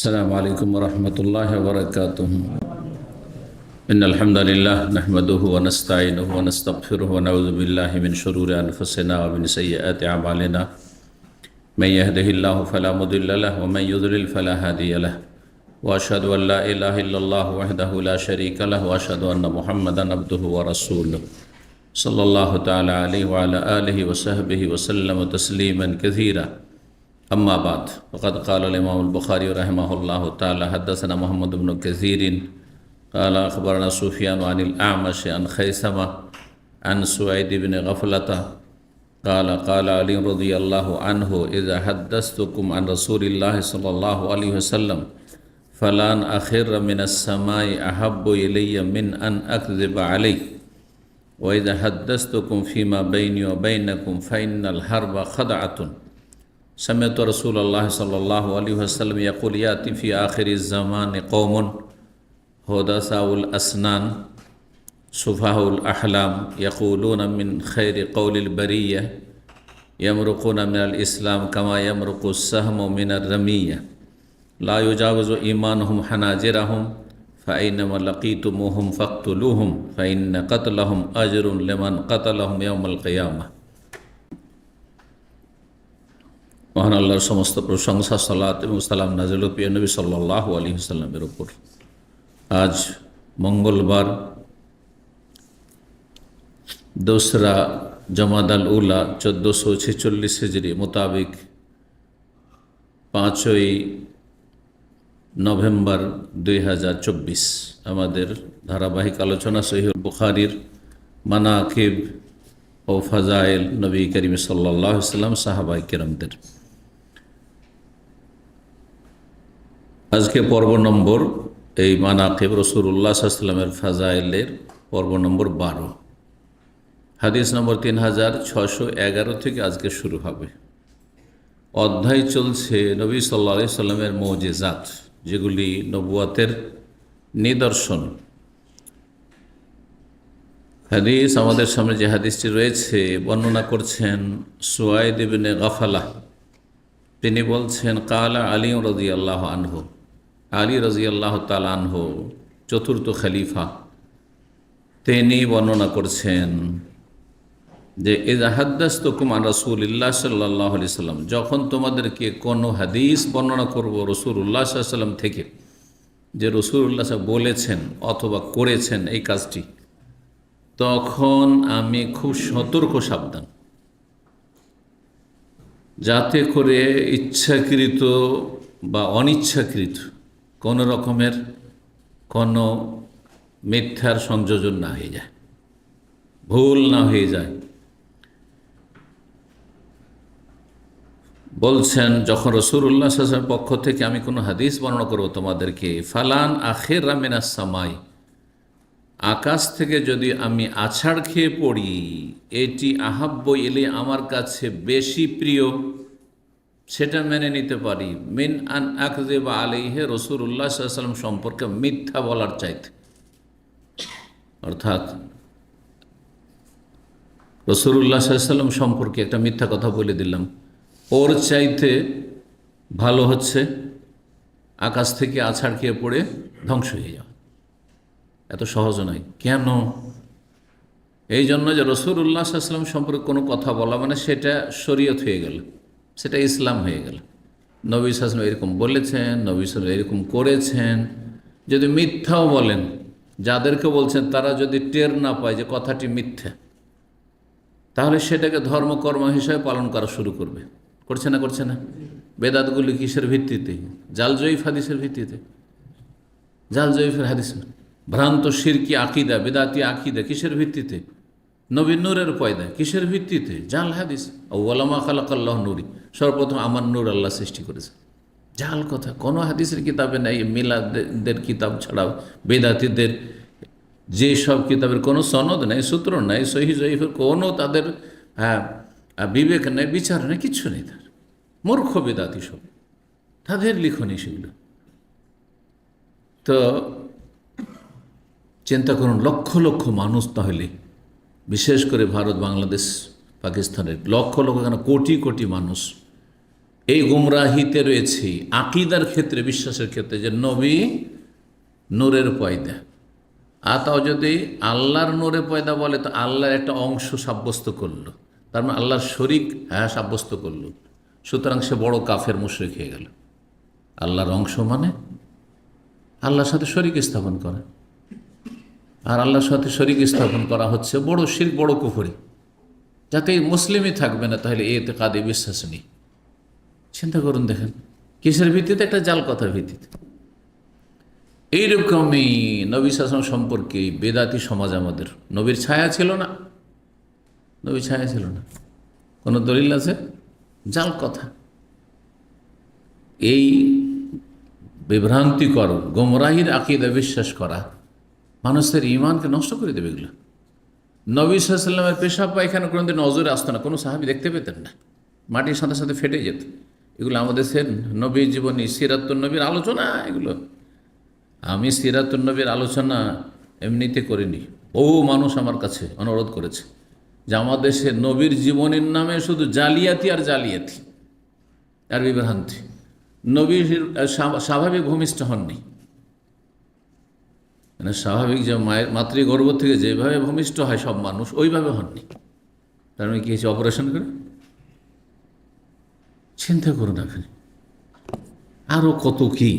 السلام عليكم ورحمة الله وبركاته. إن الحمد لله نحمده ونستعينه ونستغفره ونعوذ بالله من شرور أنفسنا ومن سيئات أعمالنا. من يهده الله فلا مضل له ومن يضلل فلا هادي له. وأشهد أن لا إله إلا الله وحده لا شريك له وأشهد أن محمدا عبده ورسوله صلى الله تعالى عليه وعلى آله وصحبه وسلم تسليما كثيرا. أما بعد فقد قال الإمام البخاري رحمه الله تعالى حدثنا محمد بن كثير قال أخبرنا سفيان عن الأعمش عن خيثمة عن سعيد بن غفلة قال قال علي رضي الله عنه إذا حدثتكم عن رسول الله صلى الله عليه وسلم فلان أخر من السماء أحب إلي من أن أكذب عليه وإذا حدثتكم فيما بيني وبينكم فإن الحرب خدعة. سمعت رسول الله صلى الله عليه وسلم يقول يأتي في آخر الزمان قوم حدثاء الأسنان سفهاء الأحلام يقولون من خير قول البرية يمرقون من الإسلام كما يمرق السهم من الرمية لا يجاوز إيمانهم حناجرهم فأينما لقيتموهم فاقتلوهم فإن قتلهم أجر لمن قتلهم يوم القيامة. মহান আল্লাহর সমস্ত প্রশংসা, সালাত এবং সালাম নাযিল হোক প্রিয় নবী সাল্লাল্লাহু আলাইহি ওয়াসাল্লামের উপর। আজ মঙ্গলবার 2রা জমাদাল উলা 1446 হিজরি মোতাবেক 5ই নভেম্বর 2024 আমাদের ধারাবাহিক আলোচনা সহিহ বুখারীর মানাকিব ও ফাজাইল নবী করিম সাল্লাল্লাহু আলাইহি ওয়াসাল্লাম সাহাবায়ে কেরামদের। আজকে পর্ব নম্বর এই মানাকিব রাসূলুল্লাহ সাল্লাল্লাহু আলাইহি ওয়াসাল্লামের ফাজাইলের পর্ব নম্বর 12, হাদিস নম্বর 3611 থেকে আজকে শুরু হবে। অধ্যায় চলছে নবী সাল্লাল্লাহু আলাইহি ওয়াসাল্লামের মুজিজাত, যেগুলি নবুয়তের নিদর্শন। হাদিস আমাদের সামনে যে হাদিসটি রয়েছে বর্ণনা করছেন সুয়াইদ ইবনে গাফালা। তিনি বলছেন কালা আলী রাদিয়াল্লাহু আনহু, আলী রাদিয়াল্লাহু তাআলা আনহু চতুর্থ খলিফা, তিনি বর্ণনা করছেন যে ইযা হাদাসতুকুম আন রাসূলিল্লাহ সাল্লাল্লাহু আলাইহি ওয়াসাল্লাম, যখন তোমাদেরকে কোনো হাদিস বর্ণনা করব রাসূলুল্লাহ সাল্লাল্লাহু আলাইহি ওয়াসাল্লাম থেকে, যে রাসূলুল্লাহ বলেছেন অথবা করেছেন এই কাজটি, তখন আমি খুব সতর্ক সাবধান, যাতে করে ইচ্ছাকৃত বা অনিচ্ছাকৃত কোনো রকমের কোনো মিথ্যার সংযোজন না হয়ে যায়, ভুল না হয়ে যায়। বলছেন যখন রাসূলুল্লাহ সাল্লাল্লাহু আলাইহি ওয়াসাল্লামের পক্ষ থেকে আমি কোনো হাদিস বর্ণনা করব তোমাদেরকে, ফালান আখিরা মিনাস সামাই, আকাশ থেকে যদি আমি আছাড় খেয়ে পড়ি, এটি আহাব্ব ইলে আমার কাছে বেশি প্রিয়, সেটা মেনে নিতে পারি, মিন আন আকযিবা আলাইহি রাসূলুল্লাহ সাল্লাল্লাহু আলাইহি ওয়াসাল্লাম সম্পর্কে মিথ্যা বলার চাইতে। অর্থাৎ রাসূলুল্লাহ সাল্লাল্লাহু আলাইহি ওয়াসাল্লাম সম্পর্কে একটা মিথ্যা কথা বলে দিলাম, ওর চাইতে ভালো হচ্ছে আকাশ থেকে আছাড় খেয়ে পড়ে ধ্বংস হয়ে যাওয়া। এত সহজ নয়। কেন? এই জন্য যে রাসূলুল্লাহ সাল্লাল্লাহু আলাইহি ওয়াসাল্লাম সম্পর্কে কোনো কথা বলা মানে সেটা শরীয়ত হয়ে গেল, সেটা ইসলাম হয়ে গেল। নবী সাল্লাল্লাহু আলাইহি ওয়াসাল্লাম এরকম বলেছেন, নবী সাল্লাল্লাহু আলাইহি ওয়াসাল্লাম এরকম করেছেন। যদি মিথ্যাও বলেন, যাদেরকে বলছেন তারা যদি টের না পায় যে কথাটি মিথ্যা, তাহলে সেটাকে ধর্মকর্ম হিসেবে পালন করা শুরু করবে। করছে না? করছে না? বেদাতগুলি কিসের ভিত্তিতে? জাল জয়ীফ হাদিসের ভিত্তিতে। জাল জয়ীফের হাদিস, ভ্রান্ত শিরকি আকিদা, বেদাতি আকিদা কিসের ভিত্তিতে? নবীর নূরের পয়দা কিসের ভিত্তিতে? জাল হাদিস। ওয়ালামা খালাকাল্লাহু নূরি, সর্বপ্রথম আমার নূর আল্লাহ সৃষ্টি করেছে। জাল কথা, কোনো হাদিসের কিতাবে নাই। মিলাদের কিতাব ছাড়াও বেদাতিদের যে সব কিতাবের কোনো সনদ নেই, সূত্র নেই, সহিহ জয়ীফের কোনো তাদের বিবেক নেই, বিচার নেই, কিচ্ছু নেই। তার মূর্খ বেদাতি সব, তাদের লিখনি সেগুলো। তো চিন্তা করুন, লক্ষ লক্ষ মানুষ, তাহলে বিশেষ করে ভারত, বাংলাদেশ, পাকিস্তানের লক্ষ লক্ষ, কেন কোটি কোটি মানুষ এই গুমরাহিতে রয়েছে আকীদার ক্ষেত্রে, বিশ্বাসের ক্ষেত্রে, যে নবী নূরের পয়দা। আর তাও যদি আল্লাহর নূরে পয়দা বলে তো আল্লাহর একটা অংশ সাব্যস্ত করলো, তার মানে আল্লাহর শরীক সাব্যস্ত করলো। সুতরাং সে বড় কাফের মুশরিক হয়ে গেল। আল্লাহর অংশ মানে আল্লাহর সাথে শরীক স্থাপন করা, আর আল্লাহর সাথে শরীক স্থাপন করা হচ্ছে বড় শিরক, বড় কুফরি। যাতে মুসলিমই থাকবে না তাহলে এই এতেকাদে বিশ্বাস নেই। চিন্তা করুন, দেখেন কিসের ভিত্তিতে? একটা জাল কথার ভিত্তিতে। এইরকমই নবী সাল্লাল্লাহু সম্পর্কে বেদাতি সমাজ আমাদের। নবীর ছায়া ছিল না, নবীর ছায়া ছিল না, কোনো দলিল আছে? জাল কথা। এই বিভ্রান্তিকর গোমরাহির আকীদা বিশ্বাস করা মানুষের ঈমানকে নষ্ট করে দেবে। এগুলো নবী সাল্লাল্লাহু আলাইহি ওয়াসাল্লামের পেশাব পায়খানা কোনোদিন নজরে আসতো না, কোনো সাহাবী দেখতে পেতেন না, মাটির সাথে সাথে ফেটে যেত। এগুলো আমাদের নবীর জীবনী, সিরাতুন নবীর আলোচনা। এগুলো আমি সিরাতুন নবীর আলোচনা এমনিতে করিনি। বহু মানুষ আমার কাছে অনুরোধ করেছে যে আমাদের দেশে নবীর জীবনীর নামে শুধু জালিয়াতি আর জালিয়াতি আর বিভ্রান্তি। নবীর স্বাভাবিক ভূমিষ্ঠ হননি, মানে স্বাভাবিক যে মায়ের মাতৃগর্ভ থেকে যেভাবে ভূমিষ্ঠ হয় সব মানুষ, ওইভাবে হননি। তার মানে কি হয়েছে? অপারেশন করে। চিন্তা করুন আপনি, আরও কত কি,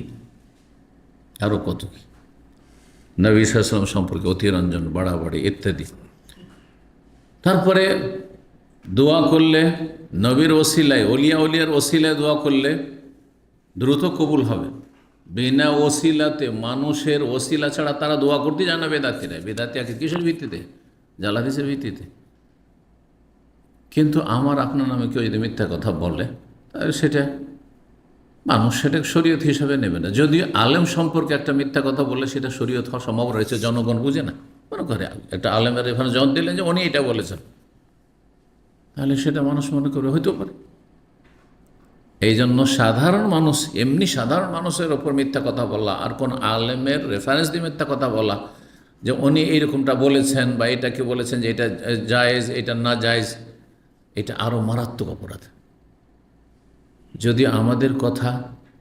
আরও কত কি নবী সাল্লাল্লাহু আলাইহি ওয়াসাল্লাম সম্পর্কে অতিরঞ্জন, বাড়াবাড়ি ইত্যাদি। তারপরে দোয়া করলে নবীর ওসিলায়, উলিয়ার ওসিলায় দোয়া করলে দ্রুত কবুল হবে। বিনা ওসিলাতে, মানুষের ওসিলা ছাড়া তারা দোয়া করতে জানা বেদাতিরা। বেদাতি আগে কিসের ভিত্তিতে? জাল হাদিসের ভিত্তিতে। কিন্তু আমার আপনার নামে কেউ যদি মিথ্যা কথা বলে তাহলে সেটা মানুষ সেটা শরীয়ত হিসাবে নেবে না। যদিও আলেম সম্পর্কে একটা মিথ্যা কথা বললে সেটা শরীয়ত হওয়ার সম্ভাবনা রয়েছে, জনগণ বুঝে না। মনে করে একটা আলেমের এখানে জন দিলেন যে উনি এটা বলেছেন, তাহলে সেটা মানুষ মনে করে হইতেও পারে। এই জন্য সাধারণ মানুষ, এমনি সাধারণ মানুষের ওপর মিথ্যা কথা বলা, আর কোন আলেমের রেফারেন্স দিয়ে মিথ্যা কথা বলা যে উনি এইরকমটা বলেছেন বা এটাকে বলেছেন যে এটা জায়েজ, এটা না জায়েজ, এটা আরও মারাত্মক অপরাধ। যদি আমাদের কথা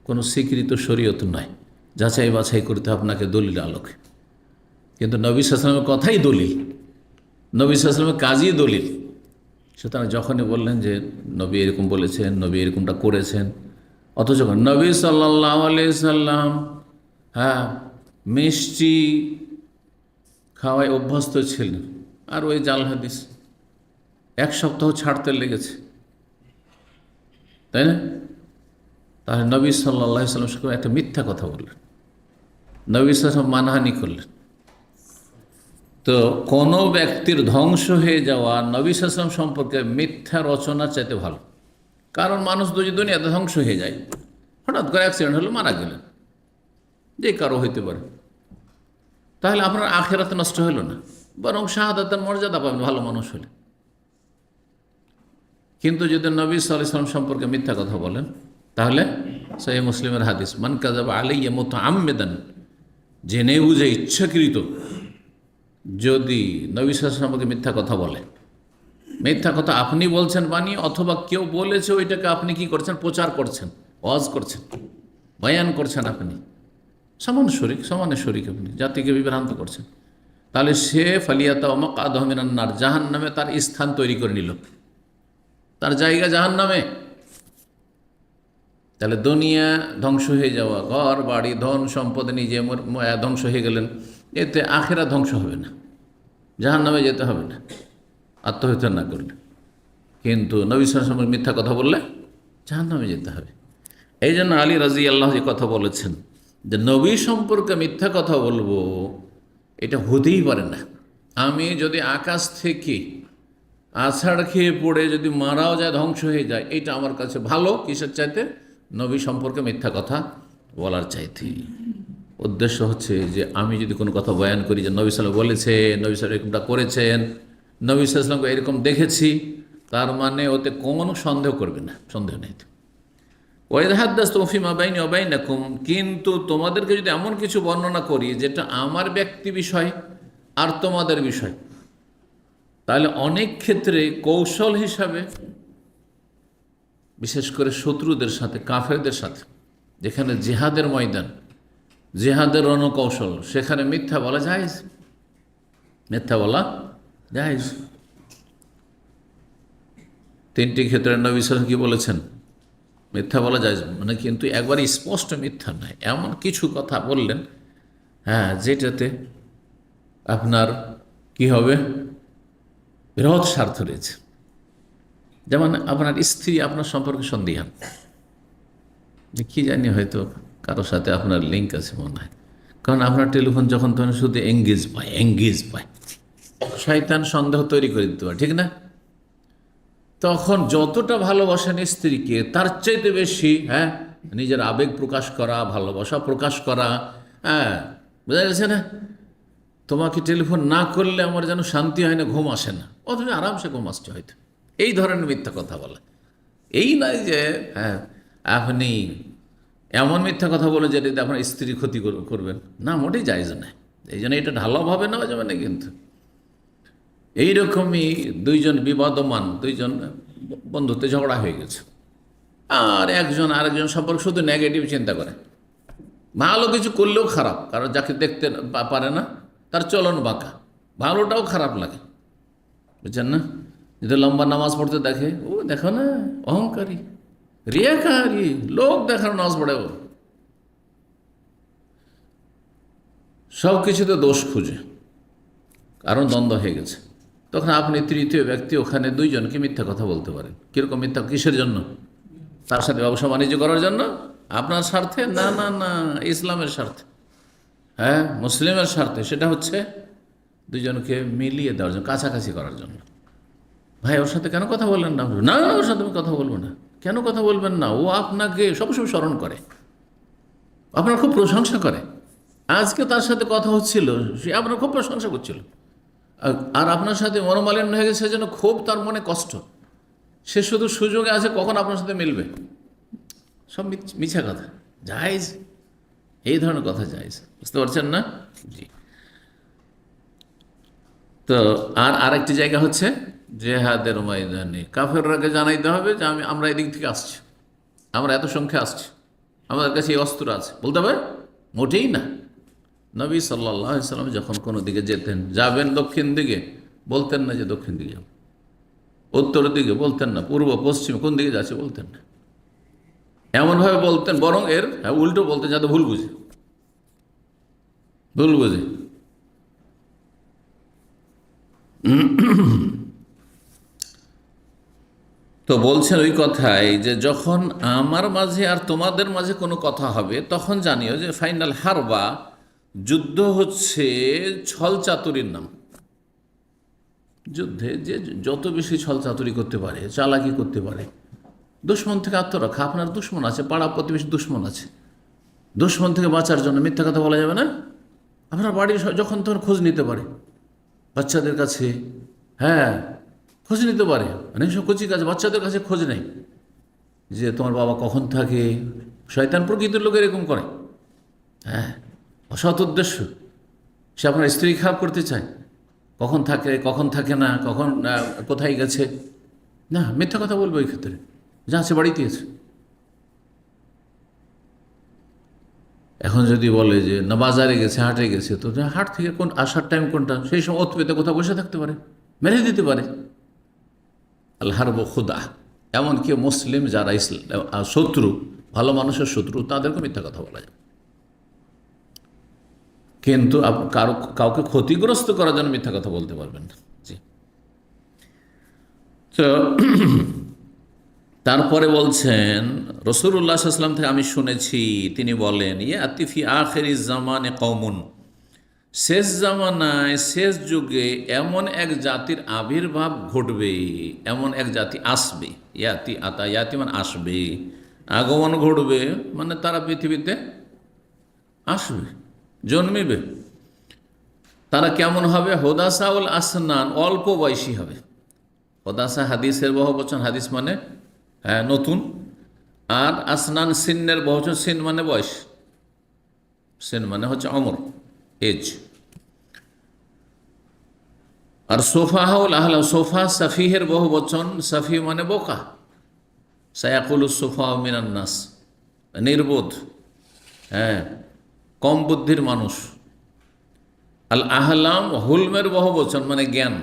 কোনো স্বীকৃত শরীয়ত নয়, যাচাই বাছাই করতে আপনাকে দলিল আলোকে। কিন্তু নবী সাল্লাল্লাহু আলাইহি ওয়াসাল্লামের কথাই দলিল, নবী সাল্লাল্লাহু আলাইহি ওয়াসাল্লামের কাজই দলিল। সুতরাং যখনই বললেন যে নবী এরকম বলেছেন, নবী এরকমটা করেছেন, অথচ নবী সাল্লাল্লাহু আলাইহি সাল্লাম মিষ্টি খাওয়ায় অভ্যস্ত ছিলেন, আর ওই জাল হাদিস এক সপ্তাহ ছাড়তে লেগেছে, তাই না? তাহলে নবী সাল্লাল্লাহু আলাইহি সাল্লাম একটা মিথ্যা কথা বললেন, নবী সাল্লাল্লাহু আলাইহি ওয়াসাল্লাম মানহানি করলেন। তো কোনো ব্যক্তির ধ্বংস হয়ে যাওয়া নবী সাল্লাল্লাহু আলাইহি ওয়াসাল্লাম সম্পর্কে মিথ্যা রচনা চাইতে ভালো। কারণ মানুষ দুনিয়াতে ধ্বংস হয়ে যায়, হঠাৎ করে অ্যাক্সিডেন্ট হলো, মারা গেলেন, যে কারো হইতে পারে। তাহলে আপনার আখিরাত নষ্ট হইল না, বরং শাহাদাতের মর্যাদা পাবেন ভালো মানুষ হলে। কিন্তু যদি নবী সাল্লাল্লাহু আলাইহি ওয়াসাল্লাম সম্পর্কে মিথ্যা কথা বলেন, তাহলে সহিহ মুসলিমের হাদিস, মান কাযাবা আলাইয়া মুতাআম্মিদান, জেনে বুঝে ইচ্ছাকৃত যদি নবী সাল্লাল্লাহু আলাইহি ওয়াসাল্লাম সম্পর্কে মিথ্যা কথা বলে, মিথ্যা কথা আপনি বলছেন বানিয়ে, অথবা কেউ বলেছে ওইটাকে আপনি কি করছেন? প্রচার করছেন, ওয়াজ করছেন, বয়ান করছেন, আপনি সমানে শরীক, আপনি জাতিকে বিভ্রান্ত করছেন। তাহলে সে ফালিয়াতা মাকআদাহু মিনান নার, জাহান্নামে তার স্থান তৈরি করে নিল, তার জায়গা জাহান্নামে। তাহলে দুনিয়া ধ্বংস হয়ে যাওয়া, ঘর বাড়ি ধন সম্পদ নিজে ধ্বংস হয়ে গেলেন, এতে আখিরাত ধ্বংস হবে না, জাহান্নামে যেতে হবে না আত্মহত্যা না করলে। কিন্তু নবী সাল্লাল্লাহু আলাইহি ওয়াসাল্লাম মিথ্যা কথা বললে জাহান্নামে যেতে হবে। এই জন্য আলী রাদিয়াল্লাহু আনহু কথা বলেছেন যে নবী সম্পর্কে মিথ্যা কথা বলবো, এটা হতেই পারে না। আমি যদি আকাশ থেকে আছাড় খেয়ে পড়ে যদি মারাও যায়, ধ্বংস হয়ে যায়, এটা আমার কাছে ভালো। কিসের চাইতে? নবী সম্পর্কে মিথ্যা কথা বলার চাইতে। উদ্দেশ্য হচ্ছে যে আমি যদি কোনো কথা বয়ান করি যে নবী সাল্লাল্লাহু বলেছে, নবী সাল্লাল্লাহু এরকমটা করেছেন, নবী সাল্লাল্লাহু এরকম দেখেছি, তার মানে ওতে কোনো সন্দেহ করবে না, সন্দেহ নেই। ওয়াইযা হাদাসতুম ফীমা বাইনি ওয়া বাইনাকুম, কিন্তু তোমাদেরকে যদি এমন কিছু বর্ণনা করি যেটা আমার ব্যক্তি বিষয় আর তোমাদের বিষয়, তাহলে অনেক ক্ষেত্রে কৌশল হিসাবে বিশেষ করে শত্রুদের সাথে, কাফেরদের সাথে, যেখানে জিহাদের ময়দান, জিহাদের রণকৌশল, সেখানে মিথ্যা বলা জায়েজ, মিথ্যা বলা জায়েজ। তিনটি ক্ষেত্রে নবী সাল্লাল্লাহু আলাইহি ওয়াসাল্লাম কি বলেছেন? মিথ্যা বলা জায়েজ, মানে কিন্তু একবারে স্পষ্ট মিথ্যা নয়, এমন কিছু কথা বললেন যেটাতে আপনার কি হবে, বৃহৎ স্বার্থ রয়েছে। যেমন আপনার স্ত্রী আপনার সম্পর্কে সন্দিহান, কি জানি হয়তো কারোর সাথে আপনার লিঙ্ক আছে মনে হয়, কারণ আপনার টেলিফোন যখন তখন শুধু এঙ্গেজ পায়, শয়তান সন্দেহ তৈরি করে দিতে পারে, ঠিক না? তখন যতটা ভালোবাসেন স্ত্রীকে তার চাইতে বেশি নিজের আবেগ প্রকাশ করা, ভালোবাসা প্রকাশ করা, বোঝা গেছে না? তোমাকে টেলিফোন না করলে আমার যেন শান্তি হয় না, ঘুম আসে না, অথচ আরামসে ঘুম আসছে হয়তো। এই ধরনের মিথ্যা কথা বলা, এই নয় যে আপনি এমন মিথ্যা কথা বলে যেটাতে আপনার স্ত্রী ক্ষতি করবেন, না, মোটেই জায়েজ না। এই জন্য এটা ঢালাওভাবে নেওয়া যাবে না। কিন্তু এইরকমই দুইজন বিবাদমান, দুইজন বন্ধুত্বে ঝগড়া হয়ে গেছে, আর একজন আরেকজন সম্পর্কে শুধু নেগেটিভ চিন্তা করে, ভালো কিছু করলেও খারাপ, কারণ যাকে দেখতে পারে না তার চলন বাঁকা, ভালোটাও খারাপ লাগে, বুঝছেন না? যদি লম্বা নামাজ পড়তে দেখে, ও দেখো না অহংকারী, রিয়াকারী, লোক দেখার নামাজ পড়ে, ও সব কিছুতে দোষ খুঁজে, কারণ দ্বন্দ্ব হয়ে গেছে। তখন আপনি তৃতীয় ব্যক্তি ওখানে দুইজনকে মিথ্যা কথা বলতে পারেন। কীরকম মিথ্যা? কিসের জন্য? তার সাথে ব্যবসা বাণিজ্য করার জন্য, আপনার স্বার্থে? না না না, ইসলামের স্বার্থে, মুসলিমের স্বার্থে। সেটা হচ্ছে দুইজনকে মিলিয়ে দেওয়ার জন্য, কাছাকাছি করার জন্য। ভাই, ওর সাথে কেন কথা বললেন না? না, ওর সাথে আমি কথা বলবো না। কেন কথা বলবেন না? ও আপনাকে সবসময় স্মরণ করে, আপনার খুব প্রশংসা করে। আজকে তার সাথে কথা হচ্ছিল, সে আপনার খুব প্রশংসা করছিল, আর আপনার সাথে মনোমালিন্য হয়ে গেছে, সেজন্য খুব তার মনে কষ্ট। সে শুধু সুযোগে আছে কখন আপনার সাথে মিলবে। সব মিছা কথা, জায়েজ, এই ধরনের কথা জায়েজ। বুঝতে পারছেন না? জি। তো আরেকটি জায়গা হচ্ছে জেহাদের ময়দানে কাফেররাকে জানাইতে হবে যে আমরা এদিক থেকে আসছি, আমরা এত সংখ্যা আসছি, আমাদের কাছে এই অস্ত্র আছে, বলতে হবে? মোটেই না। নবী সাল্লাল্লাহু আলাইহি ওয়াসাল্লাম যখন কোনো দিকে যাবেন দক্ষিণ দিকে, বলতেন না যে দক্ষিণ দিকে যাব, উত্তর দিকে বলতেন না, পূর্ব পশ্চিম কোন দিকে যাচ্ছে বলতেন না, এমনভাবে বলতেন, বরং এর উল্টো বলতেন যাতে ভুল বুঝে। তো বলছেন ওই কথাই যে যখন আমার মাঝে আর তোমাদের মাঝে কোনো কথা হবে, তখন জানিও যে ফাইনাল হারবা, যুদ্ধ হচ্ছে ছল চাতুরির নাম। যুদ্ধে যে যত বেশি ছল চাতুরি করতে পারে, চালাকি করতে পারে, দুশ্মন থেকে আত্মরক্ষা। আপনার দুশ্মন আছে, পাড়া প্রতিবেশী দুশ্মন আছে, দুশ্মন থেকে বাঁচার জন্য মিথ্যা কথা বলা যাবে না। আপনার বাড়ির যখন তখন খোঁজ নিতে পারে, বাচ্চাদের কাছে খোঁজ নিতে পারে, অনেক সব কচি কাছে বাচ্চাদের কাছে খোঁজ নেই যে তোমার বাবা কখন থাকে। শয়তান প্রকৃতির লোক এরকম করে, অসৎ উদ্দেশ্য। সে আপনার স্ত্রী খারাপ করতে চায়, কখন থাকে কখন থাকে না, কখন কোথায় গেছে, না, মিথ্যা কথা বলবো এই ক্ষেত্রে, যা আছে বাড়িতে আছে। এখন যদি বলে যে না বাজারে গেছে, হাটে গেছে, তো হাট থেকে কোন আসার টাইম কোনটা, সেই সময় অত পেতে কোথাও বসে থাকতে পারে, মেরে দিতে পারে। আল হারব খুদা, এমনকি মুসলিম যারা ইসলাম শত্রু, ভালো মানুষের শত্রু, তাদেরকে মিথ্যা কথা বলা যায়, কিন্তু কাউকে ক্ষতিগ্রস্ত করার জন্য মিথ্যা কথা বলতে পারবেন না। জি। তো তারপরে বলছেন রাসূলুল্লাহ সাল্লাল্লাহু আলাইহি ওয়াসাল্লাম থেকে আমি শুনেছি, তিনি বলেন, ইয়াতি ফি আখিরিজ জামানে কওমুন, শেষ জামানায়, শেষ যুগে এমন এক জাতির আবির্ভাব ঘটবে, এমন এক জাতি আসবে। ইয়াতি মানে আসবে, আগমন ঘটবে মানে তারা পৃথিবীতে আসবে, জন্মিবে। তারা কেমন হবে? হোদাসাউল আসনান, অল্প বয়সী হবে। হোদাসা হাদিসের বহুবচন, হাদিস মানে নতুন, আর আসনান সিন্নের বহুবচন, সিন মানে বয়স, সিন মানে হচ্ছে অমর, এজ। আর সোফাহাউল আহলা, সোফা সাফিহের বহুবচন, সাফি মানে বোকা, সায়াকুলুস সুফাহাউ মিনান নাস, নির্বোধ, হ্যাঁ, কম বুদ্ধির মানুষ। আল আহলাম হুলমের বহুবচন, মানে জ্ঞান।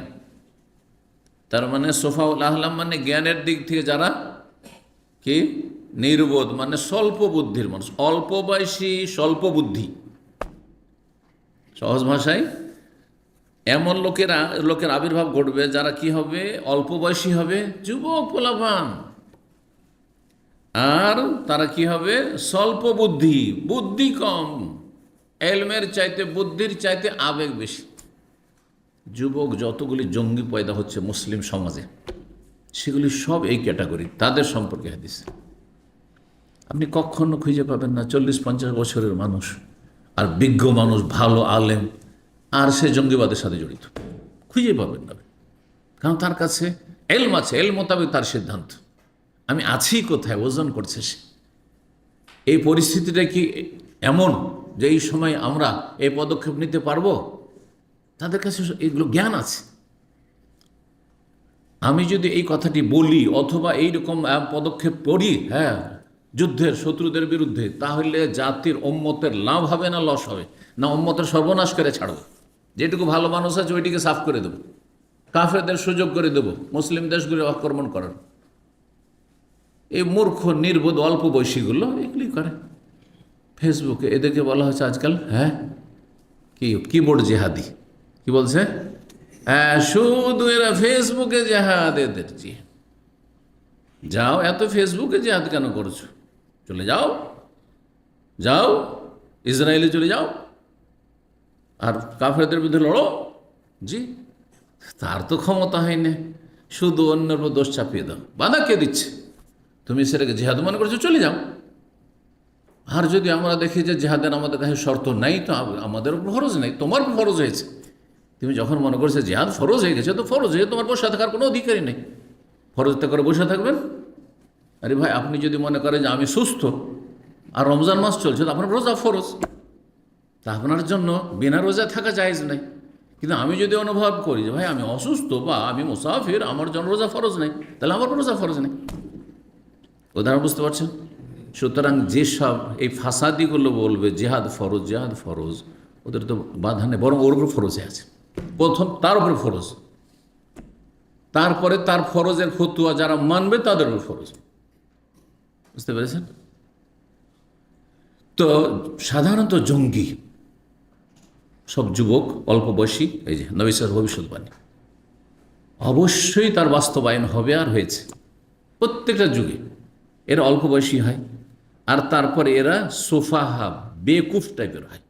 তার মানে সোফাউল আহলাম মানে জ্ঞানের দিক থেকে যারা কি নির্বোধ, মানে স্বল্প বুদ্ধির মানুষ, অল্প বয়সী স্বল্প বুদ্ধি। সহজ ভাষায় এমন লোকের আবির্ভাব ঘটবে যারা কি হবে, অল্প বয়সী হবে, যুবক পোলাপান, আর তারা কি হবে, স্বল্প বুদ্ধি, বুদ্ধি কম, এলমের চাইতে বুদ্ধির চাইতে আবেগ বেশি। যুবক যতগুলি জঙ্গি পয়দা হচ্ছে মুসলিম সমাজে, সেগুলি সব এই ক্যাটাগরি, তাদের সম্পর্কে হাদিস। আপনি কখনো খুঁজে পাবেন না 40-50 বছরের মানুষ আর বিজ্ঞ মানুষ, ভালো আলেম, আর সে জঙ্গিবাদের সাথে জড়িত, খুঁজে পাবেন না। কারণ তার কাছে এলম আছে, এল মোতাবেক তার সিদ্ধান্ত। আমি আছি কোথায় ওজন করছে সে। এই পরিস্থিতিটা কি এমন যে এই সময় আমরা এই পদক্ষেপ নিতে পারবো, তাদের কাছে এগুলো জ্ঞান আছে। আমি যদি এই কথাটি বলি অথবা এইরকম পদক্ষেপ করি, হ্যাঁ, যুদ্ধের শত্রুদের বিরুদ্ধে, তাহলে জাতির উম্মতের লাভ হবে না লস হবে, না উম্মতের সর্বনাশ করে ছাড়বো। যেটুকু ভালো মানুষ আছে ওইটিকে সাফ করে দেবো, কাফেরদের সুযোগ করে দেবো মুসলিম দেশগুলো আক্রমণ করার। এই মূর্খ নির্বোধ অল্প বয়সীগুলো এগুলি করে ফেসবুকে। এদেরকে বলা হচ্ছে আজকাল, হ্যাঁ, কিবোর্ড জেহাদি। কি বলছে? হ্যাঁ, শুধু এরা ফেসবুকে জেহাদ। এদের জি, যাও, এত ফেসবুকে জেহাদ কেন করছো? চলে যাও, যাও ইসরায়েলে চলে যাও আর কাফেরদের বিরুদ্ধে লড়ো। জি, তার তো ক্ষমতা হয়নি, শুধু অন্যের উপর দোষ চাপিয়ে দাও। বাধা কে দিচ্ছে? তুমি সেটাকে জেহাদ মনে করছো, চলে যাও। আর যদি আমরা দেখি যে জেহাদের আমাদের কাছে শর্ত নাই, তো আমাদের উপর ফরজ নেই, তোমার উপর ফরজ হয়েছে। তুমি যখন মনে করছো জেহাদ ফরজ হয়ে গেছে, তো ফরজ হয়ে তোমার বসে থাকার কোনো অধিকারই নেই। ফরজটা করে বসে থাকবেন? আরে ভাই, আপনি যদি মনে করেন যে আমি সুস্থ আর রমজান মাস চলছে, তো আপনার রোজা ফরজ, তা আপনার জন্য বিনা রোজা থাকা জায়েজ নাই। কিন্তু আমি যদি অনুভব করি যে ভাই আমি অসুস্থ বা আমি মুসাফির, আমার জন্য রোজা ফরজ নেই, তাহলে আমার রোজা ফরজ নেই। উদাহরণ বুঝতে পারছেন? সুতরাং যেসব এই ফাসাদিগুলো বলবে জেহাদ ফরজ, জেহাদ ফরজ, ওদের তো বাধা নেই, বরং ওর উপর ফরজে আছে। প্রথম তার উপরে ফরজ, তারপরে তার ফরজের ফতুয়া যারা মানবে তাদের উপর ফরজ। বুঝতে পেরেছেন? তো সাধারণত জঙ্গি সব যুবক, অল্প বয়সী, এই যে নবী সাল্লাল্লাহু ভবিষ্যৎবাণী অবশ্যই তার বাস্তবায়ন হবে, আর হয়েছে প্রত্যেকটা যুগে। এরা অল্প বয়সী হয়, আর তারপরে এরা সোফাহা, বেকুফ টাইপের হয়,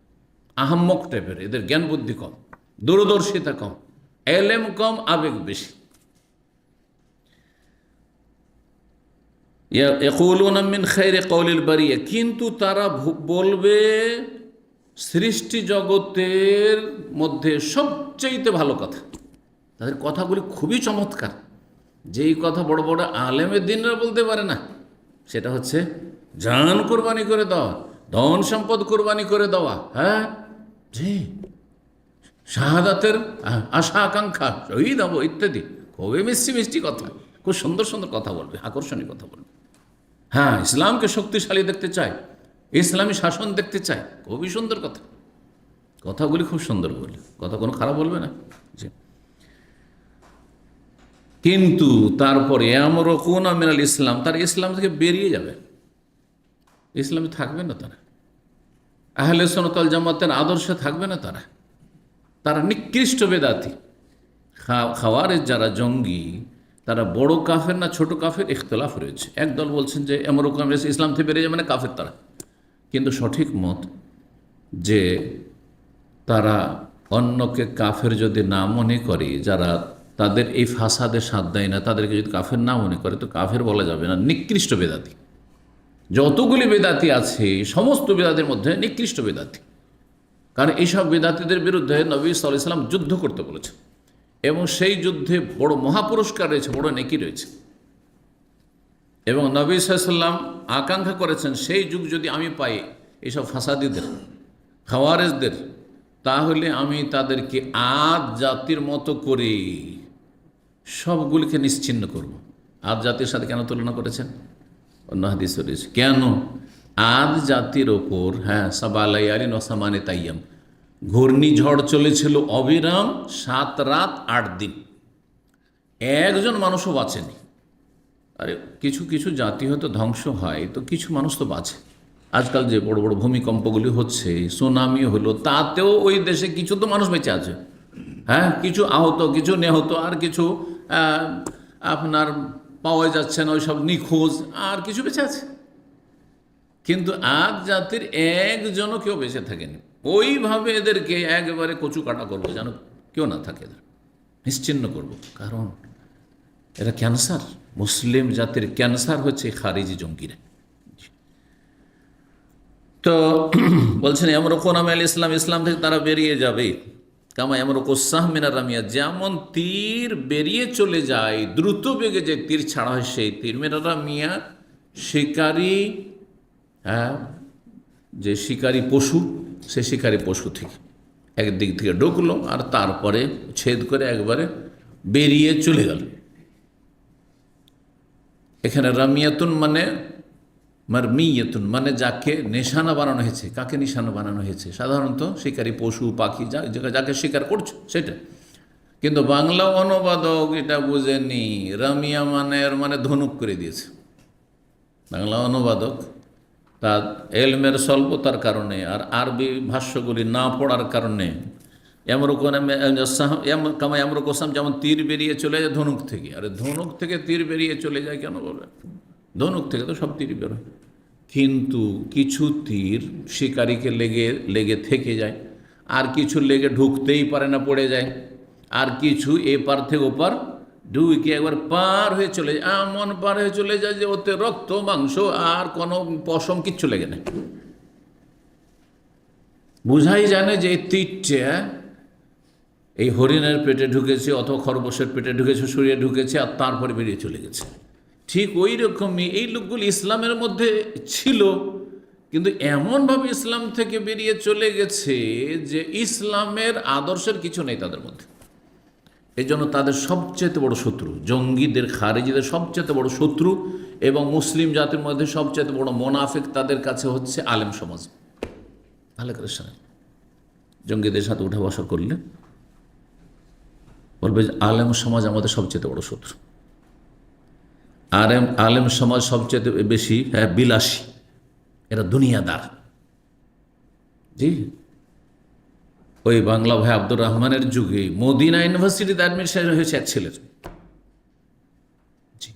আহাম্মক টাইপের। এদের জ্ঞান বুদ্ধি কম, দূরদর্শিতা কম, এলেম কম, আবেগ বেশি। ইয়াকুলুনা মিন খায়রি কওলিল বারিয়া, কিন্তু তারা বলবে সৃষ্টি জগতের মধ্যে সবচেয়ে ভালো কথা। তাদের কথাগুলি খুবই চমৎকার, যেই কথা বড় বড় আলেমের দিনরা বলতে পারে না। সেটা হচ্ছে জান কোরবানি করে দেওয়া, ধন সম্পদ কোরবানি করে দেওয়া, হ্যাঁ জি, শাহাদাতের আশা আকাঙ্ক্ষা, শহীদ হবো ইত্যাদি। খুবই মিষ্টি মিষ্টি কথা, খুব সুন্দর সুন্দর কথা বলবে, আকর্ষণীয় কথা বলবে। হ্যাঁ, ইসলামকে শক্তিশালী দেখতে চায়, ইসলামী শাসন দেখতে চায়, খুবই সুন্দর কথা। কথাগুলি খুব সুন্দর বলে, কথা কোনো খারাপ বলবে না। জি, কিন্তু তারপরে ইয়ামরুকুনা মিনাল ইসলাম, তারা ইসলাম থেকে বেরিয়ে যাবে, ইসলামে থাকবে না তারা, আহলে সুন্নাত ওয়াল জামাতের আদর্শে থাকবে না তারা, তারা নিকৃষ্ট বেদাতি। খাওয়ারেজ যারা জঙ্গি, তারা বড় কাফের না ছোট কাফের, ইখতলাফ রয়েছে। একদল বলছেন যে ইয়ামরুকুনা ইসলাম থেকে বেরিয়ে যাবে মানে কাফের তারা, কিন্তু সঠিক মত যে তারা অন্যকে কাফের যদি না মনে করে, যারা তাদের এই ফাসাদে সাথ দেয় না, তাদেরকে যদি কাফের না মনে করে, তো কাফের বলা যাবে না, নিকৃষ্ট বেদাতি। যতগুলি বেদাতি আছে সমস্ত বেদাতের মধ্যে নিকৃষ্ট বেদাতি। কারণ এইসব বেদাতিদের বিরুদ্ধে নবী সাল্লাল্লাহু আলাইহি ওয়াসাল্লাম যুদ্ধ করতে বলেছে, এবং সেই যুদ্ধে বড় মহাপুরস্কার রয়েছে, বড় নেকি রয়েছে। এবং নবী সাল্লাল্লাহু আলাইহি ওয়াসাল্লাম আকাঙ্ক্ষা করেছেন সেই যুগ যদি আমি পাই এইসব ফাসাদিদের, খাওয়ারেজদের, তাহলে আমি তাদেরকে আদ জাতির মতো করে সবগুলিকে নিশ্চিহ্ন করব। আদ জাতির সাথে কেন তুলনা করেছেন? অন্য হাদিসে রয়েছে। কেন? আদ জাতির ওপর সাবালাইয়ালিন ওসামানে তাইয়াম ঘূর্ণিঝড় চলেছিল অবিরাম 7 রাত 8 দিন, একজন মানুষও বাঁচেনি। আরে কিছু কিছু জাতি হয়তো ধ্বংস হয়, তো কিছু মানুষ তো বাঁচে। আজকাল যে বড় বড় ভূমিকম্পগুলি হচ্ছে, সুনামি হলো, তাতেও ওই দেশে কিছু তো মানুষ বেঁচে আছে। কিছু আহত, কিছু নিহত, আর কিছু আপনার পাওয়া যাচ্ছে না, ওই সব নিখোঁজ, আর কিছু বেঁচে আছে। কিন্তু আদ জাতির একজনও কেউ বেঁচে থাকেনি। ওইভাবে এদেরকে একেবারে কচু কাটা করবো, যেন কেউ না থাকে, এদের নিশ্চিহ্ন করব। কারণ এরা ক্যান্সার, মুসলিম জাতির ক্যান্সার হচ্ছে খারিজি জঙ্গিরা। তো বলছেন এমরকোনাম আল ইসলাম, ইসলাম থেকে তারা বেরিয়ে যাবে। কামা এমরকোসাহ মিনার রামিয়া, যেমন তীর বেরিয়ে চলে যায়, দ্রুত বেগে যে তীর ছাড়া হয় সেই তীর। মিনার রামিয়া শিকারী, যে শিকারী পশু, সে শিকারী পশু থেকে একদিক থেকে ঢুকলো আর তারপরে ছেদ করে একবারে বেরিয়ে চলে গেল। এখানে রামিয়াতুন মানে মারমিয়াতুন, মানে যাকে নিশানা বানানো হয়েছে। কাকে নিশানা বানানো হয়েছে? সাধারণত শিকারী পশু পাখি, যাকে শিকার করছো সেটা। কিন্তু বাংলা অনুবাদক এটা বুঝেনি, রামিয়া মানে ধনুক করে দিয়েছে। বাংলা অনুবাদক তার এলমের স্বল্পতার কারণে আর আরবি ভাষ্যগুলি না পড়ার কারণে এমরকোসাম, যেমন তীর বেরিয়ে চলে যায় ধনুক থেকে। আরে ধনুক থেকে তীর বেরিয়ে চলে যায় কেন বলে? ধনুক থেকে তো সব তীর বেরোয়, কিন্তু কিছু তীর শিকারীকে লেগে থেকে যায়, আর কিছু লেগে ঢুকতেই পারে না, পড়ে যায়, আর কিছু এপার থেকে ওপার ঢুকে একবার পার হয়ে চলে যায়, এমন পার হয়ে চলে যায় যে ওতে রক্ত মাংস আর কোনো পশম কিচ্ছু লেগে নেই। বুঝাই জানে যে এই তীরটা এই হরিণের পেটে ঢুকেছে অথবা খরগোশের পেটে ঢুকেছে, শরীরে ঢুকেছে, আর তারপরে বেরিয়ে চলে গেছে। ঠিক ওই রকমই এই লোকগুলি ইসলামের মধ্যে ছিল, কিন্তু এমনভাবে ইসলাম থেকে বেরিয়ে চলে গেছে যে ইসলামের আদর্শের কিছু নেই তাদের মধ্যে। এই জন্য তাদের সবচেয়ে বড় শত্রু, জঙ্গিদের, খারিজিদের সবচেয়ে বড় শত্রু এবং মুসলিম জাতির মধ্যে সবচেয়ে বড় মোনাফিক তাদের কাছে হচ্ছে আলেম সমাজ। ভালো করে শোনেন, জঙ্গিদের সাথে উঠা বসা করলে বলবে যে আলেম সমাজ আমাদের সবচেয়ে বড় শত্রু। আলেম সমাজ সবচেয়ে বেশি বিলাসী, এরা দুনিয়াদার। জি, ওই বাংলা ভাই আব্দুর রহমানের যুগে মদিনা ইউনিভার্সিটিতে অ্যাডমিশন হয়েছে এক ছেলের। জি,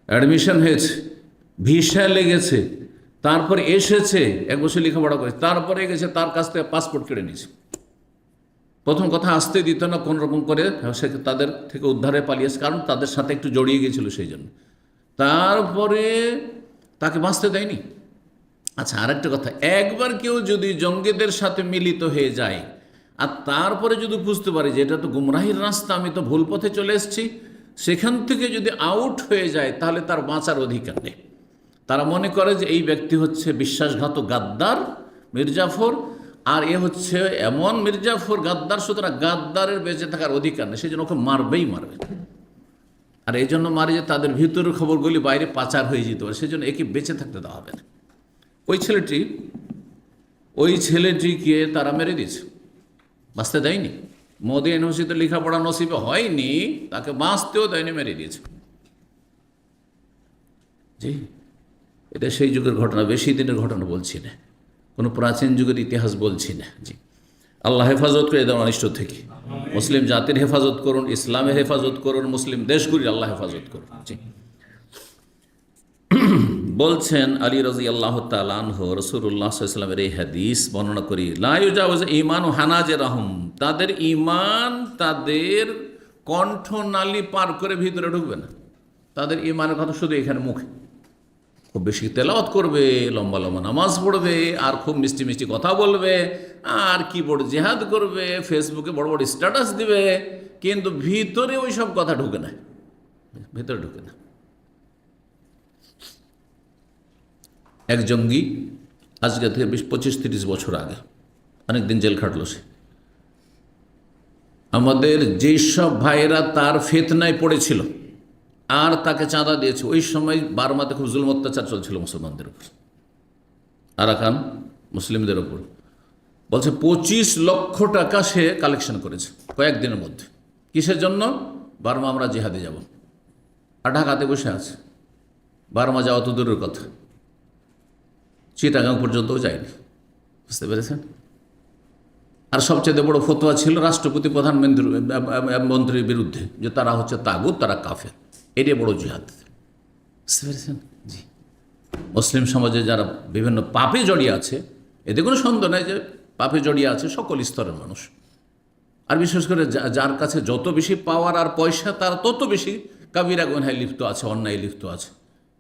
অ্যাডমিশন হয়েছে, ভিসা লেগেছে, তারপরে এসেছে, 1 বছর লেখাপড়া করে, তারপরে গেছে, তার কাছ থেকে পাসপোর্ট কেড়ে নিয়েছে। প্রথম কথা আসতে দিত না, কোন রকম করে সে তাদের থেকে উদ্ধারে পালিয়েছে, কারণ তাদের সাথে একটু জড়িয়ে গিয়েছিল সেই জন্য। তারপরে তাকে বাঁচতে দেয়নি। আচ্ছা, আরেকটা কথা, একবার কেউ যদি জঙ্গিদের সাথে মিলিত হয়ে যায় আর তারপরে যদি বুঝতে পারে যে এটা তো গুমরাহির রাস্তা, আমি তো ভুল পথে চলে এসেছি, সেখান থেকে যদি আউট হয়ে যায় তাহলে তার বাঁচার অধিকার নেই। তারা মনে করে যে এই ব্যক্তি হচ্ছে বিশ্বাসঘাতক গাদ্দার মির্জাফর, আর এ হচ্ছে এমন মির্জাফর গাদ্দার, সুতরাং গাদ্দারের বেঁচে থাকার অধিকার নেই, সেই জন্য ওকে মারবেই মারবে। আর এই জন্য মারে যে তাদের ভিতরের খবরগুলি বাইরে পাচার হয়ে যেতে পারে, সেই জন্য একে বেঁচে থাকতে দেওয়া হবে না। ওই ছেলেটিকে তারা মেরে দিয়েছে, বাঁচতে দেয়নি। মোদি ইউনিভার্সিটিতে লেখাপড়া নসিবে হয়নি, তাকে বাঁচতেও দেয়নি, মেরে দিয়েছে। জি, এটা সেই যুগের ঘটনা, বেশি দিনের ঘটনা বলছি না, কোনো প্রাচীন যুগের ইতিহাস বলছি না। জি, আল্লাহ হেফাজত করে এদের অনিষ্ট থেকে, মুসলিম জাতির হেফাজত করুন, ইসলামের হেফাজত করুন, মুসলিম দেশগুলির আল্লাহ হেফাজত করুন। জি, বলছেন আলী রাজি আল্লাহ তাআলাহু, রাসূলুল্লাহ সাল্লাল্লাহু আলাইহি ওয়াসাল্লামের এই হাদিস বর্ণনা করি, লা ইউজাউযু ঈমানু হানাজিরহুম, তাদের ঈমান তাদের কণ্ঠনালী পার করে ভিতরে ঢুকবে না। তাদের ঈমানের কথা শুধু এখানে মুখে, খুব বেশি তেলাওয়াত করবে, লম্বা লম্বা নামাজ পড়বে, আর খুব মিষ্টি মিষ্টি কথা বলবে, আর কিবোর্ড জেহাদ করবে, ফেসবুকে বড় বড় স্ট্যাটাস দিবে, কিন্তু ভিতরে ওই সব কথা ঢুকে না, ভিতরে ঢুকে না। এক জঙ্গি আজকে থেকে 25-30 বছর আগে, অনেকদিন জেল খাটলো সে। আমাদের যেসব ভাইয়েরা তার ফিতনায় পড়েছিল, আর তাকে চাঁদা দিয়েছে। ওই সময় বার্মাতে খুব জুলুম অত্যাচার চলছিল মুসলমানদের উপর, আরাকান মুসলিমদের উপর। বলছে 25 লক্ষ টাকা সে কালেকশন করেছে কয়েকদিনের মধ্যে। কিসের জন্য? বার্মা আমরা জিহাদে যাব। আর ঢাকাতে বসে আছে। বার্মা যাওয়া তো দূরের কথা, চিটাগাং পর্যন্তও যায়নি। বুঝতে পেরেছেন? আর সবচেয়ে বড় ফতোয়া ছিল রাষ্ট্রপতি প্রধানমন্ত্রীর বিরুদ্ধে, যে তারা হচ্ছে তাগুত, তারা কাফের। এটাই বড় জিহাদ। বুঝতে পেরেছেন? জি। মুসলিম সমাজে যারা বিভিন্ন পাপে জড়িয়ে আছে, এতে কোনো সন্দেহ নেই যে পাপে জড়িয়ে আছে সকল স্তরের মানুষ। আর বিশেষ করে যার কাছে যত বেশি পাওয়ার আর পয়সা, তার তত বেশি কাবিরা গুনাহে লিপ্ত আছে, অন্যায় লিপ্ত আছে।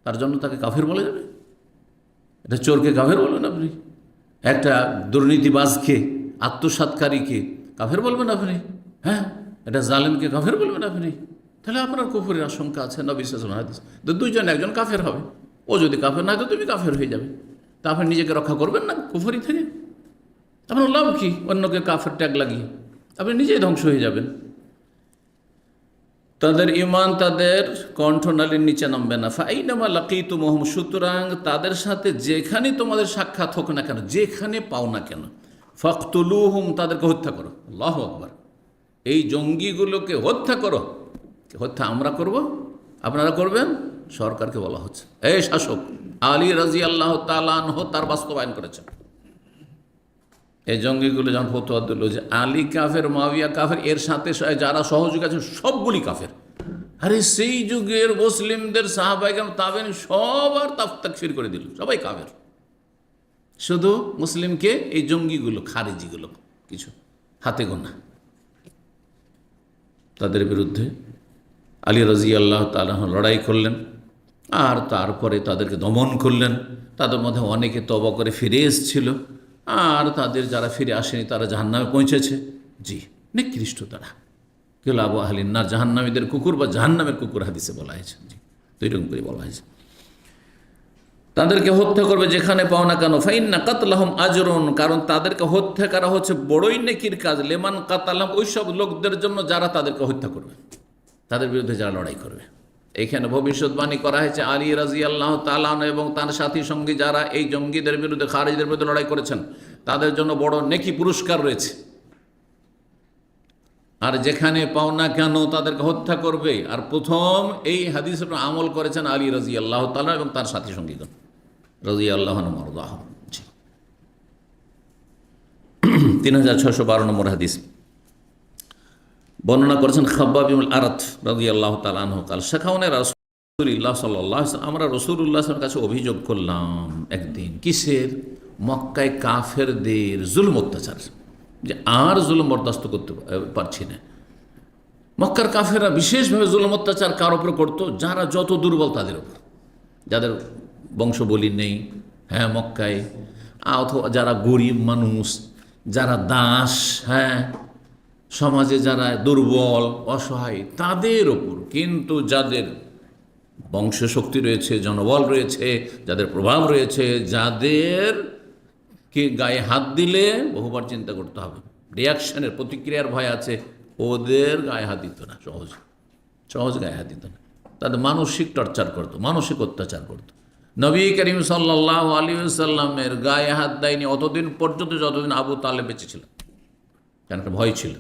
তার জন্য তাকে কাফের বলা যাবে? এটা চোরকে কাফের বলবেন আপনি? একটা দুর্নীতিবাজকে, আত্মসাৎকারীকে কাফের বলবেন আপনি? হ্যাঁ, এটা জালেমকে কাফের বলবেন আপনি? তাহলে আপনার কুফরের আশঙ্কা আছে। নবী সাল্লাল্লাহু আলাইহি ওয়াসাল্লাম হাদিস, দুইজন একজন কাফের হবে। ও যদি কাফের না হয় তো তুমি কাফের হয়ে যাবে। তা আপনি নিজেকে রক্ষা করবেন না কুফরি থেকে? আপনার লাভ কি অন্যকে কাফের ট্যাগ লাগিয়ে? আপনি নিজেই ধ্বংস হয়ে যাবেন। তাদের ইমান তাদের কণ্ঠনালীর নিচে নামবে না। ফাইনামা লাকিতুমুহুম, সুতরাং তাদের সাথে যেখানে তোমাদের সাক্ষাৎ হোক না কেন, যেখানে পাও না কেন, ফাকতুলুহুম, তাদেরকে হত্যা করো। আল্লাহু আকবার। এই জঙ্গিগুলোকে হত্যা করো। হত্যা আমরা করব, আপনারা করবেন? সরকারকে বলা হচ্ছে। এই শাসক আলী রাদিয়াল্লাহু তাআলা আনহু তার বাস্তবায়ন করেছেন। এই জঙ্গিগুলো যখন ফতোয়া দিল যে আলী কাফের, মুআবিয়া কাফের, এর সাথে যারা সহযোগী আছে সবগুলি কাফের। আরে সেই যুগের মুসলিমদের সাহাবায়ে কেরাম, তাবেঈন সব আর তাকফির করে দিল, সবাই কাফের। শুধু মুসলিমকে এই জঙ্গিগুলো, খারেজিগুলো কিছু হাতে গোনা, তাদের বিরুদ্ধে আলী রাদিয়াল্লাহু তাআলা লড়াই করলেন। আর তারপরে তাদেরকে দমন করলেন। তাদের মধ্যে অনেকে তওবা করে ফিরে এসেছিল, আর তাদের যারা ফিরে আসেনি তারা জাহান্নামে পৌঁছেছে। জি, নিকৃষ্ট তারা। কিলাবু আহলিন নার, জাহান্নামীদের কুকুর বা জাহান্নামের কুকুর হাদিসে বলা হয়েছে। জি, তো এরকম করে বলা হয়েছে। তাদেরকে হত্যা করবে যেখানে পাও না কেন। ফাইন্না কাতলাহুম আজরুন, কারণ তাদেরকে হত্যা করা হচ্ছে বড়ই নেকির কাজ। লেমান কাতালাম, ওই সব লোকদের জন্য যারা তাদেরকে হত্যা করবে, তাদের বিরুদ্ধে যারা লড়াই করবে। এখানে ভবিষ্যৎবাণী করা হয়েছে আলী রাদিয়াল্লাহু তাআলা আনহু এবং তার সাথী সঙ্গী যারা এই জঙ্গিদের বিরুদ্ধে, খারিজদের বিরুদ্ধে লড়াই করেছেন, তাদের জন্য বড় নেকি পুরস্কার রয়েছে। আর যেখানে পাও না কেন তাদেরকে হত্যা করবে। আর প্রথম এই হাদিসের উপর আমল করেছেন আলী রাদিয়াল্লাহু তাআলা এবং তার সাথী সঙ্গীগণ রাদিয়াল্লাহু আনহুম ওয়ারদাহুম। 3612 নম্বর হাদিস বর্ণনা করেছেন খাব্বাব ইবনুল আরাত রাদিয়াল্লাহু তাআলা আনহু কাল শাকাওনা রাসূলুল্লাহ সাল্লাল্লাহু আলাইহি ওয়াসাল্লাম, আমরা রাসূলুল্লাহ সাল্লাল্লাহু আলাইহি ওয়াসাল্লামের কাছে অভিযোগ করলাম একদিন। কিসের? মক্কায় কাফেরদের জুলুম অত্যাচার, যে আর জুলুম বরদাস্ত করতে পারছি না। মক্কার কাফেররা বিশেষভাবে জুলুম অত্যাচার কার উপর করতো? যারা যত দুর্বল তাদের উপর, যাদের বংশ বলি নেই, হ্যাঁ, মক্কায়, অথবা যারা গরিব মানুষ, যারা দাস, হ্যাঁ, সমাজে যারা দুর্বল অসহায়, তাদের ওপর। কিন্তু যাদের বংশশক্তি রয়েছে, জনবল রয়েছে, যাদের প্রভাব রয়েছে, যাদের কে গায়ে হাত দিলে বহুবার চিন্তা করতে হবে, রিয়াকশনের, প্রতিক্রিয়ার ভয় আছে, ওদের গায়ে হাত দিত না, সহজ গায়ে হাত দিত না। তাদের মানসিক টর্চার করতো, মানসিক অত্যাচার করতো। নবী করিম সাল্লাল্লাহু আলাইহি ওয়াসাল্লামের গায়ে হাত দেয়নি অতদিন পর্যন্ত যতদিন আবু তালেব বেঁচে ছিল, কেন একটা ভয় ছিল।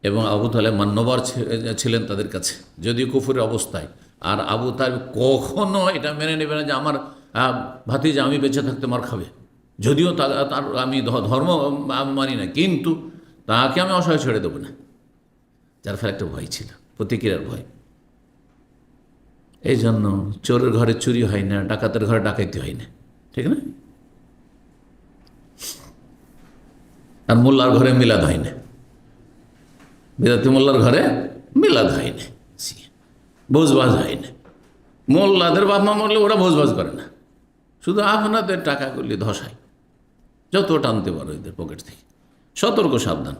এবং আবু তালেব মান্যবর ছিলেন তাদের কাছে, যদিও কুফরের অবস্থায়। আর আবু তালেব কখনো এটা মেনে নেবে না যে আমার ভাতিজা আমি বেঁচে থাকতে মার খাবে, যদিও তার আমি ধর্ম মানি না, কিন্তু তাকে আমি অসহায় ছেড়ে দেবো না। যার ফলে একটা ভয় ছিল, প্রতিক্রিয়ার ভয়। এই জন্য চোরের ঘরে চুরি হয় না, ডাকাতের ঘরে ডাকাইতে হয় না, ঠিক না? আর মোল্লার ঘরে মিলাদ হয় না, বিরাতি মোল্লার ঘরে মিলাদ হয় না, ভোজবাজ হয় না। মোল্লাদের বাপ মা মরলে ওরা ভোজবাজ করে না, শুধু আপনাদের টাকাগুলি ধসায়, যত টানতে পারো এদের পকেট থেকে। সতর্ক, সাবধান।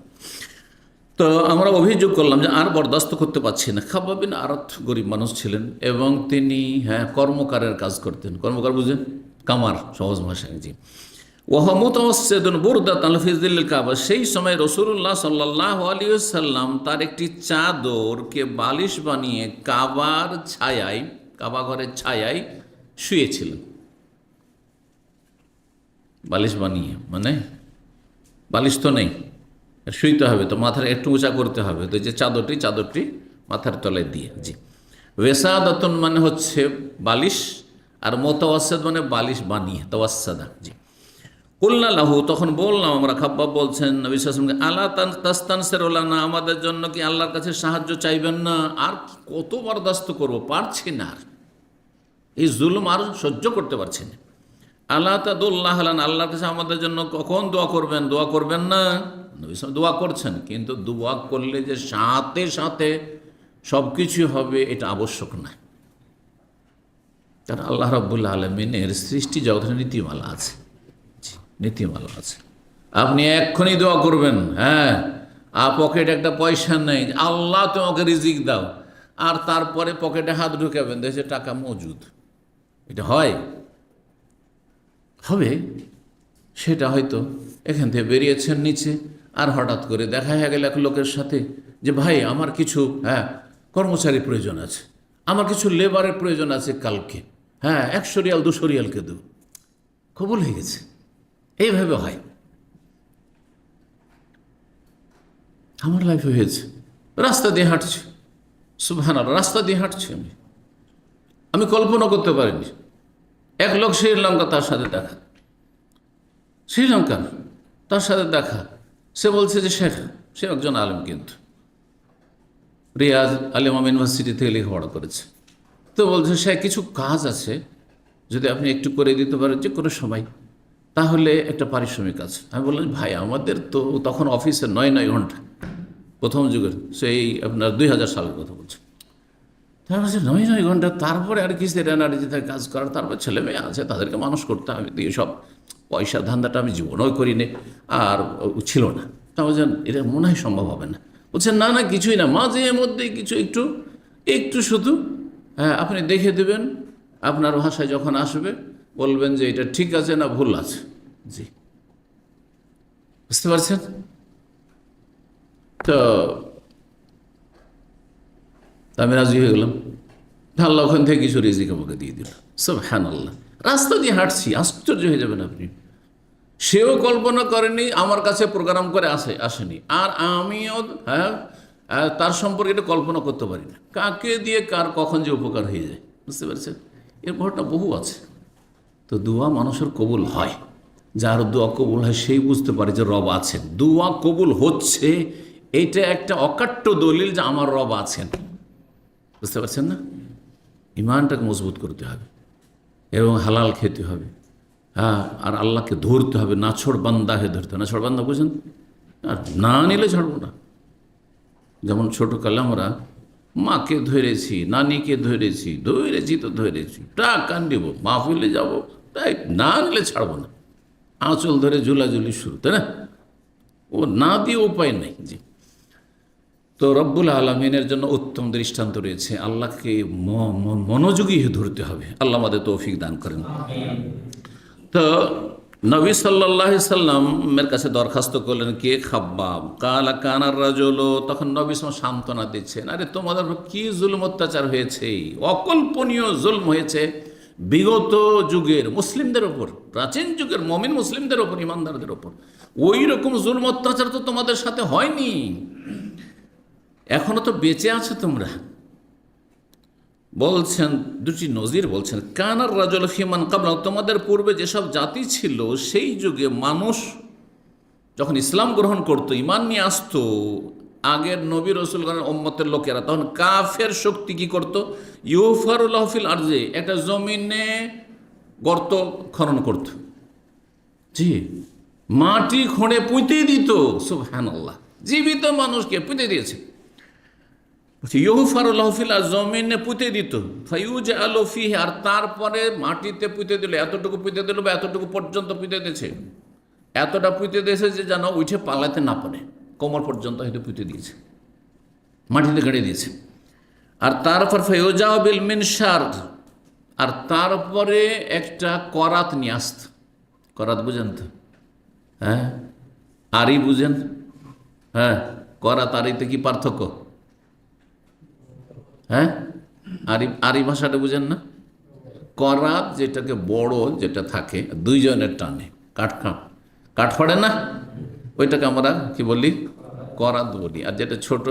তো আমরা অভিযোগ করলাম যে আর বরদাস্ত করতে পারছি না। খাব্বাব বিন আরাত গরিব মানুষ ছিলেন এবং তিনি, হ্যাঁ, কর্মকারের কাজ করতেন। কর্মকার বুঝেন? কামার, সহজ ভাষায়। জি। ওয়া মুতাওয়াসসিদুন বুরদাতান ফি যিল্লিল কাবা, সেই সময় রাসূলুল্লাহ সাল্লাল্লাহু আলাইহি ওয়াসাল্লাম তার একটি চাদরকে বালিশ বানিয়ে কাবার ছায়ায়, কাবা ঘরের ছায়ায় শুয়েছিলেন। বালিশ বানিয়ে মানে বালিশ তো নেই, শুইতে হবে তো, মাথার একটু উঁচা করতে হবে, তো যে চাদরটি মাথার তলায় দিয়ে। জি, ওয়েসাদাতুন মানে হচ্ছে বালিশ, আর মুতাওয়াসসিদ মানে বালিশ বানিয়ে, তাওয়াসসাদা। জি, কুলনা লাহু, তখন বললাম আমরা, খাব্বাব বলছেন নবী সাল্লাল্লাহু আলাইহি ওয়াসাল্লাম, আলা তাস্তানসিরু লানা, আমাদের জন্য কি আল্লাহর কাছে সাহায্য চাইবেন না? আর কত বরদাস্ত করব, পারছি না, আর এই জুলুম আর সহ্য করতে পারছি না। আল্লাহ তাদুল্লাহ লানা, আল্লাহর কাছে আমাদের জন্য কখন দোয়া করবেন? দোয়া করবেন না? নবী সাল্লাল্লাহু দোয়া করছেন, কিন্তু দোয়া করলে যে সাথে সাথে সব কিছু হবে এটা আবশ্যক না। কারণ আল্লাহ রাব্বুল আলামিনের সৃষ্টি জগতের নীতিমালা আছে, নীতিমালা আছে। আপনি এক্ষুনি দোয়া করবেন, হ্যাঁ, পকেটে একটা পয়সা নেই, আল্লাহ তোমাকে রিজিক দাও, আর তারপরে পকেটে হাত ঢুকাবেন, দেশে টাকা মজুদ, এটা হয়? হবে? সেটা হয়তো এখান থেকে বেরিয়েছেন নিচে, আর হঠাৎ করে দেখা হয়ে গেল এক লোকের সাথে যে ভাই আমার কিছু কর্মচারী প্রয়োজন আছে, আমার কিছু লেবারের প্রয়োজন আছে কালকে, হ্যাঁ 100 রিয়াল 200 রিয়ালকে দেব, কবুল হয়ে গেছে। এইভাবে হয়, আমার লাইফে হয়েছে। রাস্তা দিয়ে হাঁটছি, সুবহানাল্লাহ, রাস্তা দিয়ে হাঁটছি, আমি কল্পনা করতে পারিনি। এক লোক শ্রীলঙ্কা, তার সাথে দেখা, শ্রীলঙ্কার, তার সাথে দেখা, সে বলছে যে শেখ, সে একজন আলেম, কিন্তু রিয়াজ আলিম ইউনিভার্সিটি থেকে লেখাপড়া করেছে। তো বলছে সে কিছু কাজ আছে, যদি আপনি একটু করে দিতে পারেন যে কোনো সময়, তাহলে একটা পারিশ্রমিক আছে। আমি বললাম ভাই আমাদের তো তখন অফিসে 9 ঘন্টা, প্রথম যুগের, সেই আপনার 2000 সালের কথা বলছে। তার কাছে 9 ঘন্টা, তারপরে আর কিছু এনার্জি থাকে কাজ করার, তারপর ছেলে মেয়ে আছে, তাদেরকে মানুষ করতে হবে, দিয়ে সব পয়সা ধান্দাটা আমি জীবনেও করিনি, আর ছিল না। তা বলছেন এটা মনে হয় সম্ভব হবে না। বলছেন না না কিছুই না, মাঝে মধ্যে কিছু একটু শুধু, হ্যাঁ আপনি দেখে দেবেন, আপনার ভাষায় যখন আসবে বলবেন যে এটা ঠিক আছে না ভুল আছে। জি, বুঝতে পারছেন? তো আমি রাজি হয়ে গেলাম, আল্লাহ ওখান থেকে কিছু রিজিক আমাকে দিয়ে দিল। সুবহানাল্লাহ, রাস্তা দিয়ে হাঁটছি, আশ্চর্য হয়ে যাবেন আপনি। সেও কল্পনা করেনি, আমার কাছে প্রোগ্রাম করে আসেনি, আর আমিও তার সম্পর্কে এটা কল্পনা করতে পারি না, কাকে দিয়ে কার কখন যে উপকার হয়ে যায়। বুঝতে পারছেন? এর ঘটনা বহু আছে। তো দোয়া মানুষের কবুল হয়, যার দোয়া কবুল হয় সেই বুঝতে পারে যে রব আছেন। দোয়া কবুল হচ্ছে, এটা একটা অকাট্য দলিল যে আমার রব আছেন। বুঝতে পারছেন না? ইমানটাকে মজবুত করতে হবে এবং হালাল খেতে হবে, হ্যাঁ, আর আল্লাহকে ধরতে হবে, নাছোড় বান্দা হয়ে ধরতে হবে। নাছোড় বান্দা বুঝেন? আর না নিলে ছাড়বো না। যেমন ছোটোকালে আমরা মাকে ধরেছি, নানিকে ধরেছি তো ধরেছি, টাকা নেব, মাহফিলে যাবো, তাই না নিলে ছাড়বো না। আঁচল ধরে ঝুলাঝুলি শুরু, তাই না? ও না দিয়ে উপায় নেই। জি, তো রব্বুল আলমিনের জন্য উত্তম দৃষ্টান্ত রয়েছে, আল্লাহকে মনোযোগী হয়ে ধরতে হবে। আল্লাহ আমাদের তৌফিক দান করেন। তো নবী সাল্লাল্লাহু আলাইহি সাল্লামের কাছে দরখাস্ত করলেন কে? খাব্বাব। কালা কানার রাজুল, তখন নবী সান্ত্বনা দিচ্ছেন, আরে তোমাদের কি জুলুম অত্যাচার হয়েছে, অকল্পনীয় জুলম হয়েছে বিগত যুগের মুসলিমদের ওপর, প্রাচীন যুগের মমিন মুসলিমদের ওপর, ইমানদারদের ওপর। ওই রকম জুলম অত্যাচার তো তোমাদের সাথে হয়নি, এখনো তো বেঁচে আছো তোমরা। বলছেন দুটি নজির বলছেন, কানার রাজুল ফিমান কাবলা, তোমাদের পূর্বে যেসব জাতি ছিল সেই যুগে মানুষ যখন ইসলাম গ্রহণ করতো, ইমান নিয়ে আসতো, আগের নবী রসুলগণের উম্মতের লোকেরা, তখন কাফের শক্তি কি করতো? ইউফারুল্লাহ ফিল আরজে, একটা জমিনে গর্ত খনন করত, জি, মাটি খুঁড়ে পুঁতে দিত। সুবহানাল্লাহ, জীবিত মানুষকে পুঁতে দিয়েছে। ইউফারুল্লাহ ফিল আরজ, জমিনে পুঁতে দিত। ফায়ুজআলু ফিহি, আর তারপরে মাটিতে পুঁতে দিল, এতটুকু পুঁতে দিল বা এতটুকু পর্যন্ত পুঁতে দিয়েছে, এতটা পুঁতে দিয়েছে যে যেন উঠে পালাতে না পারে, কোমর পর্যন্ত হয়তো পুঁতে দিয়েছে, মাটিতে গাড়িয়ে দিয়েছে। আর তারপর ফায়ুজাউ বিল মিনশার, আর তারপরে একটা করাত নিয়ে আসত। করাত বুঝেন তো? হ্যাঁ, আরই বুঝেন? হ্যাঁ, করাত আরিতে কি পার্থক্য? হ্যাঁ, আরি আরি ভাষাটা বুঝেন না? করাত যেটাকে বড় যেটা থাকে দুইজনের টানে কাঠ কাঠ ফাড়ে না, ওইটাকে আমরা কি বলি? করাত বলি। আর যেটা ছোট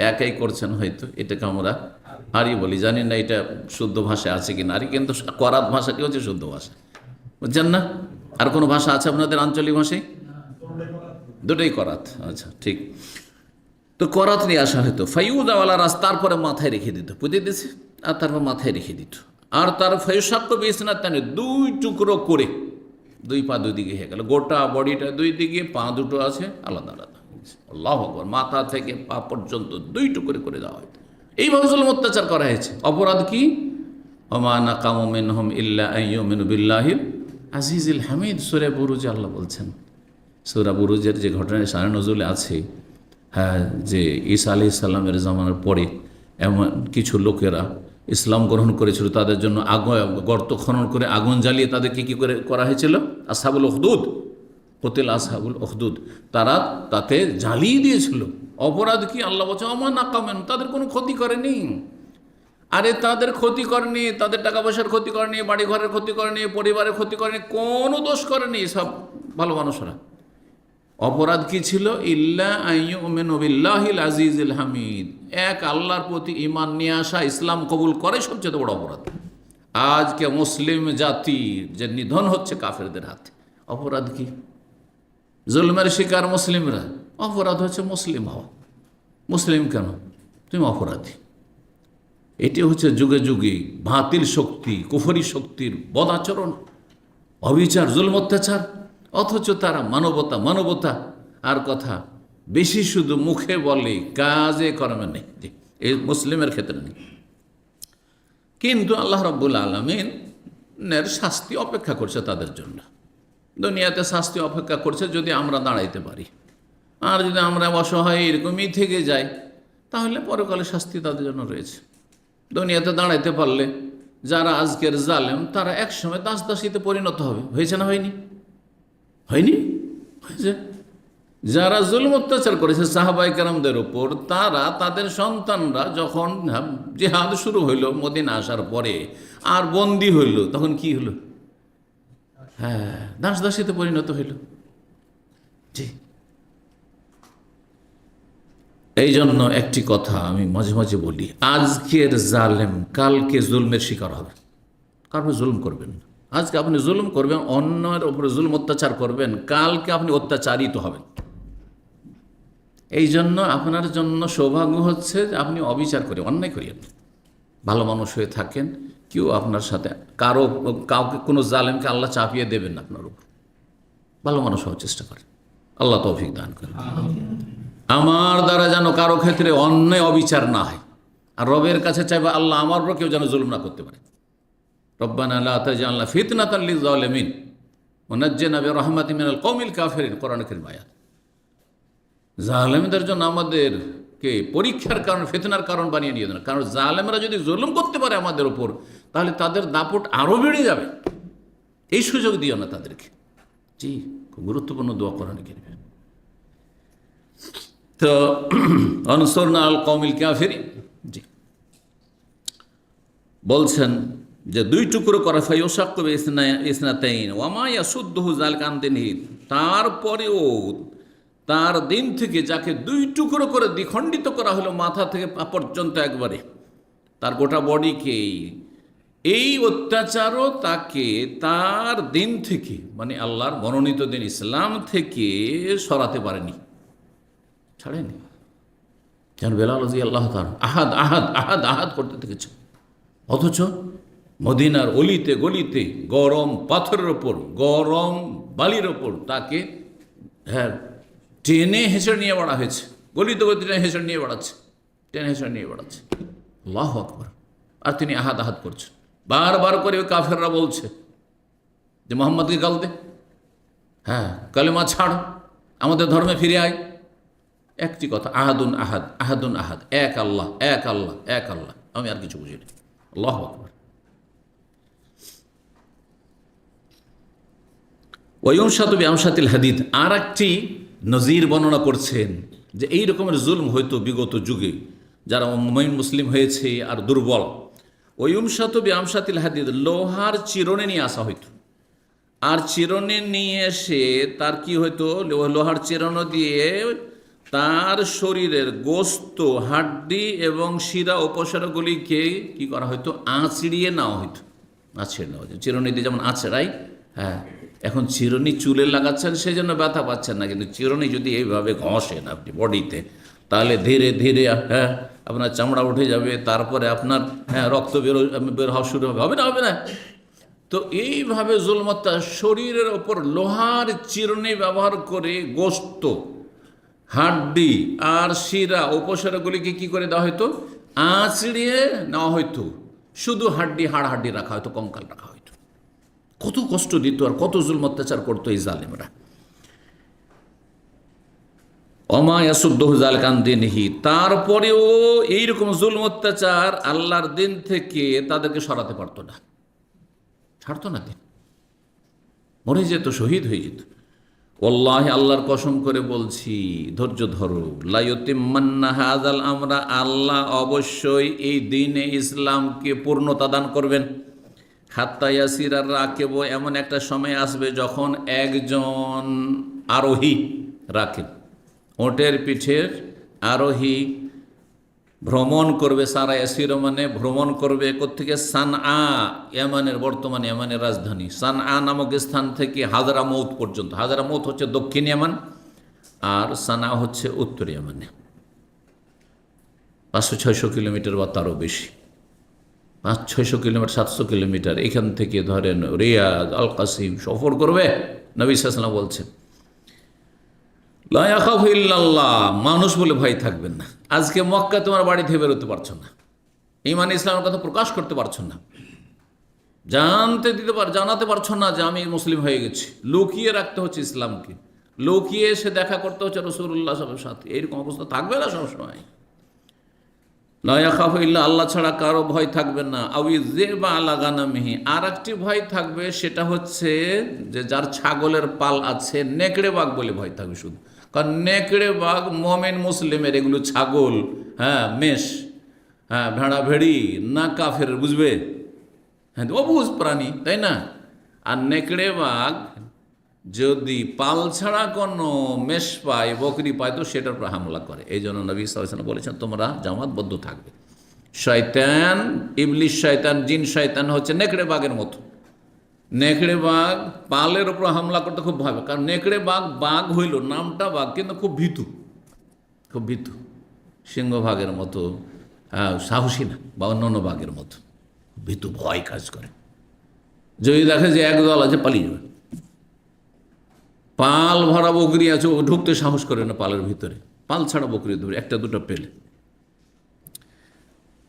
একাই করছেন হয়তো, এটাকে আমরা আরি বলি। জানি না এটা শুদ্ধ ভাষায় আছে কিনা। আরি কিন্তু করাত ভাষাটি হচ্ছে শুদ্ধ ভাষা, বুঝছেন না? আর কোনো ভাষা আছে আপনাদের আঞ্চলিক ভাষায়? দুটোই করাত। আচ্ছা, ঠিক। তো করাত নিয়ে আসা হতো। ফাইউদাওয়ালা রাস, তারপরে মাথায় রেখে দিত, পুঁতে দিছে আর তারপর মাথায় রেখে দিত। আর তার ফাইসাক্য বেসনা তানে দুই টুকরো করে, দুই পা দুই দিকে হয়ে গেল, গোটা বডিটা দুই দিকে, পা দুটো আছে আলাদা আলাদা। আল্লাহু আকবার, মাথা থেকে পা পর্যন্ত দুই টুকরো করে দেওয়া হয়। এইভাবে জুলুম অত্যাচার করা হয়েছে। অপরাধ কি? ওমা নাকামু মিনহুম ইল্লা আইয়ুমিনু বিল্লাহিল আজিজিল হামিদ। সূরা বুরুজে আল্লাহ বলছেন, সূরা বুরুজের যে ঘটনা শানে নজুলে আছে, হ্যাঁ, যে ঈসা আলাইহিস সালামের জামানার পরে এমন কিছু লোকেরা ইসলাম গ্রহণ করেছিল, তাদের জন্য গর্ত খনন করে আগুন জ্বালিয়ে তাদেরকে কী করে করা হয়েছিল? আসহাবুল উখদুদ, কতিল আসহাবুল উখদুদ, তারা তাতে জ্বালিয়ে দিয়েছিল। অপরাধ কি? আল্লাহ বলছে ওমা নাকামেন, তাদের কোনো ক্ষতি করেনি। আরে তাদের ক্ষতি করেনি, তাদের টাকা পয়সার ক্ষতি করেনি, বাড়ি ঘরের ক্ষতি করেনি, পরিবারের ক্ষতি করেনি, কোনো দোষ করেনি, সব ভালো মানুষরা। অপরাধ কি ছিল? ইল্লা আইয়ুমিনু বিল্লাহিল আজিজিল হামিদ, এক আল্লাহর প্রতি ঈমান নিয়ে আসা, ইসলাম কবুল করে সবচেয়ে বড় অপরাধ। আজকে মুসলিম জাতির যে নিধন হচ্ছে কাফেরদের হাতে, অপরাধ কি? জুলমের শিকার মুসলিমরা, অপরাধ হচ্ছে মুসলিম হওয়া। মুসলিম কেন? তুমি অপরাধী। এটি হচ্ছে যুগে যুগে বাতিল শক্তি, কুফরি শক্তির বদাচরণ, অবিচার, জুলম, অত্যাচার। অথচ তারা মানবতা মানবতা আর কথা বেশি শুধু মুখে বলে, কাজে কর্মে নেই। এই মুসলিমের ক্ষেত্রে নেই। কিন্তু আল্লাহ রাব্বুল আলামিনের শাস্তি অপেক্ষা করছে তাদের জন্য। দুনিয়াতে শাস্তি অপেক্ষা করছে যদি আমরা দাঁড়াইতে পারি। আর যদি আমরা অসহায় এরকমই থেকে যাই, তাহলে পরকালে শাস্তি তাদের জন্য রয়েছে। দুনিয়াতে দাঁড়াইতে পারলে যারা আজকের জালেম, তারা একসময় দাস দাসীতে পরিণত হবে। হয়েছে না হয়নি? হয়নি? হয়েছে। যারা জুলম অত্যাচার করেছে সাহাবায়ে কেরামদের ওপর, তারা তাদের সন্তানরা যখন জিহাদ শুরু হইল মদিনা আসার পরে, আর বন্দী হইল, তখন কি হলো? হ্যাঁ, দাস দাসীতে পরিণত হইল। জি, এই জন্য একটি কথা আমি মাঝে মাঝে বলি, আজকের জালেম কালকে জুলমের শিকার হবে। কারণ জুলম করবেন না। আজকে আপনি জুলুম করবেন, অন্যের উপরে জুলুম অত্যাচার করবেন, কালকে আপনি অত্যাচারিত হবেন। এই জন্য আপনার জন্য সৌভাগ্য হচ্ছে যে আপনি অবিচার করে, অন্যায় করিয়েন, ভালো মানুষ হয়ে থাকেন। কেউ আপনার সাথে কাউকে কোনো জালেমকে আল্লাহ চাপিয়ে দেবেন না আপনার উপর। ভালো মানুষ হওয়ার চেষ্টা করেন, আল্লাহ তৌফিক দান করেন। আমার দ্বারা যেন কারো ক্ষেত্রে অন্যায় অবিচার না হয়। আর রবের কাছে চাইবে আল্লাহ আমার উপর কেউ যেন জুলুম না করতে পারে। রব্বানা লা তাজআলনা ফিতনাতাল লিয-যালিমিন ওয়া নাজ্জিনা বিরাহমাতিকা মিনাল কওমিল কাফিরিন। কোরআন কারীম আয়াত। জালেমদের জন্য আমাদেরকে পরীক্ষার কারণ, ফিতনার কারণ বানিয়ে নিয়ে দেন। কারণ জালেমরা যদি জুলুম করতে পারে আমাদের উপর, তাহলে তাদের দাপট আরও বেড়ে যাবে। এই সুযোগ দিও না তাদেরকে। জি, খুব গুরুত্বপূর্ণ দোয়া কোরআন কারীমে। তো আনসুরনা আল কওমিল কাফিরিন। জি, বলছেন যে দুই টুকরো করা, ফায়ুশাক্কু বিইসনাতাইন ওয়া মা ইয়াসুদ্দুহু যালিকা আন দীনিহি, তারপরেও তার দিন থেকে যাকে দুই টুকরো করে দ্বিখণ্ডিত করা হলো, মাথা থেকে পা পর্যন্ত একবারে, তার গোটা বডিকে, এই অত্যাচারও তাকে তার দিন থেকে, মানে আল্লাহর মনোনীত দিন ইসলাম থেকে সরাতে পারেনি, ছাড়েনি। যেন বেলাল রাদিয়াল্লাহু তাআলা আহাদ আহাদ আহাদ আহাদ করতে থেকেছে। অথচ মদিনার অলিতে গলিতে গরম পাথরের ওপর, গরম বালির ওপর তাকে টেনে হেঁচড়ে নিয়ে বাড়া হয়েছে। গলিতে গলিতে টেনে হেঁচড়ে নিয়ে বাড়াচ্ছে, টেনে হেঁচড়ে নিয়ে বাড়াচ্ছে। আল্লাহু আকবার। আর তিনি আহাদ আহাদ করছেন। বারবার করে ওই কাফেররা বলছে যে মোহাম্মদকে গাল দে, হ্যাঁ, কালেমা ছাড়, আমাদের ধর্মে ফিরে আয়। একটি কথা, আহাদুন আহাদ আহাদুন আহাদ, এক আল্লাহ এক আল্লাহ এক আল্লাহ, আমি আর কিছু বুঝি না। আল্লাহু আকবার। ওয়ুমশাতু বিআমশাতিল হাদিদ, আর একটি নজির বর্ণনা করছেন যে এই রকমের জুলম হয়তো বিগত যুগে যারা মুমিন মুসলিম হয়েছে আর দুর্বল, ওয়ুমশাতু বিআমশাতিল হাদিদ, লোহার চিরুনি নিয়ে আসা হইতো। আর চিরুনি নিয়ে এসে তার কি হইতো, লোহার চিরুনি দিয়ে তার শরীরের গোস্ত, হাড্ডি এবং শিরা উপশিরাগুলিকে কি করা হইতো, আঁচড়িয়ে নেওয়া হইতো। আঁচড়িয়ে নেওয়া হইতো চিরুনি দিয়ে, যেমন আঁচড়াই। হ্যাঁ, এখন চিরুনি চুলে লাগাচ্ছেন সেই জন্য ব্যথা পাচ্ছেন না, কিন্তু চিরুনি যদি এইভাবে ঘষেন আপনি বডিতে, তাহলে ধীরে ধীরে আপনার চামড়া উঠে যাবে, তারপরে আপনার রক্ত বের হওয়া শুরু হবে, হবে না? হবে না? তো এইভাবে জুলমতা শরীরের ওপর লোহার চিরুনি ব্যবহার করে গোস্ত, হাড্ডি আর শিরা উপশিরাগুলিকে কী করে দেওয়া হতো, আঁচড়িয়ে নেওয়া হইতো। শুধু হাড্ডি রাখা হয়তো, কঙ্কাল রাখা হইতো। কত কষ্ট দিত আর কত জুলম অত্যাচার করতো এই জালেমরা। ওমা ইয়াসুদ্দুহু যালিকা আন দীনিহি, তারপরেও এইরকম জুলম অত্যাচার আল্লাহর দিন থেকে তাদেরকে সরাতে পারতো না, ছাড়তো না, দিন মরে যেত, শহীদ হয়ে যেত। ওয়াল্লাহি, আল্লাহর কসম করে বলছি, ধৈর্য ধরো, লা ইউতিম্মান্না হাযাল আমরা, আল্লাহ অবশ্যই এই দ্বীনে ইসলামকে পূর্ণতা দান করবেন। হাত্তা ইয়াসিরার রাকিব, এমন একটা সময় আসবে যখন একজন আরোহী, রাকিব ওটের পিঠের আরোহী ভ্রমণ করবে, সারা ইয়াসির মানে ভ্রমণ করবে কোত্থেকে, সানআ, ইয়ামানের, বর্তমানে ইয়ামানের রাজধানী সানআ নামক স্থান থেকে হাজরামৌত পর্যন্ত। হাজরামৌত হচ্ছে দক্ষিণ ইয়ামান আর সানআ হচ্ছে উত্তর ইয়ামানে। 500-600 কিলোমিটার বা তারও বেশি, 500-600 কিলোমিটার, 700 কিলোমিটার এখান থেকে ধরেন রিয়াদ, আল কাসিম সফর করবে। নবী সাল্লাল্লাহু আলাইহি ওয়াসাল্লাম বলছেন, লা ইয়াখাফু ইল্লাল্লাহ, মানুষ বলে ভয় থাকবেন না। আজকে মক্কা তোমার বাড়ি থেকে বেরোতে পারছো না, ঈমান ইসলামের কথা প্রকাশ করতে পারছো না, জানাতে পারছো না যে আমি মুসলিম হয়ে গেছি। লুকিয়ে রাখতে হচ্ছে ইসলামকে, লুকিয়ে এসে দেখা করতে হচ্ছে রাসূলুল্লাহ সাল্লাল্লাহু আলাইহি ওয়াসাল্লামের সাথে। এইরকম অবস্থা থাকবে না সবসময়। লা ইয়াখাফু ইল্লা, আল্লাহ ছাড়া কারো ভয় থাকবে না। আউযিবা আলা গানামিহি, আর একটি ভয় থাকবে, সেটা হচ্ছে যে যার ছাগলের পাল আছে, নেকড়ে বাঘ বলে ভয় থাকবে শুধু। কারণ নেকড়ে বাঘ মোমেন মুসলিমের এগুলো ছাগল, মেষ, ভেড়া ভেড়ি না কাফের, বুঝবে? হ্যাঁ, অবুঝ প্রাণী, তাই না? আর নেকড়ে বাঘ যদি পাল ছাড়া কোনো মেষ পায়, বকরি পায়, তো সেটার উপর হামলা করে। এই জন্য নবী সাল্লাল্লাহু আলাইহি ওয়াসাল্লাম বলেছেন, তোমরা জামাতবদ্ধ থাকবে। শয়তান, ইবলিশ শয়তান, জিন শয়তান হচ্ছে নেকড়ে বাঘের মতো। নেকড়ে বাঘ পালের উপর হামলা করতে খুব ভাবে, কারণ নেকড়ে বাঘ, বাঘ হইল নামটা বাঘ, কিন্তু খুব ভীতু, খুব ভীতু, সিংহভাগের মতো সাহসী না, বা অন্য বাঘের মতো ভীতু, ভয় কাজ করে। যদি দেখে যে একদল আছে, পালিয়ে যাবে। পাল ভরা বকরি আছে, ও ঢুকতে সাহস করে না পালের ভিতরে, পাল ছাড়া বকরি ধরে একটা দুটো পেলে।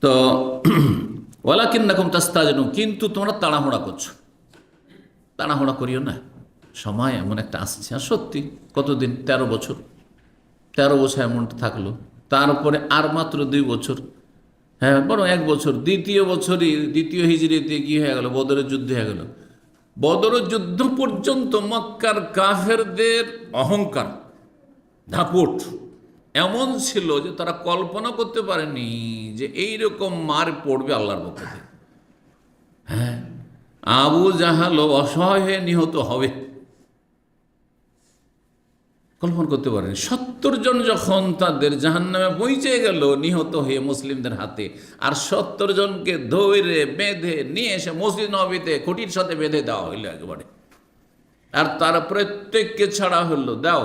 তো ওয়ালাকিন্নাকুম তাস্তাজিলুন, কিন্তু তোমরা তাড়াহুড়া করছো। তাড়াহুড়া করিও না, সময় এমন একটা আসছে। আর সত্যি কতদিন, 13 বছর, 13 বছর এমনটা থাকলো। তারপরে আর মাত্র 2 বছর, বরং 1 বছর, দ্বিতীয় বছরই, দ্বিতীয় হিজরিতে কি হয়ে গেল, বদরের যুদ্ধ হয়ে গেল। বদরের যুদ্ধ পর্যন্ত মক্কার কাফেরদের অহংকার, দাপট এমন ছিল যে তারা কল্পনা করতে পারেনি যে এইরকম মার পড়বে আল্লাহর পক্ষ থেকে। আবু জাহাল অসহায় হয়ে নিহত হবে, কল্পনা করতে পারেনি। 70 জন যখন তাদের জাহান্নামে পৌঁছে গেল নিহত হয়ে মুসলিমদের হাতে, আর 70 জনকে ধরে বেঁধে নিয়ে এসে মসজিদ নববীতে খুঁটির সাথে বেঁধে দেওয়া হইল একেবারে, আর তার প্রত্যেককে ছাড়া হলো, দাও,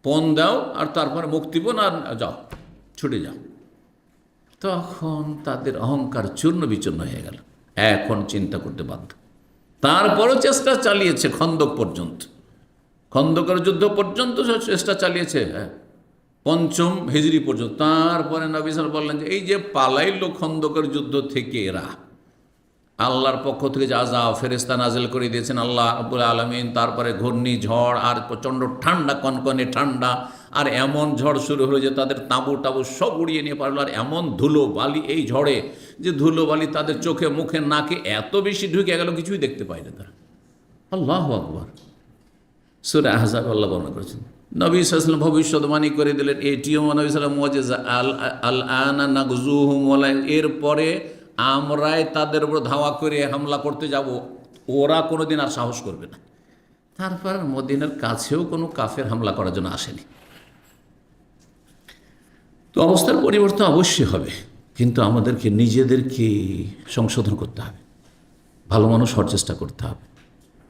পণ দাও, আর তারপরে মুক্তিপণ, আর যাও, ছুটে যাও। তখন তাদের অহংকার চূর্ণ বিচূর্ণ হয়ে গেল, এখন চিন্তা করতে বাধ্য। তারপরও চেষ্টা চালিয়েছে খন্দক পর্যন্ত, খন্দকের যুদ্ধ পর্যন্ত চেষ্টা চালিয়েছে, 5ম হিজরি পর্যন্ত। তারপরে নবী সাল্লাল্লাহু আলাইহি ওয়াসাল্লাম বললেন যে এই যে পালাইলো খন্দকের যুদ্ধ থেকে এরা, আল্লাহর পক্ষ থেকে যে আযাব ফেরেশতা নাজিল করে দিয়েছেন আল্লাহ রাব্বুল আলামিন, তারপরে ঘূর্ণিঝড় আর প্রচণ্ড ঠান্ডা, কনকনে ঠান্ডা, আর এমন ঝড় শুরু হলো যে তাদের তাঁবু টাবু সব উড়িয়ে নিয়ে পারলো। আর এমন ধুলো বালি এই ঝড়ে, যে ধুলো বালি তাদের চোখে মুখে নাকে এত বেশি ঢুকে গেল, কিছুই দেখতে পায় না তারা। আল্লাহু আকবার। সূরা আহজাব আল্লাহ বর্ণনা করেছেন। নবী সাল্লাল্লাহু আলাইহি ওয়াসাল্লাম ভবিষ্যদ্বাণী করে দিলেন, এটিও নবী সাল্লাল্লাহু মুজিজা, আল আনা নাগজুহুম ওয়ালা, এরপরে আমরাই তাদের উপর ধাওয়া করে হামলা করতে যাব, ওরা কোনোদিন আর সাহস করবে না। তারপর মদিনার কাছেও কোনো কাফের হামলা করার জন্য আসেনি। তো অবস্থার পরিবর্তন অবশ্যই হবে, কিন্তু আমাদেরকে নিজেদেরকে সংশোধন করতে হবে, ভালো মানুষ হওয়ার চেষ্টা করতে হবে,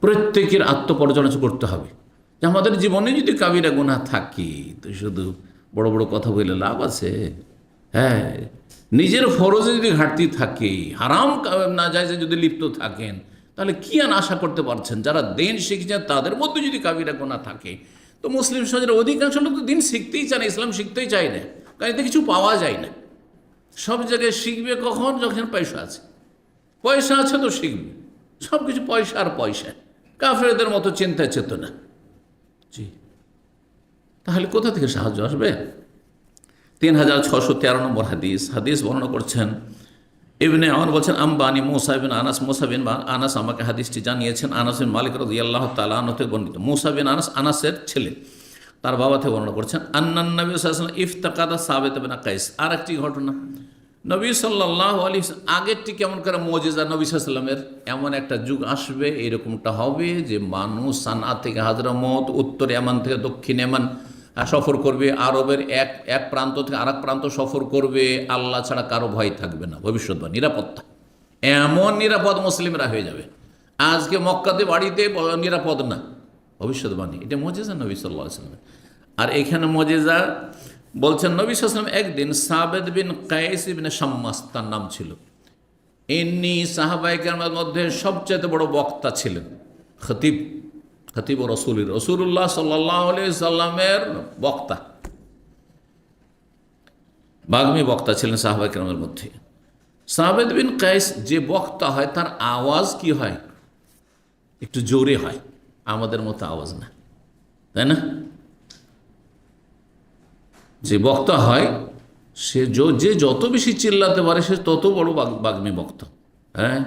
প্রত্যেকের আত্মপর্যালোচনা করতে হবে যে আমাদের জীবনে যদি কাবিরা গুনাহ থাকে তো শুধু বড় বড় কথা বলে লাভ আছে? হ্যাঁ, নিজের ফরজে যদি ঘাটতি থাকে, হারাম না যায় যদি লিপ্ত থাকেন, তাহলে কি আর আশা করতে পারছেন? যারা দিন শিখছেন তাদের মধ্যে যদি কাবিরা গুনাহ থাকে, তো মুসলিম সমাজের অধিকাংশ লোক তো দিন শিখতেই চায় না, ইসলাম শিখতেই চায় না, কারণ এতে কিছু পাওয়া যায় না। সব জায়গায় শিখবে কখন? যখন পয়সা আছে। পয়সা আছে তো শিখবে, সব কিছু পয়সা আর পয়সা, কাফেরদের মতো চিন্তা চেতনা। জি, তাহলে কোথা থেকে সাহায্য আসবে? 3613 নম্বর হাদিস বর্ণনা করছেন ইবনে ওমর বলছেন, আম্বানি মুসা বিন আনাস, মুসা বিন আনাস আমাকে হাদিসটি জানিয়েছেন। আনাস বিন মালিক রাদিয়াল্লাহু তাআলা আনহু থেকে বর্ণিত। মুসা বিন আনাস, আনাসের ছেলে, তার বাবা থেকে বর্ণনা করছেন, আন্নান নবী সাল্লাল্লাহু আলাইহি ওয়াসাল্লাম ইফতাকাদা সাবিত বিন কাইস। আর একটি ঘটনা, নবী সাল্লাল্লাহু আলাইহি ওয়াসাল্লাম, আগেরটি কেমন করে মুজিজা, নবী সাল্লাল্লাহু আলাইহি ওয়াসাল্লামের এমন একটা যুগ আসবে, এরকমটা হবে যে মানুষ সানা থেকে হাজরামত, উত্তর ইয়ামান থেকে দক্ষিণ ইয়ামান সফর করবে, আরবের এক প্রান্ত থেকে আরেক প্রান্ত সফর করবে, আল্লাহ ছাড়া কারো ভয় থাকবে না। ভবিষ্যৎবাণী, নিরাপত্তা, এমন নিরাপদ মুসলিমরা হয়ে যাবে। আজকে মক্কাতে বাড়িতে নিরাপদ না, ভবিষ্যৎবাণী। এটা মুজিজা নবী সাল্লাল্লাহু আলাইহি ওয়াসাল্লাম। আর এখানে মুজিজা বলছেন, নবী সাল্লাল্লাহু আলাইহি ওয়াসাল্লাম একদিন সাবেদ বিন কায়েস ইবনে শাম্মাস তার নাম ছিল, ইনি সাহাবায়ে কেরামের মধ্যে সবচেয়ে বড় বক্তা ছিলেন, খতিব রাসূলুল্লাহ সাল্লাল্লাহু আলাইহি সাল্লামের বক্তা, বাগ্মী বক্তা ছিলেন সাহাবায়ে কেরামের মধ্যে। সাবেদ বিন কায়েস যে বক্তা হয় তার আওয়াজ কি হয়? একটু জোরে হয়, আমাদের মতো আওয়াজ না, তাই না? যে বক্তা হয় সে যে যত বেশি চিল্লাতে পারে সে তত বড় বাগ্মী বক্তা। হ্যাঁ,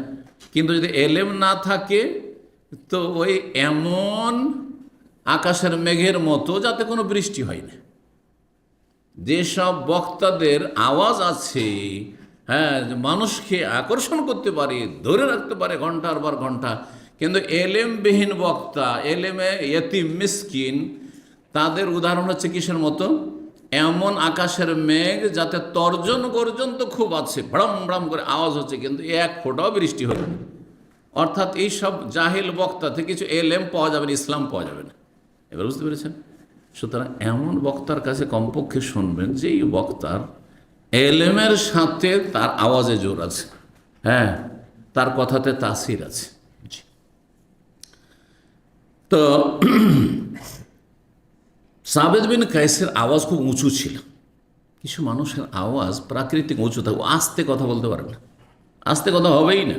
কিন্তু যদি এলেম না থাকে তো ওই এমন আকাশের মেঘের মতো যাতে কোনো বৃষ্টি হয় না। যেসব বক্তাদের আওয়াজ আছে, হ্যাঁ, মানুষকে আকর্ষণ করতে পারে, ধরে রাখতে পারে ঘন্টার পর ঘন্টা, কিন্তু এলেমবিহীন বক্তা, এলেমে ইয়েতিম মিসকিন, তাদের উদাহরণ হচ্ছে কিসের মতো? এমন আকাশের মেঘ যাতে তর্জন গর্জন তো খুব আছে, ভ্রম ভ্রম করে আওয়াজ হচ্ছে, কিন্তু এক ফোঁটাও বৃষ্টি হলো না। অর্থাৎ এইসব জাহিল বক্তা থেকে কিছু এলেম পাওয়া যাবে না, ইসলাম পাওয়া যাবে না। এবার বুঝতে পেরেছেন? সুতরাং এমন বক্তার কাছে কমপক্ষে শুনবেন যেই বক্তার এলেমের সাথে তার আওয়াজে জোর আছে, হ্যাঁ, তার কথাতে তাসির আছে। তো সাবেদ বিন কায়েসের আওয়াজ খুব উঁচু ছিল। কিছু মানুষের আওয়াজ প্রাকৃতিক উঁচু থাকে, আস্তে কথা বলতে পারে না, আস্তে কথা হবেই না।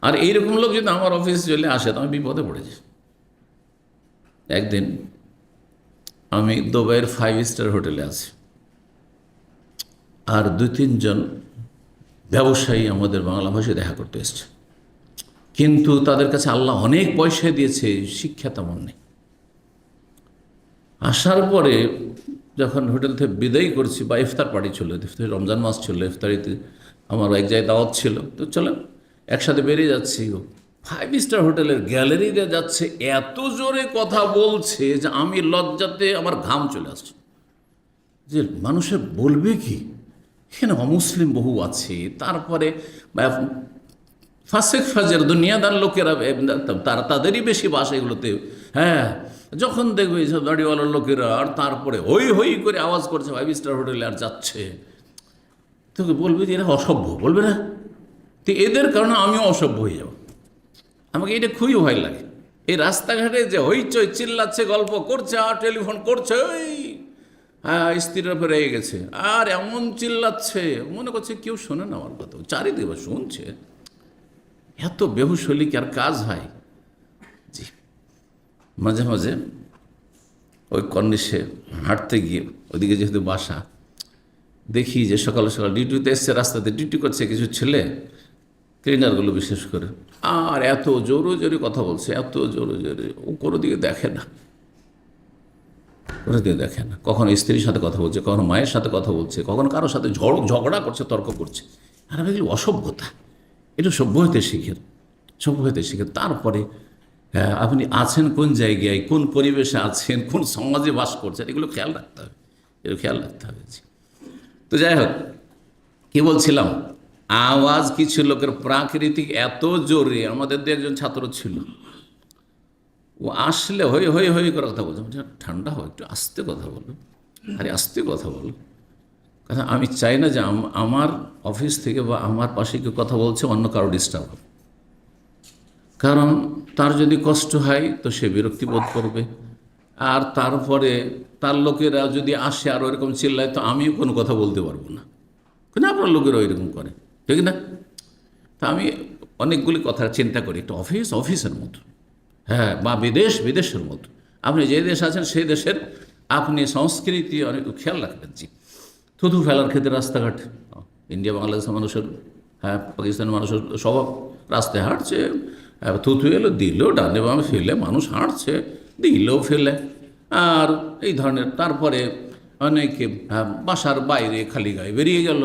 আর এইরকম লোক যদি আমার অফিসে চলে আসে তো আমি বিপদে পড়েছি। একদিন আমি দুবাইয়ের 5 স্টার হোটেলে আছি, আর 2-3 জন ব্যবসায়ী আমাদের বাংলা ভাষায় দেখা করতে এসছে, কিন্তু তাদের কাছে আল্লাহ অনেক পয়সা দিয়েছে, শিক্ষা তেমন নেই। আসার পরে যখন হোটেল থেকে বিদায় করছি, বা ইফতার পার্টি ছিল, রমজান মাস ছিল, ইফতারিতে আমার এক জায়গায় দাওয়াত ছিল, তো চলো একসাথে বেরিয়ে যাচ্ছি। 5 স্টার হোটেলের গ্যালারিতে যাচ্ছে, এত জোরে কথা বলছে যে আমি লজ্জাতে আমার ঘাম চলে আসছে, যে মানুষের বলবে কি, এখানে অমুসলিম বহু আছে, তারপরে ফাসেক ফাজের দুনিয়াদার লোকেরা তাদেরই বেশি বাসা এগুলোতে। হ্যাঁ, যখন দেখবে এইসব দাড়িওয়ালার লোকেরা, আর তারপরে হই হই করে আওয়াজ করছে 5 স্টার হোটেলে আর যাচ্ছে, তোকে বলবে যে এরা অসভ্য, বলবে না? তো এদের কারণে আমিও অসভ্য হয়ে যাব। আমাকে এটা খুবই ভয় লাগে। এই রাস্তাঘাটে যে হইচই চিল্লাচ্ছে, গল্প করছে, আর টেলিফোন করছে, ওই হ্যাঁ স্ত্রীর উপরে রেগে গেছে, আর এমন চিল্লাচ্ছে, মনে করছে কেউ শোনে না আমার কথা, চারিদিকে শুনছে। এত বেহুশ হলে কি আর কাজ হয়? জি, মাঝে মাঝে ওই কর্নিশে হাঁটতে গিয়ে, ওইদিকে যেহেতু বাসা, দেখি যে সকাল সকাল ডিউটিতে এসছে, রাস্তাতে ডিউটি করছে কিছু ছেলে, ক্লিনারগুলো বিশেষ করে, আর এত জোরে জোরে কথা বলছে, এত জোরে জোরে, ও কোনো দিকে দেখে না, কোনো দিকে দেখে না। কখনো স্ত্রীর সাথে কথা বলছে, কখনো মায়ের সাথে কথা বলছে, কখনো কারোর সাথে ঝগড়া করছে, তর্ক করছে। আর আমি দেখি অসভ্যতা, একটু সভ্য হতে শিখেন, সভ্য হতে শিখেন। তারপরে আপনি আছেন কোন জায়গায়, কোন পরিবেশে আছেন, কোন সমাজে বাস করছেন, এগুলো খেয়াল রাখতে হবে, এগুলো খেয়াল রাখতে হবে। তো যাই হোক, কি বলছিলাম, আওয়াজ কিছু লোকের প্রাকৃতিক এত জোরে। আমাদের একজন ছাত্র ছিল, ও আসলে হই হই হই করে কথা বলছে। ঠান্ডা হয়, একটু আস্তে কথা বলো, আরে আস্তে কথা বলো। কারণ আমি চাই না যে আমার অফিস থেকে বা আমার পাশে কেউ কথা বলছে অন্য কারো ডিস্টার্ব হবে। কারণ তার যদি কষ্ট হয় তো সে বিরক্তি বোধ করবে, আর তারপরে তার লোকেরা যদি আসে আর ওইরকম চিল্লায় তো আমিও কোনো কথা বলতে পারবো না, কেন আপনার লোকেরা ওইরকম করে, ঠিক না? তা আমি অনেকগুলি কথা চিন্তা করি, একটা অফিসের মতো, হ্যাঁ, বা বিদেশের মতো। আপনি যে দেশ আছেন সেই দেশের আপনি সংস্কৃতি অনেক খেয়াল রাখবেন। জি, থুতু ফেলার ক্ষেত্রে রাস্তাঘাট, ইন্ডিয়া বাংলাদেশের মানুষের, হ্যাঁ, পাকিস্তানের মানুষের স্বভাব, রাস্তায় হাঁটছে, থুতু এলো দিল, ডানে বামে ফেলে মানুষ হাঁটছে, দিলেও ফেলে, আর এই ধরনের। তারপরে অনেকে বাসার বাইরে খালি গায়ে বেরিয়ে গেল,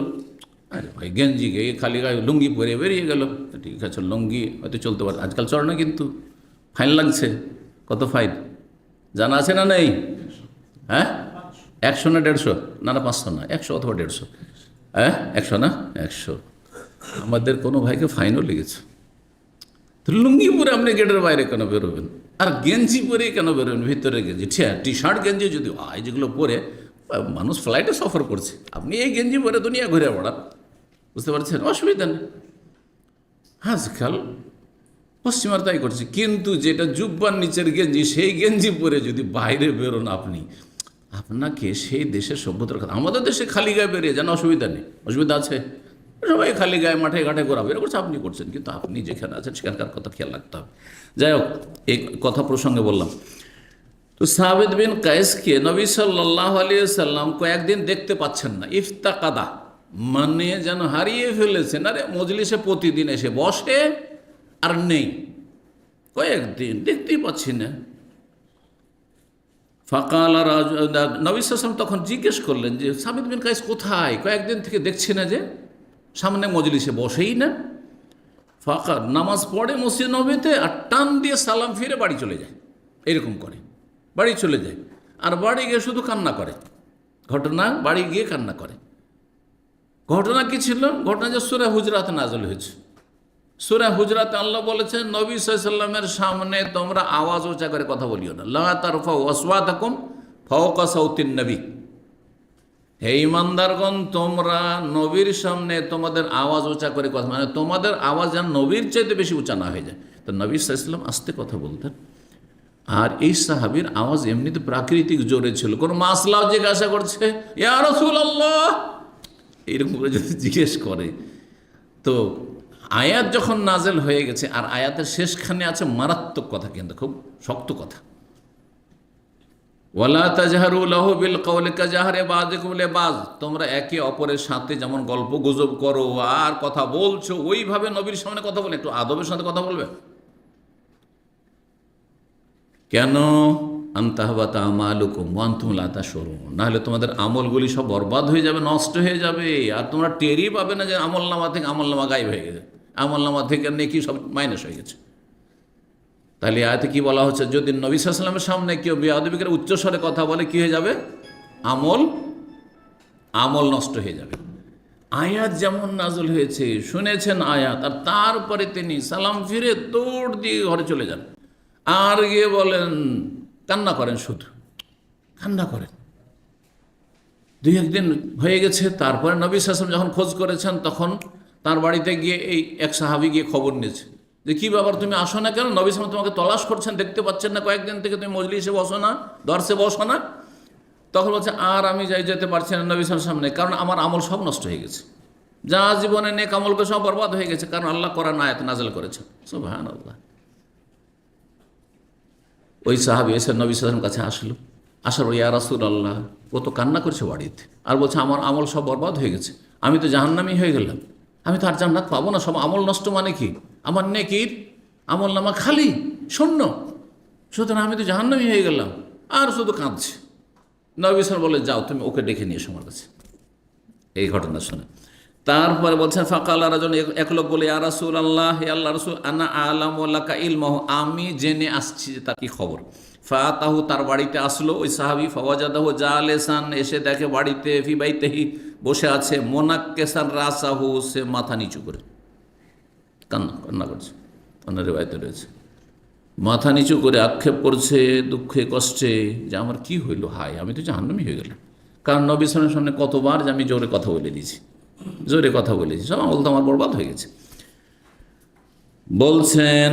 আরে ভাই গেঞ্জি গায়ে খালি গায়ে লুঙ্গি পরে বেরিয়ে গেল, ঠিক আছে, লুঙ্গি হয়তো চলতে পারে, আজকাল চলে না, কিন্তু ফাইন লাগছে। কত ফাইন জানা আছে না নেই? হ্যাঁ, 100 না 150? না 500 না, 100 অথবা 150। হ্যাঁ, 100 না 100। আমাদের কোনো ভাইকে ফাইনও লেগেছে। তো লুঙ্গি পরে আপনি গেটের বাইরে কেন বেরোবেন, আর গেঞ্জি পরে কেন বেরোবেন ভিতরে? গেঞ্জি, টি শার্ট গেঞ্জি যদি হয়, যেগুলো পরে মানুষ ফ্লাইটে সফর করছে, আপনি এই গেঞ্জি পরে দুনিয়া ঘুরে বেড়ান, বুঝতে পারছেন, অসুবিধা নেই। আজকাল পশ্চিমার তাই করছে, কিন্তু যেটা জুব্বার নিচের গেঞ্জি, সেই গেঞ্জি পরে যদি বাইরে বেরোন আপনি, আপনাকে সেই দেশের সভ্যতার কথা। আমাদের দেশে খালি গায়ে বেরিয়ে যান, অসুবিধা নেই, অসুবিধা আছে, সবাই খালি গায়ে মাঠে ঘাটে ঘোরাফেরা করছে, আপনি করছেন, কিন্তু আপনি যেখানে আছেন সেখানকার কথা খেয়াল রাখতে হবে। যাই হোক, এই কথা প্রসঙ্গে বললাম। তো সাবিত বিন কায়েসকে নবী সাল্লাল্লাহু আলাইহি সাল্লাম কয়েকদিন দেখতে পাচ্ছেন না। ইফতাকাদা মানে যেন হারিয়ে ফেলেছেন। আরে মজলিসে প্রতিদিন এসে বসে আর নেই, কয়েকদিন দেখতেই পাচ্ছি না। ফাকাল নবী সাল্লাল্লাহু তখন জিজ্ঞেস করলেন যে সাবিত বিন কায়েস কোথায়, কয়েকদিন থেকে দেখছি না, যে সামনে মজলিসে বসেই না। ফাঁকা নামাজ পড়ে মসজিদ নবীতে, আর টান দিয়ে সালাম ফিরে বাড়ি চলে যায়, এরকম করে বাড়ি চলে যায়, আর বাড়ি গিয়ে শুধু কান্না করে। ঘটনা, বাড়ি গিয়ে কান্না করে। ঘটনা কি ছিল? ঘটনা যে সূরা হুজরাত নাযিল হয়েছে। সূরা হুজরাতে আল্লাহ বলেছেন, নবী সাল্লাল্লাহু আলাইহি ওয়াসাল্লামের সামনে তোমরা আওয়াজ উঁচা করে কথা বলিও না। লা তারফাউ আসওয়াতাকুম ফাওকা সাউতিন নবী। হে ঈমানদারগণ, তোমরা নবীর সামনে তোমাদের আওয়াজ উঁচা করে কথা, মানে তোমাদের আওয়াজ যেন নবীর চাইতে বেশি উঁচা না হয়ে যায়। তো নবী সাল্লাল্লাহু আলাইহি ওয়াসাল্লাম আস্তে কথা বলতেন, আর এই সাহাবীর আওয়াজ এমনিতে প্রাকৃতিক জোরে ছিল। কোনো মাসলাও জিজ্ঞাসা করছে, ইয়া রাসূলুল্লাহ, এইরকম করে যদি জিজ্ঞেস করে, তো আয়াত যখন নাজেল হয়ে গেছে, আর আয়াতের শেষখানে আছে মারাত্মক কথা, কিন্তু খুব শক্ত কথা, ওয়ালা তাজহারু লাহু বিল কওলি কাজহারি বাযিকুম লিবায। তোমরা একে অপরের সাথে যেমন গল্প গুজব করো আর কথা বলছো, ওইভাবে নবীর সামনে কথা বলে, একটু আদবের সাথে কথা বলবে। কেন? আনতাহবাতা আমালুকুম ওয়া আনতুম লা তাশউরুন, নাহলে তোমাদের আমলগুলি সব বরবাদ হয়ে যাবে, নষ্ট হয়ে যাবে, আর তোমরা টেরই পাবে না যে আমলনামা গায়েব হয়ে গেছে, আমলনামা থেকে নেকি সব মাইনাস হয়ে গেছে। তাহলে আয়াতে কি বলা হচ্ছে? যদি নবী সাল্লাল্লাহু আলাইহি ওয়াসাল্লামের সামনে কেউ বেয়াদবি করে উচ্চস্বরে কথা বলে, কি হয়ে যাবে? আমল নষ্ট হয়ে যাবে। আয়াত যেমন নাজল হয়েছে, শুনেছেন আয়াত, আর তারপরে তিনি সালাম ফিরে দৌড় দিয়ে ঘরে চলে যান, আর গিয়ে বলেন, কান্না করেন, শুধু কান্না করেন। 2-1 দিন হয়ে গেছে, তারপরে নবী সাল্লাল্লাহু আলাইহি ওয়াসাল্লাম যখন খোঁজ করেছেন, তখন তার বাড়িতে গিয়ে এই এক সাহাবী গিয়ে খবর নিয়েছে যে কী ব্যাপার, তুমি আসো না কেন? নবী সাল্লাল্লাহু আলাইহি ওয়াসাল্লাম তোমাকে তলাশ করছেন, দেখতে পাচ্ছেন না, কয়েকদিন থেকে তুমি মজলিসে বসো না, দরসে বসো না। তখন বলছে, আর আমি যেতে পারছি না নবী সাল্লাল্লাহু আলাইহি ওয়াসাল্লামের সামনে, কারণ আমার আমল সব নষ্ট হয়ে গেছে, যা জীবনে নেক আমলকে সব বরবাদ হয়ে গেছে, কারণ আল্লাহ কোরআন আয়াত নাযিল করেছেন। সুবহানাল্লাহ। ওই সাহাবী এসে নবী সাল্লাল্লাহু আলাইহি ওয়াসাল্লামের কাছে আসলো, আসার ইয়া রাসূলুল্লাহ, ও তো কান্না করছে বাড়িতে, আর বলছে আমার আমল সব বরবাদ হয়ে গেছে, আমি তো জাহান্নামী হয়ে গেলাম, আমি তো আর জান্নাত পাবো না, সব আমল নষ্ট। মানে কি? আমার নেকির আমল নামা খালি শূন্য, সুতরাং আমি তো জাহান্নামী হয়ে গেলাম। আর শুধু কাঁদছে। নবী সাল্লাল্লাহু আলাইহি ওয়াসাল্লাম বলে, যাও তুমি ওকে ডেকে নিয়ে এসো আমার কাছে। এই ঘটনা শুনে তারপরে বলছেন, ফাকালা রাজুল, এক লোক বলে, ইয়া রাসূলুল্লাহ, হে আল্লাহর রাসূল, আনা আ'লামু লাকা ইলমাহু, আমি জেনে আসছি তার কি খবর। ফাতাহু, তার বাড়িতে আসলো ওই সাহাবী, ফাওয়াজাদাহু জালিসান, এসে দেখে বাড়িতে ফি বাইতিহি, বসে আছে, মুনাক্কিসান রাসাহু, সে মাথা নিচু করে কান্না করছে। অন্য রিওয়ায়াতে রয়েছে মাথা নিচু করে আক্ষেপ করছে, দুঃখে কষ্টে, যে আমার কি হইল, হায় আমি তো জাহান্নামী হয়ে গেলাম। কারণ নবী সাল্লাল্লাহু আলাইহি ওয়াসাল্লাম কতবার যে আমি জোরে কথা বলে দিয়েছি, সব আমল তো আমার বরবাদ হয়ে গেছে। বলছেন,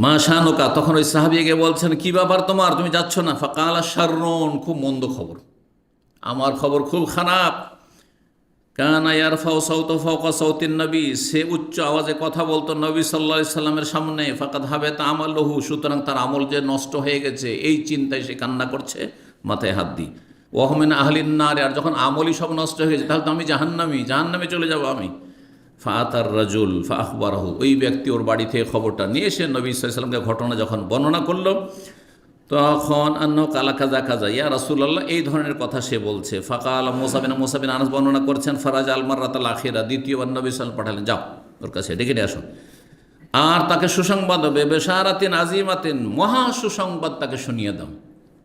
মা শানুকা, তখন ওই সাহাবীকে বলছেন, কি ব্যাপার তোমার, তুমি যাচ্ছ না? ফাকালা শাররুন, খুব মন্দ খবর, আমার খবর খুব খারাপ। কানা ইয়ারফাউ সাউতাহু ফাওকা সাউতিন নবী, সে উচ্চ আওয়াজে কথা বলতো নবী সাল্লাল্লাহু আলাইহি সাল্লামের সামনে। ফাকাদ হাবাতা আমালুহু, সুতরাং তার আমল যে নষ্ট হয়ে গেছে এই চিন্তায় সে কান্না করছে, মাথায় হাত দিয়ে। ওয়া হুম মিন আহলিন নার, আর যখন আমলই সব নষ্ট হয়ে গেছে তাহলে তো আমি জাহান্নামে চলে যাব আমি। ফাআতার রাজুল ফাআখবারাহু, ওই ব্যক্তি ওর বাড়ি থেকে খবরটা নিয়ে এসে নবী সাল্লাল্লাহু আলাইহি সাল্লামকে ঘটনা যখন বর্ণনা করলো, তখন আন্নাহু কালা কাজা কাজা, ইয়া রাসূলুল্লাহ, এই ধরনের কথা সে বলছে। ফাকালা মুসা বিন আনাস বর্ণনা করছেন, ফারাজ আল মাররাতাল আখিরা, দ্বিতীয়বার নবী সাল্লাল্লাহু আলাইহি ওয়াসাল্লাম পাঠালেন, যাও ওর কাছে ডেকে নিয়ে আসো, আর তাকে সুসংবাদ হবে, বেশারাতিন আজিমাতিন, মহা সুসংবাদ তাকে শুনিয়ে দাও।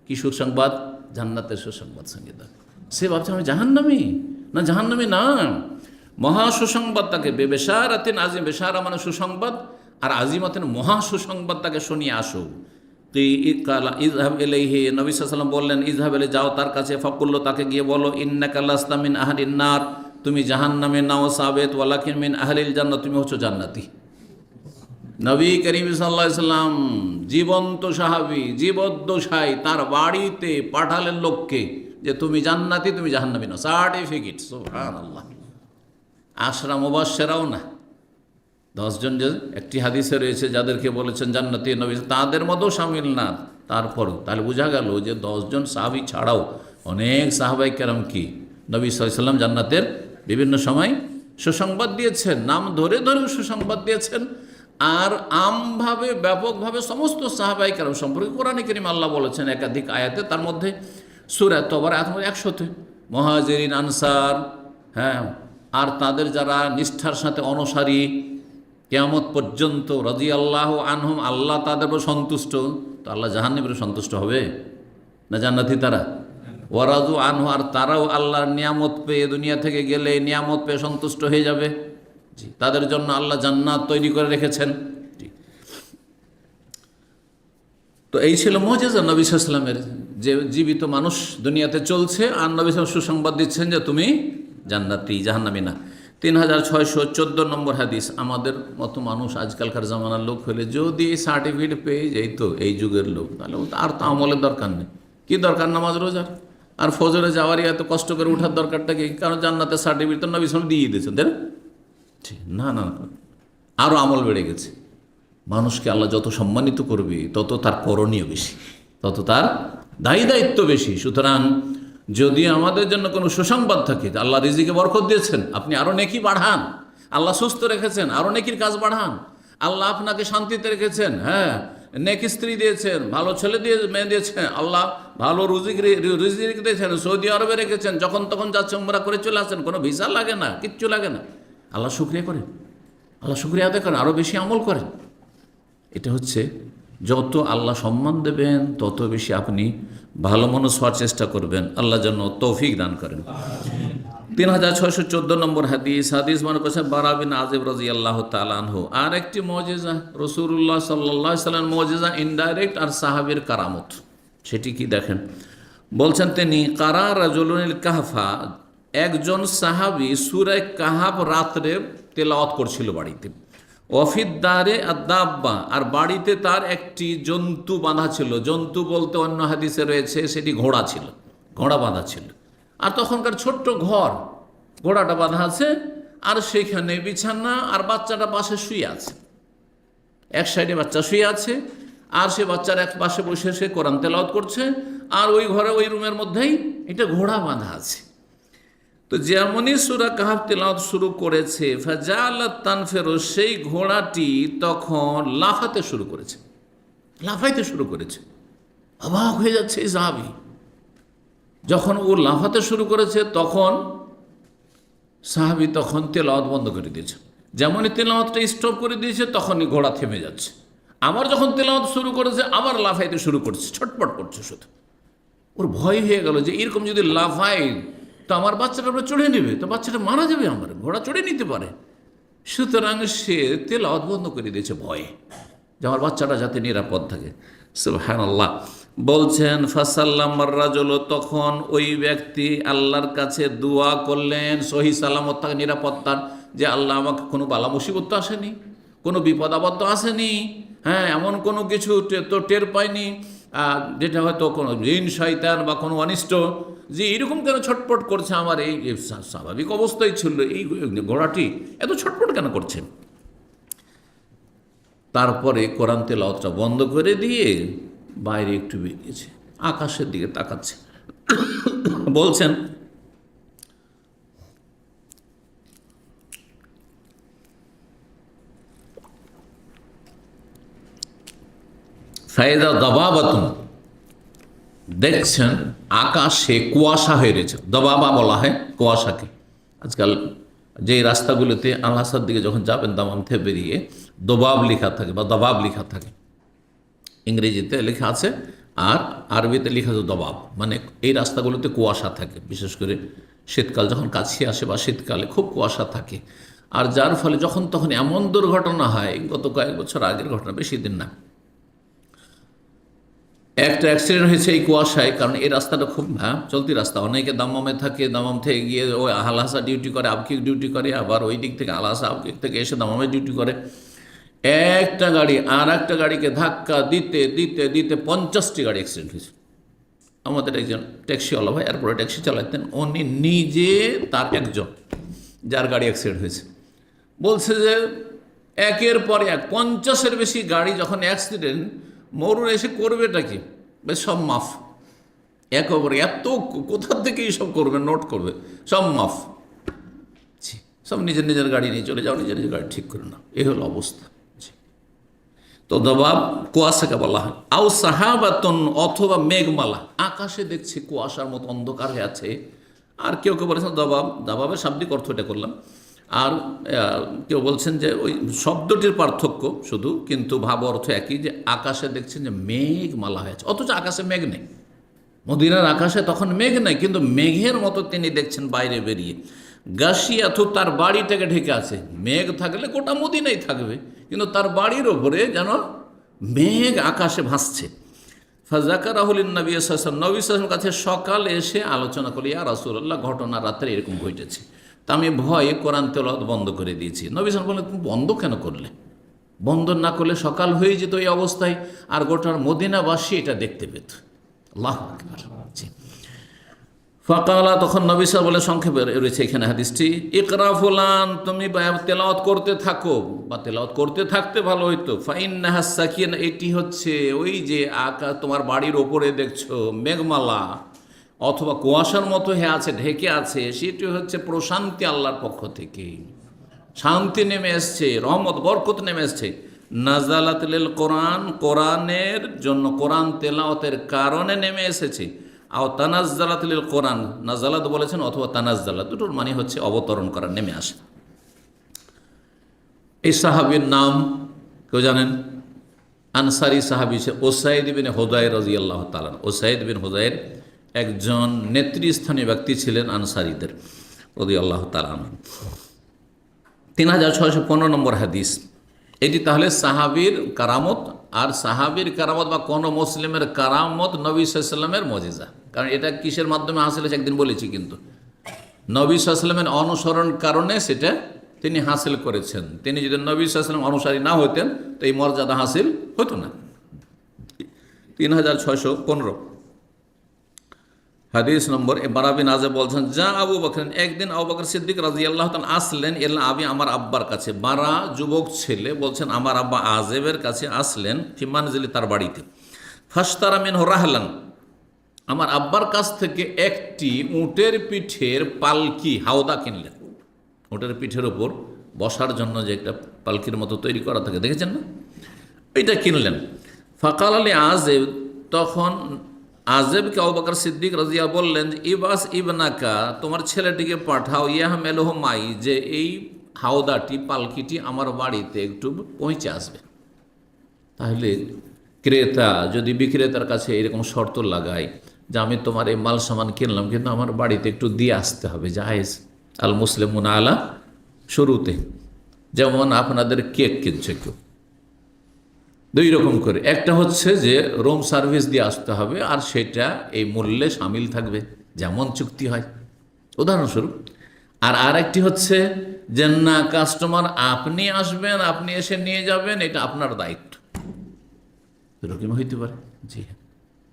কি সুসংবাদ? জান্নাতের সুসংবাদ শুনিয়ে দাও। সে ভাবছে আমি জাহান্নামী না, মহা সুসংবাদ তাকে, বেশারাতিন আজিম, বেশারা মানে সুসংবাদ, আর আজিমাতিন মহা সুসংবাদ তাকে শুনিয়ে আসো। কালা ইযহাব ইলাইহি, নবী সাল্লাল্লাহু আলাইহি ওয়াসাল্লাম বললেন, ইযহাব ইলাইহি, যাও তার কাছে, ফাকুল্লু, তাকে গিয়ে বলো, ইন্নাকা লাস্তা মিন আহলিন নার, তুমি জাহান্নামে নাও সাবেত, ওয়ালাকিন মিন আহলিল জান্নাত, তুমি হচ্ছ জান্নাতি। নবী করিম সাল্লাল্লাহু আলাইহি ওয়াসাল্লাম জীবন্ত সাহাবী, জীবদ্দশায় তার বাড়িতে পাঠালেন লোককে, যে তুমি জান্নাতি, তুমি জাহান্নামী না, সার্টিফিকেট। সুবহানাল্লাহ। আশরা মুবাশশিরাও না, 10 জন যে একটি হাদিসে রয়েছে যাদেরকে বলেছেন জান্নাতি নবী, তাদের মতো শামিল না। তারপরও তাহলে বোঝা গেল যে 10 জন সাহাবী ছাড়াও অনেক সাহাবায়ে কেরাম কি নবী সাল্লাল্লাহু আলাইহি ওয়াসাল্লাম জান্নাতের বিভিন্ন সময় সুসংবাদ দিয়েছেন, নাম ধরে ধরেও সুসংবাদ দিয়েছেন। আর আমভাবে, ব্যাপকভাবে সমস্ত সাহাবায়ে কেরাম সম্পর্কে কোরআনে কারীম আল্লাহ বলেছেন একাধিক আয়াতে, তার মধ্যে সূরা তওবার আয়াত 100-তে মুহাজিরিন, আনসার, হ্যাঁ, আর তাদের যারা নিষ্ঠার সাথে অনুসারী কিয়ামত পর্যন্ত, রাদিয়াল্লাহু আনহুম, আল্লাহ তাদের উপর সন্তুষ্ট। তো আল্লাহ জাহান্নামীর উপর সন্তুষ্ট হবে না জান্নাতি তারা? ওয়ারাদু আনহু, আর তারাও আল্লাহর নিয়ামত পেয়ে, দুনিয়া থেকে গেলে নিয়ামত পেয়ে সন্তুষ্ট হয়ে যাবে। জি, তাদের জন্য আল্লাহ জান্নাত তৈরি করে রেখেছেন। জি, তো এই ছিল মুজিজা নবী সাল্লাল্লাহু আলাইহি ওয়াসাল্লামের, যে জীবিত মানুষ দুনিয়াতে চলছে আর নবী সাল্লাল্লাহু আলাইহি ওয়াসাল্লাম সুসংবাদ দিচ্ছেন যে তুমি জান্নাতি, জাহান্নামী না। 3614 নম্বর হাদিস। আমাদের মতো মানুষ, আজকালকার জামানার লোক হলে যদি সার্টিফিকেট পেয়ে যেত, এই যুগের লোক, তাহলে আর তো আমলের দরকার নেই। কি দরকার নামাজ রোজার আর ফজরে যাওয়ারই এত কষ্ট করে উঠার দরকারটা কি? কারণ জান্নাতের সার্টিফিকেট তো নবী সাল্লাল্লাহু আলাইহি ওয়াসাল্লাম দিয়ে দিয়েছেন, তাই না? ঠিক না, আরও আমল বেড়ে গেছে। মানুষকে আল্লাহ যত সম্মানিত করবে তত তার করণীয় বেশি, তত তার দায়িত্ব বেশি। সুতরাং যদি আমাদের জন্য কোনো সুসংবাদ থাকে, আল্লাহ রিজিকে বরকত দিয়েছেন, আপনি আরও নেকি বাড়ান। আল্লাহ সুস্থ রেখেছেন, আরও নেকির কাজ বাড়ান। আল্লাহ আপনাকে শান্তিতে রেখেছেন, হ্যাঁ, নেকি স্ত্রী দিয়েছেন, ভালো ছেলে মেয়ে দিয়েছেন, আল্লাহ ভালো রিজিক দিয়েছেন, সৌদি আরবে রেখেছেন, যখন তখন যাচ্ছে উমরা করে চলে আসেন, কোনো ভিসা লাগে না, কিচ্ছু লাগে না। আল্লাহ শুকরিয়া করেন, আল্লাহ শুকরিয়া আদায় করেন, আরও বেশি আমল করেন। এটা হচ্ছে, যত আল্লাহ সম্মান দেবেন তত বেশি আপনি ভালো মানুষ হওয়ার চেষ্টা করবেন। আল্লাহ যেন তৌফিক দান করেন। 3614 নম্বর হাদিস মানে করছেন বারা বিন আযিব রাদিয়াল্লাহু তাআলা আনহু। আর একটি মুজিজা, রাসূলুল্লাহ সাল্লাল্লাহু আলাইহি ওয়াসাল্লাম মুজিজা ইনডাইরেক্ট, আর সাহাবীর কারামত। সেটি কি দেখেন, বলছেন তিনি, কারা রাজুলুল কাহফা, একজন সাহাবী সূরা কাহফ রাত্রে তেলাওয়াত করছিল বাড়িতে। ওয়াফিদ্দারে আদাব্বা, আর বাড়িতে তার একটি জন্তু বাঁধা ছিল। জন্তু বলতে অন্য হাদিসে রয়েছে সেটি ঘোড়া ছিল, ঘোড়া বাঁধা ছিল। আর তখনকার ছোট্ট ঘর, ঘোড়াটা বাঁধা আছে, আর সেখানে বিছানা, আর বাচ্চাটা পাশে শুয়ে আছে। এক সাইডে বাচ্চা শুয়ে আছে, আর সে বাচ্চার এক পাশে বসে সে কোরআন তেলাওয়াত করছে, আর ওই ঘরে, ওই রুমের মধ্যেই এটা ঘোড়া বাঁধা আছে। তো যেমনই সূরা কাহফ তেলাওয়াত শুরু করেছে, ফাজালাত তানফিরু, সেই ঘোড়াটি তখন লাফাতে শুরু করেছে, লাফাইতে শুরু করেছে। অবাক হয়ে যাচ্ছে এই সাহাবী। যখন ও লাফাতে শুরু করেছে তখন সাহাবী তখন তেলাওয়াত বন্ধ করে দিয়েছে। যেমনই তেলাওয়াতটা স্টপ করে দিয়েছে তখনই ঘোড়া থেমে যাচ্ছে। আবার যখন তেলাওয়াত শুরু করেছে আবার লাফাইতে শুরু করছে, ছটপট করছে শুধু। ওর ভয় হয়ে গেল যে এরকম যদি লাফাই তো আমার বাচ্চাটা আমরা চড়ে নেবে, তো বাচ্চাটা মারা যাবে, আমার ঘোড়া চড়ে নিতে পারে। সুতরাং সে তেলাওয়াত বন্ধ করে দিয়েছে ভয়ে, যে আমার বাচ্চাটা যাতে নিরাপদ থাকে। সুবহানাল্লাহ। বলছেন ফাসাল্লাম রাজুল, তখন ওই ব্যক্তি আল্লাহর কাছে দোয়া করলেন সহি সালামত থাকে, নিরাপত্তার, যে আল্লাহ আমাকে কোনো বালা মুসিবত তো আসেনি, কোনো বিপদ আপদ তো আসেনি, হ্যাঁ এমন কোনো কিছু তো টের পাইনি যেটা হয়তো কোনো জিন শয়তান বা কোনো অনিষ্ট, যে এরকম কেন ছটপট করছে, আমার এই স্বাভাবিক অবস্থায় ছিল, এই ঘোড়াটি এত ছটপট কেন করছে। তারপরে কোরআন তেলাওয়াতটা বন্ধ করে দিয়ে বাইরে একটু বেরিয়েছে, আকাশের দিকে তাকাচ্ছে। বলছেন ফায়দা দবাবাতুন, দেখছেন আকাশে কুয়াশা হয়ে রয়েছে। দবাবা বলা হয় কুয়াশাকে। আজকাল যে রাস্তাগুলোতে আল-হাসার দিকে যখন যাবেন দামাম থেকে বেরিয়ে দবাব লেখা থাকে বা দবাব লেখা থাকে, ইংরেজিতে লেখা আছে আর আরবিতে লেখা আছে দবাব, মানে এই রাস্তাগুলোতে কুয়াশা থাকে। বিশেষ করে শীতকাল যখন কাছে আসে বা শীতকালে খুব কুয়াশা থাকে, আর যার ফলে যখন তখন এমন দুর্ঘটনা হয়, গত কয়েক বছর আগের ঘটনা, বেশি দিন না, একটা অ্যাক্সিডেন্ট হয়েছে এই কুয়াশায়। কারণ এই রাস্তাটা খুব চলতি রাস্তা, অনেকে দামামে থাকে, দামাম থেকে গিয়ে ওই আল-হাসা ডিউটি করে, আবকিক ডিউটি করে, আবার ওই দিক থেকে আল-হাসা আবকিক থেকে এসে দামামে ডিউটি করে। একটা গাড়ি আর একটা গাড়িকে ধাক্কা দিতে দিতে দিতে 50টি গাড়ি অ্যাক্সিডেন্ট হয়েছে। আমাদের একজন ট্যাক্সিওয়ালা ভাই এরপরে ট্যাক্সি চালাতেন, উনি নিজে তার একজন যার গাড়ি অ্যাক্সিডেন্ট হয়েছে, বলছে যে একের পর এক 50-এর বেশি গাড়ি যখন অ্যাক্সিডেন্ট, মরুন এসে করবেটা কি, বেশ সব মাফ, একেবারে এত কোথার থেকে এইসব করবে, নোট করবে, সব মাফ, সব নিজের নিজের গাড়ি নিয়ে চলে যাও, নিজের নিজের গাড়ি ঠিক করে নাও, এই হলো অবস্থা। তো দবাব কুয়াশাকে বলা হয়। আও সাহাবাতন, অথবা মেঘমালা, আকাশে দেখছি কুয়াশার মতো অন্ধকার হয়ে আছে। আর কেউ কেউ বলেছেন দবাব, দাবাবের শাব্দিক অর্থ এটা করলাম। আর কেউ বলছেন যে ওই শব্দটির পার্থক্য শুধু, কিন্তু ভাব অর্থ একই, যে আকাশে দেখছেন যে মেঘমালা হয়েছে, অথচ আকাশে মেঘ নেই। মদিনার আকাশে তখন মেঘ নেই, কিন্তু মেঘের মতো তিনি দেখছেন বাইরে বেরিয়ে। গাশিয়াথু, তার বাড়িটাকে ঢেকে আছে। মেঘ থাকলে গোটা মদিনাই থাকবে, কিন্তু তার বাড়ির ওপরে যেন মেঘ আকাশে ভাসছে। ফাজাকারাহুলিন নবী সাল্লাল্লাহু আলাইহি ওয়াসাল্লাম, নবী সাল্লাল্লাহু আলাইহি ওয়াসাল্লাম কাছে সকালে এসে আলোচনা করলি, ইয়া রাসূলুল্লাহ, ঘটনা রাত্রে এরকম ঘটেছে, তা আমি ভয়ে কোরআন তেলাওয়াত বন্ধ করে দিয়েছি। নবী সাল্লাল্লাহু আলাইহি ওয়াসাল্লাম বললেন, তুমি বন্ধ কেন করলে? বন্ধ না করলে সকাল হয়ে যেত এই অবস্থায়, আর গোটার মদিনাবাসী এটা দেখতে পেত। আল্লাহু আকবার। ফাকালা, তখন নবী সাল্লাল্লাহু আলাইহি ওয়াসাল্লাম বলে, সংক্ষেপে রয়েছে এখানে হাদিসটি, ইকরা ফুলান, তুমি তেলাওয়াত করতে থাকো বা তেলাওয়াত করতে থাকতে ভালো হইতো। ফাইন্নাহা সাকিনা, এটি হচ্ছে ওই যে তোমার বাড়ির ওপরে দেখছো মেঘমালা অথবা কুয়াশার মতো হয়ে আছে, ঢেকে আছে, সেটি হচ্ছে প্রশান্তি আল্লাহর পক্ষ থেকে, শান্তি নেমে এসছে, রহমত বরকত নেমে এসছে। নাজালাত লিল কোরআন, কোরআনের জন্য, কোরআন তেলাওয়াতের কারণে নেমে এসেছে। আও তানাজ্জালাত লিল কোরআন, নাজালাত বলেছেন অথবা তানাজ্জালাত, দুটোর মানে হচ্ছে অবতরণ করা, নেমে আসে। এই সাহাবীর নাম কেউ জানেন? আনসারি সাহাবী উসাইদ বিন হুদায়র রাদিয়াল্লাহু তাআলা। উসাইদ বিন হুদায়র একজন নেতৃস্থানীয় ব্যক্তি ছিলেন আনসারীদের রাদিয়াল্লাহু তাআলা। 3615 নম্বর হাদিস এটি। তাহলে সাহাবীর কারামত, আর সাহাবীর কারামত বা কোনো মুসলিমের কারামত নবী সাল্লাল্লাহু আলাইহি ওয়াসাল্লামের মুজিজা। কারণ এটা কিসের মাধ্যমে হাসিল হয়েছে একদিন বলেছি, কিন্তু নবী সাল্লাল্লাহু আলাইহি ওয়াসাল্লামের অনুসরণ কারণে সেটা তিনি হাসিল করেছেন। তিনি যদি নবী সাল্লাল্লাহু আলাইহি ওয়াসাল্লাম অনুসারী না হতেন তো এই মর্যাদা হাসিল হতো না। 3615 হাদিস নম্বর। বারা বিন আযিব বলছেন, যা আবু বকর, একদিন আবু বকর সিদ্দিক রাদিয়াল্লাহু তাআলা আসলেন এলা আবি, আমার আব্বার কাছে। বারা যুবক ছেলে, বলছেন আমার আব্বা আযেবের কাছে আসলেন, ফি মানজিলি, তার বাড়িতে। ফাশতারা মিনহু রাহলান, আমার আব্বার কাছ থেকে একটি উটের পিঠের পালকি হাওদা কিনলেন। উটের পিঠের ওপর বসার জন্য যে একটা পালকির মতো তৈরি করা থাকে, দেখেছেন না, ওইটা কিনলেন। ফাকাল আলী আজেব, তখন আজেবকে আবু বকর সিদ্দিক রাজিয়া বললেন যে ইবাস ইবনাকা, তোমার ছেলেটিকে পাঠাও, ইয়াহমেলহ মাই, যে এই হাওদাটি পালকিটি আমার বাড়িতে একটু পৌঁছে আসবে। তাহলে ক্রেতা যদি বিক্রেতার কাছে এরকম শর্ত লাগায় যে আমি তোমার এই মাল সামান কিনলাম, কিন্তু আমার বাড়িতে একটু দিয়ে আসতে হবে, জায়েজ। আল মুসলিমুন আলা শুরুতে, যেমন আপনাদের কেক কিনছে কেউ, দুই রকম করে, একটা হচ্ছে যে রুম সার্ভিস দিয়ে আসতে হবে, আর সেটা এই মূল্যে সামিল থাকবে, যেমন চুক্তি হয় উদাহরণস্বরূপ। আর আরেকটি হচ্ছে যে না, কাস্টমার আপনি আসবেন, আপনি এসে নিয়ে যাবেন, এটা আপনার দায়িত্ব, এরকম হইতে পারে। জি হ্যাঁ,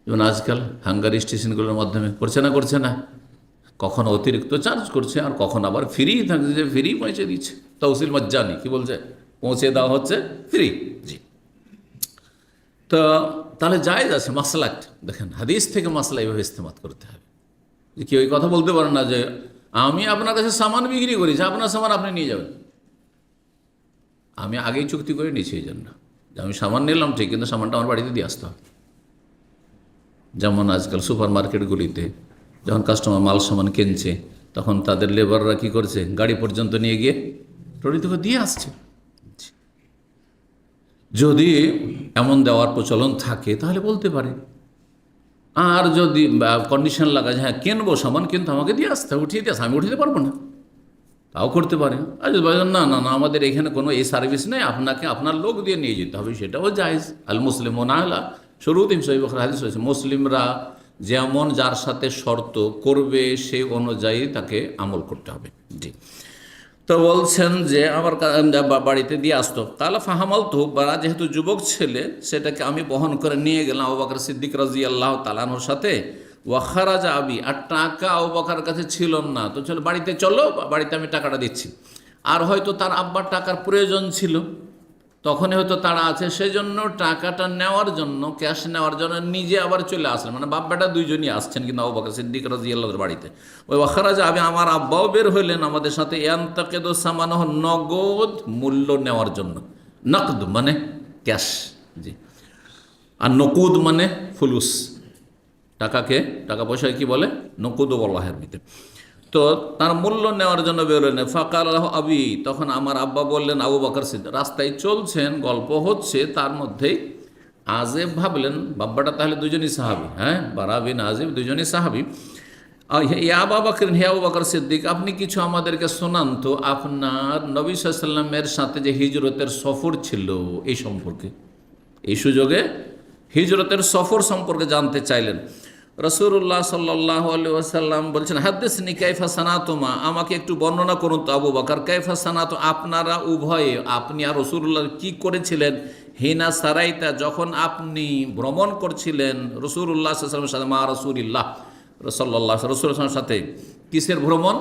যেমন আজকাল হাঙ্গারি স্টেশনগুলোর মাধ্যমে করছে না, কখন অতিরিক্ত চার্জ করছে, আর কখন আবার ফ্রি থাকছে, যে ফ্রি পৌঁছে দিচ্ছে, তহসিল মজ্জানি কি বলছে, পৌঁছে দেওয়া হচ্ছে ফ্রি। জি, তো তাহলে জায়েজ আছে। মাসলা দেখেন, হাদিস থেকে মাসলা এইভাবে ইস্তেমাল করতে হবে, যে কি ওই কথা বলতে পারেন না যে আমি আপনার কাছে সামান বিক্রি করেছি, আপনার সামান আপনি নিয়ে যাবেন। আমি আগেই চুক্তি করে নিয়েছি এই জন্য যে আমি সামান নিলাম ঠিক, কিন্তু সামানটা আমার বাড়িতে দিয়ে আসতে হবে। যেমন আজকাল সুপার মার্কেটগুলিতে যখন কাস্টমার মাল সামান কিনছে, তখন তাদের লেবাররা কী করছে, গাড়ি পর্যন্ত নিয়ে গিয়ে ট্রলিতে দিয়ে আসছে। যদি এমন দেওয়ার প্রচলন থাকে তাহলে বলতে পারে, আর যদি কন্ডিশন লাগায় হ্যাঁ কিনবো সামান, কিন্তু আমাকে দিয়ে আসতে হবে, উঠিয়ে দিয়ে আসতে, আমি উঠিয়ে পারবো না, তাও করতে পারে। আর যদি বলেন না না না আমাদের এখানে কোনো এই সার্ভিস নেই, আপনাকে আপনার লোক দিয়ে নিয়ে যেতে হবে, সেটাও জায়েজ। আল মুসলিমুন আলা শুরুতিহিম, সহিহ বুখারী হাদিস হয়েছে, মুসলিমরা যেমন যার সাথে শর্ত করবে সেই অনুযায়ী তাকে আমল করতে হবে। জি, তো বলছেন যে আমার বাড়িতে দিয়ে আসতো। তাহলে ফাহামাল তো, বারা যেহেতু যুবক ছেলে, সেটাকে আমি বহন করে নিয়ে গেলাম আবু বকর সিদ্দিক রাদিয়াল্লাহু তাআলা আনহুর সাথে। ওয়াখারাজা আবি, আর টাকা আবু বকরের কাছে ছিল না, তো চলো বাড়িতে চলো, বাড়িতে আমি টাকাটা দিচ্ছি। আর হয়তো তার আব্বার টাকার প্রয়োজন ছিল, তখনই হয়তো তারা আছে, সেই জন্য টাকাটা নেওয়ার জন্য, ক্যাশ নেওয়ার জন্য নিজে আবার চলে আসলেন, মানে বাপ বেটা দুইজনই আসছেন কিন্তু আবু বকর সিদ্দিক রাদিয়াল্লাহু বাড়িতে। ওই ওয়াখারাজা আবি, আমার আব্বাও বের হইলেন আমাদের সাথে, ইয়ান্তাকিদু সামানহ, নগদ মূল্য নেওয়ার জন্য। নকদ মানে ক্যাশ, জি, আর নকুদ মানে ফুলুস, টাকাকে টাকা পয়সায় কি বলে, নকুদও বলা হয় আরবিতে। তো তার মূল্য নেওয়ার জন্য বেরোলেন। ফাকাল আবি, তখন আমার আব্বা বললেন, আবু বকর সিদ্দিক রাস্তায় চলছেন, গল্প হচ্ছে, তার মধ্যেই আজেব ভাবলেন, বাব্বাটা তাহলে দুজনই সাহাবি, হ্যাঁ, বারা বিন আজেব দুজনই সাহাবি। ইয়া আবু বকর, হে আবু বকর সিদ্দিক, আপনি কিছু আমাদেরকে শোনান তো, আপনার নবী সাল্লাল্লাহু আলাইহি ওয়াসাল্লামের সাথে যে হিজরতের সফর ছিল এই সম্পর্কে, এই সুযোগে হিজরতের সফর সম্পর্কে জানতে চাইলেন। রাসূলুল্লাহ সাল্লাল্লাহু আলাইহি ওয়াসাল্লাম বলছেন, হাদ্দিসনি কাইফা সানাতুমা, আমাকে একটু বর্ণনা করুন তো আবু বকর, কাইফা সানাতু, আপনারা উভয়ে, আপনি আর রাসূলুল্লাহ কি করেছিলেন, হিনা সারাইতা, যখন আপনি ভ্রমণ করছিলেন রাসূলুল্লাহ সাল্লাল্লাহু আলাইহি ওয়াসাল্লামের সাথে, মা রাসূলিল্লাহ সাল্লাল্লাহু আলাইহি ওয়াসাল্লামের সাথে, কিসের ভ্রমণ,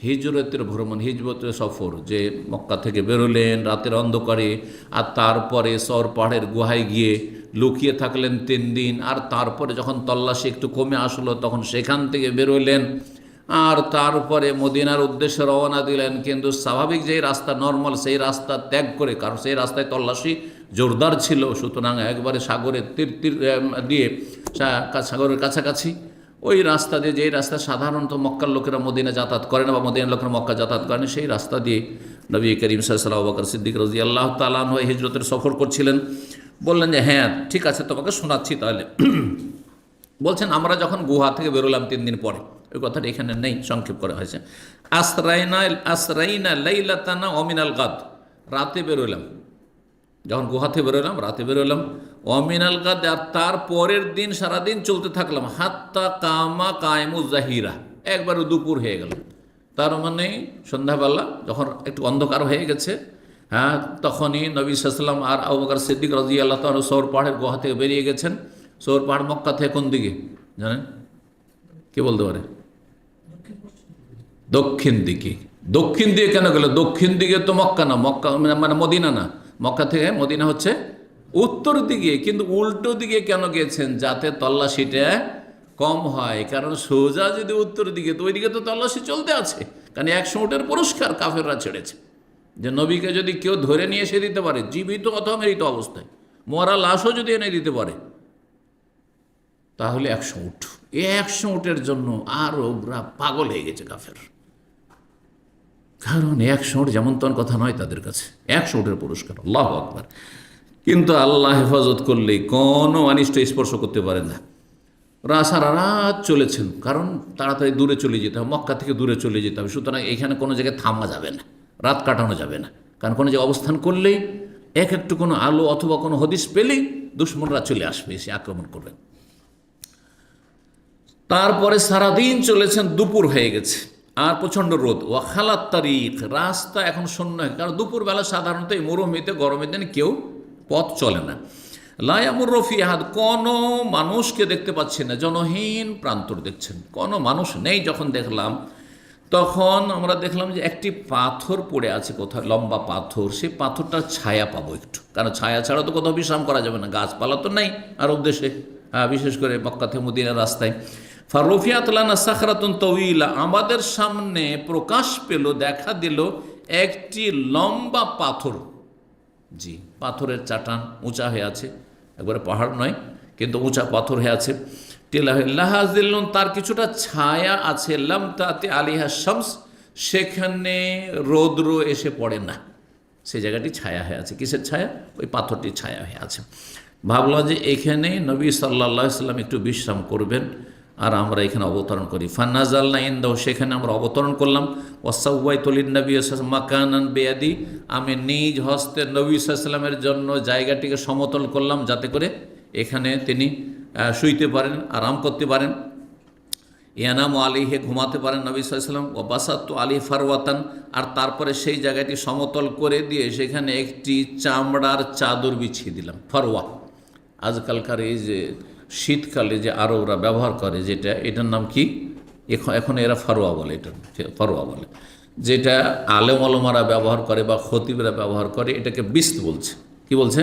হিজরতের ভ্রমণ, হিজরতের সফর, যে মক্কা থেকে বেরোলেন রাতের অন্ধকারে, আর তারপরে সর পাহাড়ের গুহায় গিয়ে লুকিয়ে থাকলেন 3 দিন, আর তারপরে যখন তল্লাশি একটু কমে আসলো তখন সেখান থেকে বেরোলেন, আর তারপরে মদিনার উদ্দেশ্যে রওনা দিলেন। কিন্তু স্বাভাবিক যেই রাস্তা নর্মাল, সেই রাস্তা ত্যাগ করে, কারণ সেই রাস্তায় তল্লাশি জোরদার ছিল, সুতরাং একবারে সাগরের তীর দিয়ে, সাগরের কাছাকাছি ওই রাস্তা দিয়ে, যেই রাস্তা সাধারণত মক্কার লোকেরা মদিনা যাতায়াত করে না, বা মদিনার লোকেরা মক্কা যাতায়াত করে না, সেই রাস্তা দিয়ে নবী করিম সাল্লাল্লাহু আলাইহি ওয়াসাল্লাম আবু বকর সিদ্দিক রাদিয়াল্লাহু তাআলা আনহু হিজরতের সফর করছিলেন। বললেন যে হ্যাঁ ঠিক আছে, তোমাকে শোনাচ্ছি তাহলে। বলছেন, আমরা যখন গুহা থেকে বেরোলাম 3 দিন পরে, ওই কথাটা এখানে নেই, সংক্ষেপ করা হয়েছে। আসরাইনা লাইলাতানা ওয়া মিনাল গাদ, রাতে বেরোলাম, যখন গুহা থেকে বেরোলাম রাতে বেরোলাম, ওয়ামিনাল গাদ, আর তার পরের দিন সারাদিন চলতে থাকলাম, হাত্তা কামা কায়মু জাহিরা, একবারে দুপুর হয়ে গেল, তার মানে সন্ধ্যাবেলা যখন একটু অন্ধকার হয়ে গেছে, হ্যাঁ, তখনই নবী সাল্লাল্লাহু আলাইহি ওয়াসাল্লাম আর আবু বকর সিদ্দিক রাদিয়াল্লাহু তাআলা সৌর পাহাড়ের গুহা থেকে বেরিয়ে গেছেন। সৌর পাহাড় মক্কা থেকে কোন দিকে জানেন, কে বলতে পারে, দক্ষিণ দিকে। দক্ষিণ দিকে কেন গেল, দক্ষিণ দিকে তো মক্কা না, মক্কা মানে মদিনা না, মক্কা থেকে মদিনা হচ্ছে উত্তর দিকে, কিন্তু উল্টো দিকে কেন গিয়েছেন, যাতে তল্লাশিটা কম হয়, কারণ সোজা যদি উত্তর দিকে, তো ওইদিকে তো তল্লাশি চলতে আছে, কারণ 100 উটের পুরস্কার কাফেররা ছেড়েছে। যে নবীকে যদি কেউ ধরে নিয়ে এসে দিতে পারে, জীবিত অথবা মৃত অবস্থায়, মরা লাশও যদি এনে দিতে পারে, তাহলে 100 উট। এই 100 উটের জন্য আরবরা পাগল হয়ে গেছে কাফের, কারণ 100 উট যেমন তেমন কথা নয় তাদের কাছে, 100 উটের পুরস্কার, আল্লাহু আকবার। কিন্তু আল্লাহ হেফাজত করলেই কোনো অনিষ্ট স্পর্শ করতে পারে না। সারা রাত চলেছেন, কারণ তাড়াতাড়ি দূরে চলে যেতে হবে, মক্কা থেকে দূরে চলে যেতে হবে। সুতরাং এখানে কোনো জায়গায় থামা যাবে না, রাত কাটানো যাবে না, কারণ কোনো জায়গায় অবস্থান করলেই একটু কোনো আলো অথবা কোনো হদিস পেলেই দুশ্মনরা চলে আসবে, এসে আক্রমণ করবে। তারপরে সারাদিন চলেছেন, দুপুর হয়ে গেছে আর প্রচণ্ড রোদ। ওয়াখালাত তারিখ, রাস্তা এখন শূন্য, কারণ দুপুরবেলা সাধারণত এই মরুভূমিতে গরমের দিন কেউ পথ চলে না। লায়ামুর রফি আহাদ, কোনো মানুষকে দেখতে পাচ্ছি না, জনহীন প্রান্তর দেখছেন, কোনো মানুষ নেই। যখন দেখলাম, তখন আমরা দেখলাম যে একটি পাথর পড়ে আছে কোথাও, লম্বা পাথর। সেই পাথরটার ছায়া পাবো একটু, কারণ ছায়া ছাড়া তো কোথাও বিশ্রাম করা যাবে না, গাছপালা তো নেই আরব দেশে, বিশেষ করে মক্কা থেকে মদিনার রাস্তায়। ফারুফিয়াত লানা সাখরাতুন তাওয়িলা, আমাদের সামনে প্রকাশ পেল, দেখা দিল একটি লম্বা পাথর। জি, পাথরের চাটান, উঁচা হয়ে আছে, একবারে পাহাড় নয় কিন্তু উঁচা পাথর হয়ে আছে। টিলাহাজিল্লুন, তার কিছুটা ছায়া আছে। লাম তাতে আলিহা শামস, সেখানে রৌদ্র এসে পড়ে না, সেই জায়গাটি ছায়া হয়ে আছে। কিসের ছায়া? ওই পাথরটির ছায়া হয়ে আছে। ভাবলাম যে এখানে নবী সাল্লাল্লাহু আলাইহি সাল্লাম একটু বিশ্রাম করবেন, আর আমরা এখানে অবতরণ করি। ফান্নাজালনা ইনদাহু, সেখানে আমরা অবতরণ করলাম। ওয়াসাওয়াইতু লিন-নবী সাল্লাল্লাহু আলাইহি ওয়াসাল্লাম মাকানান বিয়াদি, আমি নিজ হস্তে নবী সাল্লাল্লাহু আলাইহি ওয়াসাল্লামের জন্য জায়গাটিকে সমতল করলাম, যাতে করে এখানে তিনি শুইতে পারেন, আরাম করতে পারেন। ইয়ানামু আলাইহি, ঘুমাতে পারেন নবী সাল্লাল্লাহু আলাইহি ওয়াসাল্লাম। ওয়া বাসাতু আলাইহি ফারওয়াতান, আর তারপরে সেই জায়গাটি সমতল করে দিয়ে সেখানে একটি চামড়ার চাদর বিছিয়ে দিলাম। ফারওয়া, আজকালকার এই যে শীতকালে যে আরবরা ব্যবহার করে, যেটা, এটার নাম কি? এখন এরা ফারওয়া বলে, এটা ফারওয়া বলে, যেটা আলেম ওলামারা ব্যবহার করে বা খতিবরা ব্যবহার করে, এটাকে বিস্ত বলছে। কি বলছে?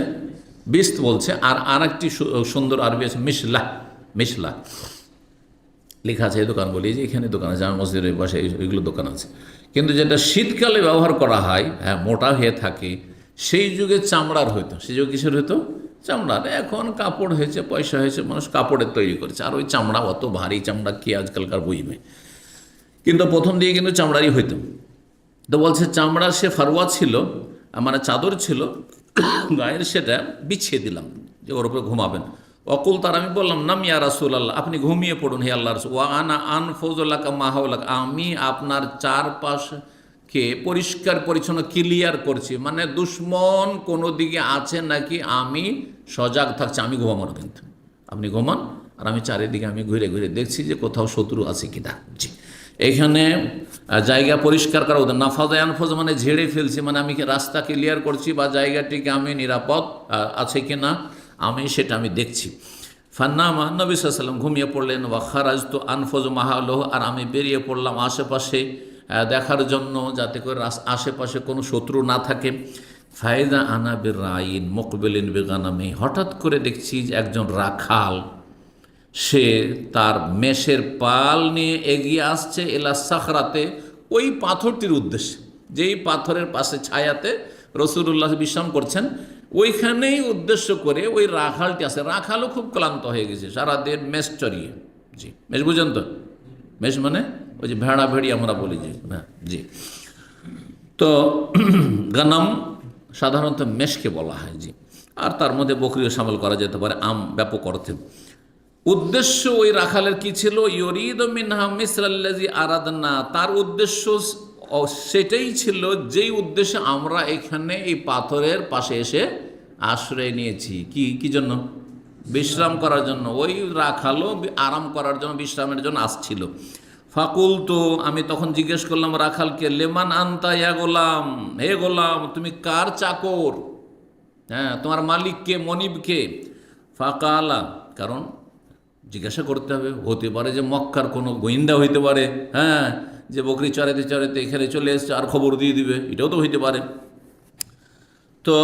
বিস্ত বলছে। আর একটি সুন্দর আরবি আছে মিশলা, মিশলা লেখা আছে। এই দোকান বলি যে এখানে দোকান আছে, জামে মসজিদের পাশে এইগুলো দোকান আছে। কিন্তু যেটা শীতকালে ব্যবহার করা হয়, হ্যাঁ, মোটা হয়ে থাকে, সেই যুগে চামড়ার হইতো। সেই যুগে কিসের হইতো? চামড়ার। এখন কাপড় হয়েছে, পয়সা হয়েছে, মানুষ কাপড়ের তৈরি করেছে। আর ওই চামড়া, অত ভারী চামড়া কি আজকালকার বইমে, কিন্তু প্রথম দিকে কিন্তু চামড়ারই হইতো। তো বলছে চামড়ার সে ফারওয়া ছিল, মানে চাদর ছিল গায়ের, সেটা বিছিয়ে দিলাম যে ওর উপরে ঘুমাবেন। অকুল, তার আমি বললাম, নাম ইয়া রাসূলুল্লাহ, আপনি ঘুমিয়ে পড়ুন হে আল্লাহর রাসূল। ওয়া আনা আনফুযুলাকা মা হাওলাকা, আমি আপনার চারপাশকে পরিষ্কার পরিচ্ছন্ন ক্লিয়ার করছি, মানে দুশ্মন কোনো দিকে আছে নাকি আমি সজাগ থাকছি, আমি ঘুমাবো না, কিন্তু আপনি ঘুমান, আর আমি চারিদিকে আমি ঘুরে ঘুরে দেখছি যে কোথাও শত্রু আছে কিনা। জি, এখানে জায়গা পরিষ্কার করা ওদের নাফাজা আনফাজ, মানে ঝেড়ে ফেলছি, মানে আমি রাস্তা ক্লিয়ার করছি বা জায়গাটিকে আমি নিরাপদ আছে কিনা আমি সেটা আমি দেখছি। ফান্নামা, নবী সাল্লাল্লাহু আলাইহি ওয়াসাল্লাম ঘুমিয়ে পড়লেন। ওয়া খারাজতু আনফাজু মাহালহু, আর আমি বেরিয়ে পড়লাম আশেপাশে দেখার জন্য, যাতে করে আশেপাশে কোনো শত্রু না থাকে। ফায়দা আনা বিরাইন মুকবিলিন বিগানামি, হঠাৎ করে দেখছি যে একজন রাখাল, সে তার মেষের পাল নিয়ে এগিয়ে আসছে এলা সাখরাতে, ওই পাথরটির উদ্দেশ্যে, যেই পাথরের পাশে ছায়াতে রাসূলুল্লাহ বিশ্রাম করছেন, ওইখানেই উদ্দেশ্য করে ওই রাখালটি আসে। রাখালও খুব ক্লান্ত হয়ে গেছে সারাদিন মেষ চড়িয়ে। জি, মেষ বুঝেন তো? মেষ মানে ওই যে ভেড়া ভেড়ি আমরা বলি যে, হ্যাঁ, জি। তো গানাম সাধারণত মেষকে বলা হয়। জি, আর তার মধ্যে বকরিও সামিল করা যেতে পারে আম ব্যাপক অর্থে। উদ্দেশ্য ওই রাখালের কি ছিল? ইউরিদু মিনহা মিসলাল্লাযী আরাদনা, তার উদ্দেশ্য সেটাই ছিল যেই উদ্দেশ্যে আমরা এখানে এই পাথরের পাশে এসে আশ্রয় নিয়েছি। কি জন্য? বিশ্রাম করার জন্য। ওই রাখালও আরাম করার জন্য, বিশ্রামের জন্য আসছিল। ফাকুল, তো আমি তখন জিজ্ঞেস করলাম রাখালকে, লেমান আনতা ইয়া গোলাম, হে গোলাম, তুমি কার চাকর? হ্যাঁ, তোমার মালিক কে, মনিব কে? ফাকালা, কারণ জিজ্ঞাসা করতে হবে, হতে পারে যে মক্কার কোনো গোয়েন্দা হইতে পারে, হ্যাঁ, যে বকরি চড়াইতে চড়াইতে এখানে চলে এসছে আর খবর দিয়ে দিবে, এটাও তো হইতে পারে। তো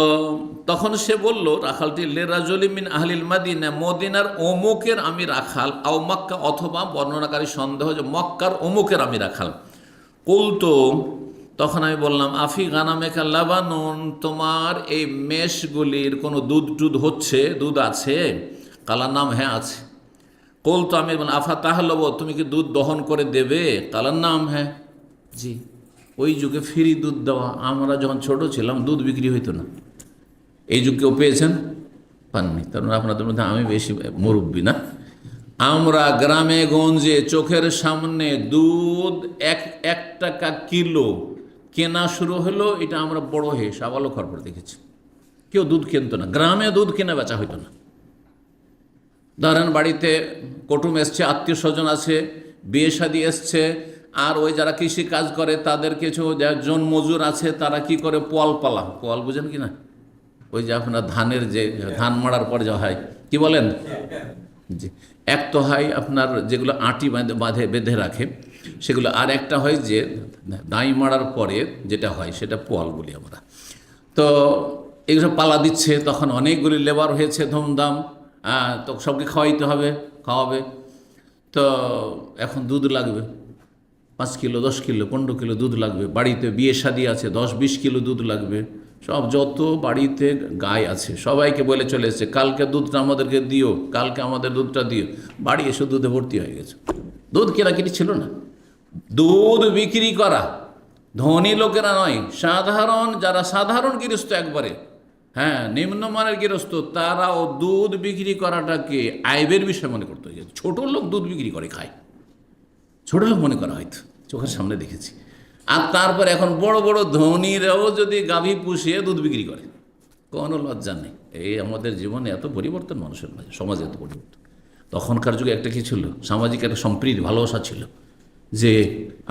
তখন সে বলল, রাখালটি, লে রাজুলি মিন আহলিল মাদিনা, মদিনার অমুকের আমি রাখাল, আও মক্কা, অথবা বর্ণনাকারী সন্দেহ যে মক্কার অমুকের আমি রাখাল। কুলতু, তখন আমি বললাম, আফি গানামেকা লাবানুন, তোমার এই মেষগুলির কোনো দুধ টুধ হচ্ছে, দুধ আছে? কালার নাম, হ্যাঁ আছে। কুলতু, আমি বললাম, আফা তাহলব, তুমি কি দুধ দহন করে দেবে? কালার নাম, হ্যাঁ। জি, ওই যুগে ফ্রি দুধ দেওয়া, আমরা যখন ছোট ছিলাম দুধ বিক্রি হইতো না। এই যুগ কেউ পেয়েছেন? পাননি। তার মানে আপনাদের মধ্যে আমি বেশি মুরব্বী না। আমরা গ্রামে গঞ্জে চোখের সামনে দুধ 1 টাকা কিলো কেনা শুরু হলো, এটা আমরা বড় হয়ে সাবালক হওয়ার পর দেখেছি। কেউ দুধ কিনতো না, গ্রামে দুধ কেনা বেচা হইতো না। ধরেন বাড়িতে কুটুম এসছে, আত্মীয় স্বজন আছে, বিয়ে শাদী এসছে, আর ওই যারা কৃষি কাজ করে তাদের কিছু জন মজুর আছে, তারা কি করে, পোয়াল পালা, পোয়াল বুঝেন কি না? ওই যে আপনার ধানের যে ধান মাড়ার পর যা হয়, কি বলেন? জি, এক তো হয় আপনার যেগুলো আটি বেঁধে রাখে সেগুলো, আর একটা হয় যে দাই মাড়ার পরে যেটা হয় সেটা পোয়াল বলি আমরা। তো এগুলো পালা দিচ্ছে, তখন অনেকগুলি লেবার হয়েছে, ধুমধাম, তো সবকে খাওয়াবে। তো এখন দুধ লাগবে 5 কিলো, 10 কিলো, 15 কিলো দুধ লাগবে। বাড়িতে বিয়ে শাদী আছে, 10-20 কিলো দুধ লাগবে। সব যত বাড়িতে গাই আছে সবাইকে বলে চলে এসেছে, কালকে দুধটা আমাদেরকে দিও, কালকে আমাদের দুধটা দিও। বাড়ি এসে দুধে ভর্তি হয়ে গেছে। দুধ কেনাকিনি ছিল না। দুধ বিক্রি করা ধনী লোকেরা নয়, সাধারণ যারা সাধারণ গৃহস্থ, একবারে হ্যাঁ নিম্নমানের গৃহস্থ, তারাও দুধ বিক্রি করাটাকে আইবের বিষয় মনে করতে হয়েছে। ছোট লোক দুধ বিক্রি করে খায়, ছোট লোক মনে করা হয়তো, চোখের সামনে দেখেছি। আর তারপর এখন বড় বড় ধনীরাও যদি গাভী পুষিয়ে দুধ বিক্রি করে, কোনো লজ্জা নেই। এই আমাদের জীবনে এত পরিবর্তন, মানুষের মাঝে, সমাজে এত পরিবর্তন। তখনকার যুগে একটা কি ছিল, সামাজিক একটা সম্প্রীতি, ভালোবাসা ছিল, যে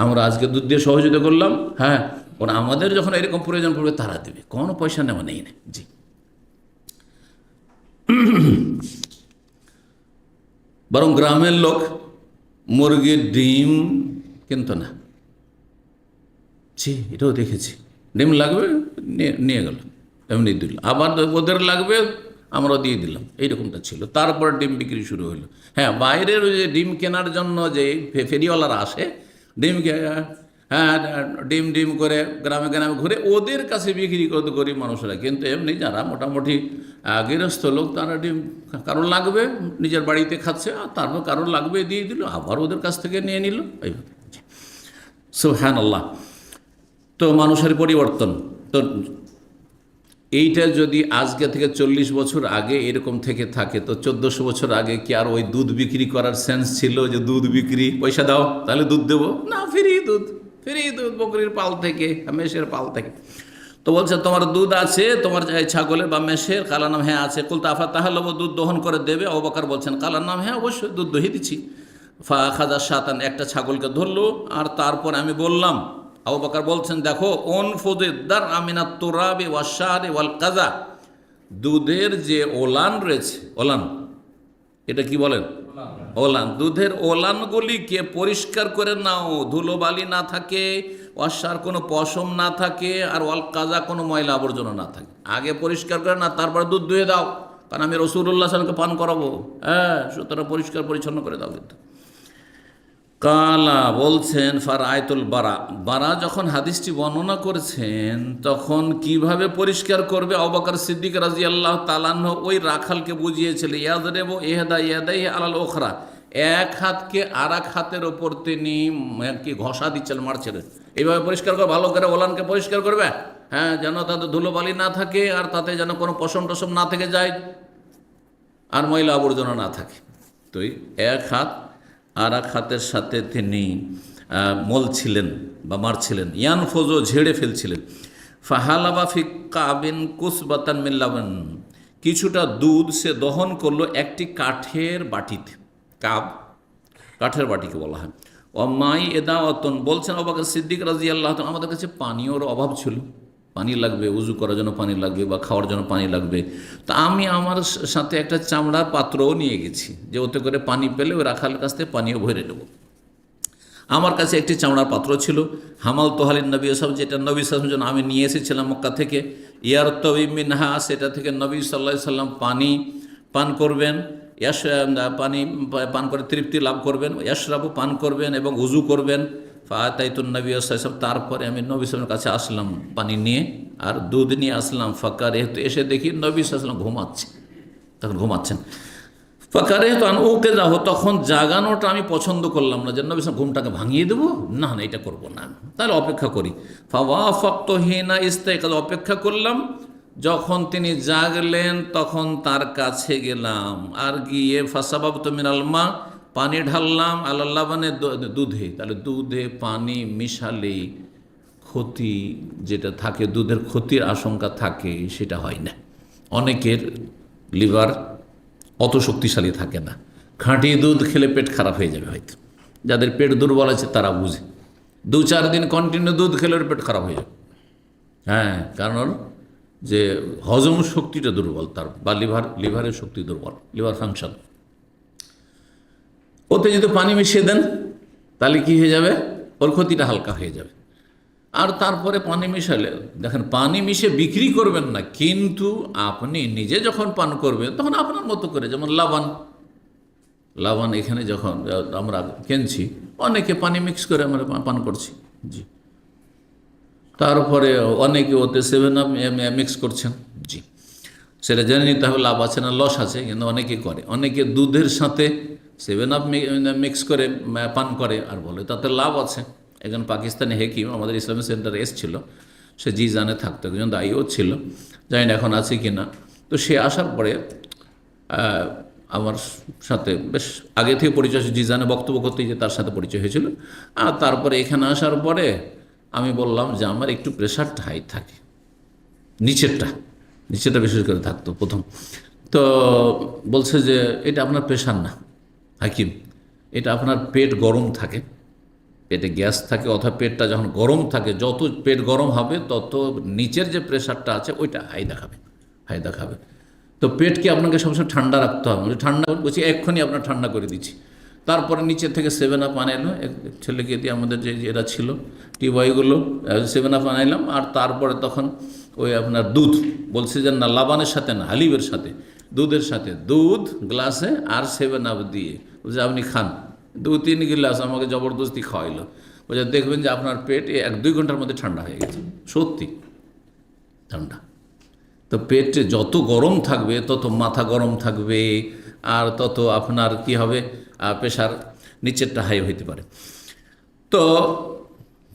আমরা আজকে দুধ দিয়ে সহযোগিতা করলাম, হ্যাঁ ওরা আমাদের যখন এরকম প্রয়োজন পড়বে তারা দেবে, কোনো পয়সা নেওয়া নেই না। জি, বরং গ্রামের লোক মুরগির ডিম কিনতো না। জি, এটাও দেখেছি। ডিম লাগবে, নিয়ে গেল, এমনি দিল, আবার ওদের লাগবে, আমরা দিয়ে দিলাম, এইরকমটা ছিল। তারপর ডিম বিক্রি শুরু হলো। হ্যাঁ, বাইরের ওই যে ডিম কেনার জন্য যে ফেরিওয়ালারা আসে, হ্যাঁ ডিম করে গ্রামে গ্রামে ঘুরে ওদের কাছে বিক্রি করতে গরিব মানুষরা। কিন্তু এমনি যারা মোটামুটি গৃহস্থ লোক, তারা ডিম কারোর লাগবে নিজের বাড়িতে খাচ্ছে, আর তারপর কারোর লাগবে দিয়ে দিল, আবার ওদের কাছ থেকে নিয়ে নিল, এইভাবে। সুবহানাল্লাহ। তো মানুষের পরিবর্তন। তো এইটা যদি আজকে থেকে 40 বছর আগে এরকম থেকে থাকে, তো 1400 বছর আগে কি আর ওই দুধ বিক্রি করার সেন্স ছিল যে দুধ বিক্রি, পয়সা দাও তাহলে দুধ দেবো? না, ফ্রি দুধ বকরির পাল থেকে, মেষের পাল থেকে। তো বলছে, তোমার দুধ আছে, তোমার ছাগলের বা মেষের? কালার নাম, হ্যাঁ আছে। কুলতু আফা তাহলব, দুধ দহন করে দেবে? আবু বকর বলছেন, কালার নাম, হ্যাঁ অবশ্যই দুধ দহি দিচ্ছি। ফা খাজা শাতান, একটা ছাগলকে ধরলো, আর তারপর আমি বললাম, আবু বকর বলছেন, দেখো, উনফুদিদ্দার আমিনা তুরাবি ওয়াশারি ওয়াল কাজা, দুধের যে ওলান রয়েছে, ওলান, এটা কি বলেন? ওলান। দুধের ওলানগুলিকে পরিষ্কার করে নাও, ধুলোবালি না থাকে, ওয়াশার কোনো পশম না থাকে, আর ওয়াল কাজা কোনো ময়লা আবর্জনা না থাকে। আগে পরিষ্কার করে না, তারপর দুধ দুয়ে দাও, কারণ আমি রাসূলুল্লাহ সাল্লাল্লাহু আলাইহি ওয়াসাল্লামকে পান করাবো। হ্যাঁ, সুতরাং পরিষ্কার পরিচ্ছন্ন করে দাও। কিন্তু কালা বলছেন, ফারাইতুল বারা যখন হাদিসটি বর্ণনা করেছেন, তখন কিভাবে পরিষ্কার করবে আবু বকর সিদ্দিক রাদিয়াল্লাহু তাআলা আনহু ওই রাখালকে বুঝিয়েছিল, ইয়াদরিবু ইহদা ইয়াদাইহি আলাল উখরা, এক হাতকে আর এক হাতের ওপর তিনি কি ঘষা দিচ্ছিলেন, মারছিলেন। এইভাবে পরিষ্কার করে, ভালো করে ওলানকে পরিষ্কার করবে, হ্যাঁ, যেন তাতে ধুলোবালি না থাকে, আর তাতে যেন কোনো পশম টসম না থেকে যায়, আর ময়লা আবর্জনা না থাকে। তো এক হাত আর এক হাতের সাথে তিনি মলছিলেন বা মারছিলেন, ইয়ানফোজো ঝেড়ে ফেলছিলেন। ফাহালাবা ফি কাবিন কুসবাতান মিন লাবান, কিছুটা দুধ সে দহন করলো একটি কাঠের বাটিতে। কাব কাঠের বাটিকে বলা হয়। অমাই এদাওয়াতন, বলছেন আবু বকর সিদ্দিক রাদিয়াল্লাহু তাআলা, আমাদের কাছে পানীয়র অভাব ছিল, পানি লাগবে, উজু করার জন্য পানি লাগবে, বা খাওয়ার জন্য পানি লাগবে। তো আমি আমার সাথে একটা চামড়ার পাত্রও নিয়ে গেছি, যে ওতে করে পানি পেলে ওই রাখালের কাছ থেকে পানিও ভরে নেব। আমার কাছে একটি চামড়ার পাত্র ছিল, হামাল তোহালিন নবী সাহেব, যেটা নবী সাহেবের জন্য আমি নিয়ে এসেছিলাম মক্কা থেকে। ইয়ারতবি মিনহা, সেটা থেকে নবী সাল্লাল্লাহু আলাইহি সাল্লাম পানি পান করবেন, পানি পান করে তৃপ্তি লাভ করবেন, ইয়াশরাবু পান করবেন এবং উজু করবেন। ফাতাইতুন নবী সাল্লাল্লাহু আলাইহি ওয়াসাল্লাম, তারপরে আমি নবী সাল্লাল্লাহু আলাইহি ওয়াসাল্লামের কাছে আসলাম পানি নিয়ে আর দুধ নিয়ে আসলাম। ফাকারিহতু, এসে দেখি নবী সাল্লাল্লাহু আলাইহি ওয়াসাল্লাম ঘুমাচ্ছে, তখন ঘুমাচ্ছেন। ফাকারিহতু আন উকিযাহু, তখন জাগানোটা আমি পছন্দ করলাম না, যে নবী সাল্লাল্লাহু ঘুমটাকে ভাঙিয়ে দেবো, না না এটা করবো না, তাহলে অপেক্ষা করি। ফাওয়াফাকতু হিনা ইস্তাইকায, অপেক্ষা করলাম, যখন তিনি জাগলেন তখন তার কাছে গেলাম আর গিয়ে ফাসাবাবতু মিনাল মা, পানি ঢাললাম, আলাল লাবানে, দুধে। তাহলে দুধে পানি মিশালে ক্ষতি যেটা থাকে, দুধের ক্ষতির আশঙ্কা থাকে, সেটা হয় না। অনেকের লিভার অত শক্তিশালী থাকে না, খাঁটি দুধ খেলে পেট খারাপ হয়ে যাবে হয়তো। যাদের পেট দুর্বল আছে তারা বুঝে, 2-4 দিন কন্টিনিউ দুধ খেলে ওর পেট খারাপ হয়ে যাবে। হ্যাঁ, কারণ যে হজম শক্তিটা দুর্বল তার, বা লিভারের শক্তি দুর্বল, লিভার ফাংশন। ওতে যদি পানি মিশিয়ে দেন তাহলে কি হয়ে যাবে, ওর ক্ষতিটা হালকা হয়ে যাবে। আর তারপরে পানি মিশালে দেখেন, পানি মিশে বিক্রি করবেন না, কিন্তু আপনি নিজে যখন পান করবেন তখন আপনার মতো করে, যেমন লাবান এখানে যখন আমরা কিনছি, অনেকে পানি মিক্স করে আমরা পান করছি। জি, তারপরে অনেকে ওতে 7 আপ মিক্স করছেন। জি, সেটা জেনে নিতে হবে লাভ আছে না লস আছে, কিন্তু অনেকে করে। অনেকে দুধের সাথে 7 আপ মিক্স করে পান করে আর বলে তাতে লাভ আছে। একজন পাকিস্তানি হেকিম আমাদের ইসলামিক সেন্টারে এসেছিল, সে জিজানে থাকতো, একজন দায়ীও ছিল, জানি না এখন আছে কি না। তো সে আসার পরে আমার সাথে বেশ আগে থেকে পরিচয়, জিজানে বক্তব্য করতে যে তার সাথে পরিচয় হয়েছিল। আর তারপরে এখানে আসার পরে আমি বললাম যে আমার একটু প্রেশারটা হাই থাকে, নিচেরটা বিশেষ করে থাকতো প্রথম। তো বলছে যে এটা আপনার প্রেশার না হাকিম, এটা আপনার পেট গরম থাকে, পেটে গ্যাস থাকে, অথবা পেটটা যখন গরম থাকে, যত পেট গরম হবে তত নিচের যে প্রেশারটা আছে ওইটা হাই দেখাবে। তো পেটকে আপনাকে সবসময় ঠান্ডা রাখতে হবে। ঠান্ডা বলছি, এক্ষুনি আপনার ঠান্ডা করে দিচ্ছি। তারপরে নিচের থেকে 7 আপ আনাইলো, এক ছেলেকে দিয়ে, আমাদের যে এরা ছিল টিবয়গুলো, 7 আপ আনাইলাম। আর তারপরে তখন ওই আপনার দুধ, বলছে যে না লাবানের সাথে না, হালিবের সাথে, দুধের সাথে, দুধ গ্লাসে আর 7 আপ দিয়ে বলছে আপনি খান। 2-3 গিলাস আমাকে জবরদস্তি খাওয়াইলো। বলছে দেখবেন যে আপনার পেট 1-2 ঘন্টার মধ্যে ঠান্ডা হয়ে গেছে। সত্যি ঠান্ডা। তো পেটে যত গরম থাকবে তত মাথা গরম থাকবে, আর তত আপনার কি হবে, প্রেশার নিচেরটা হাই হইতে পারে। তো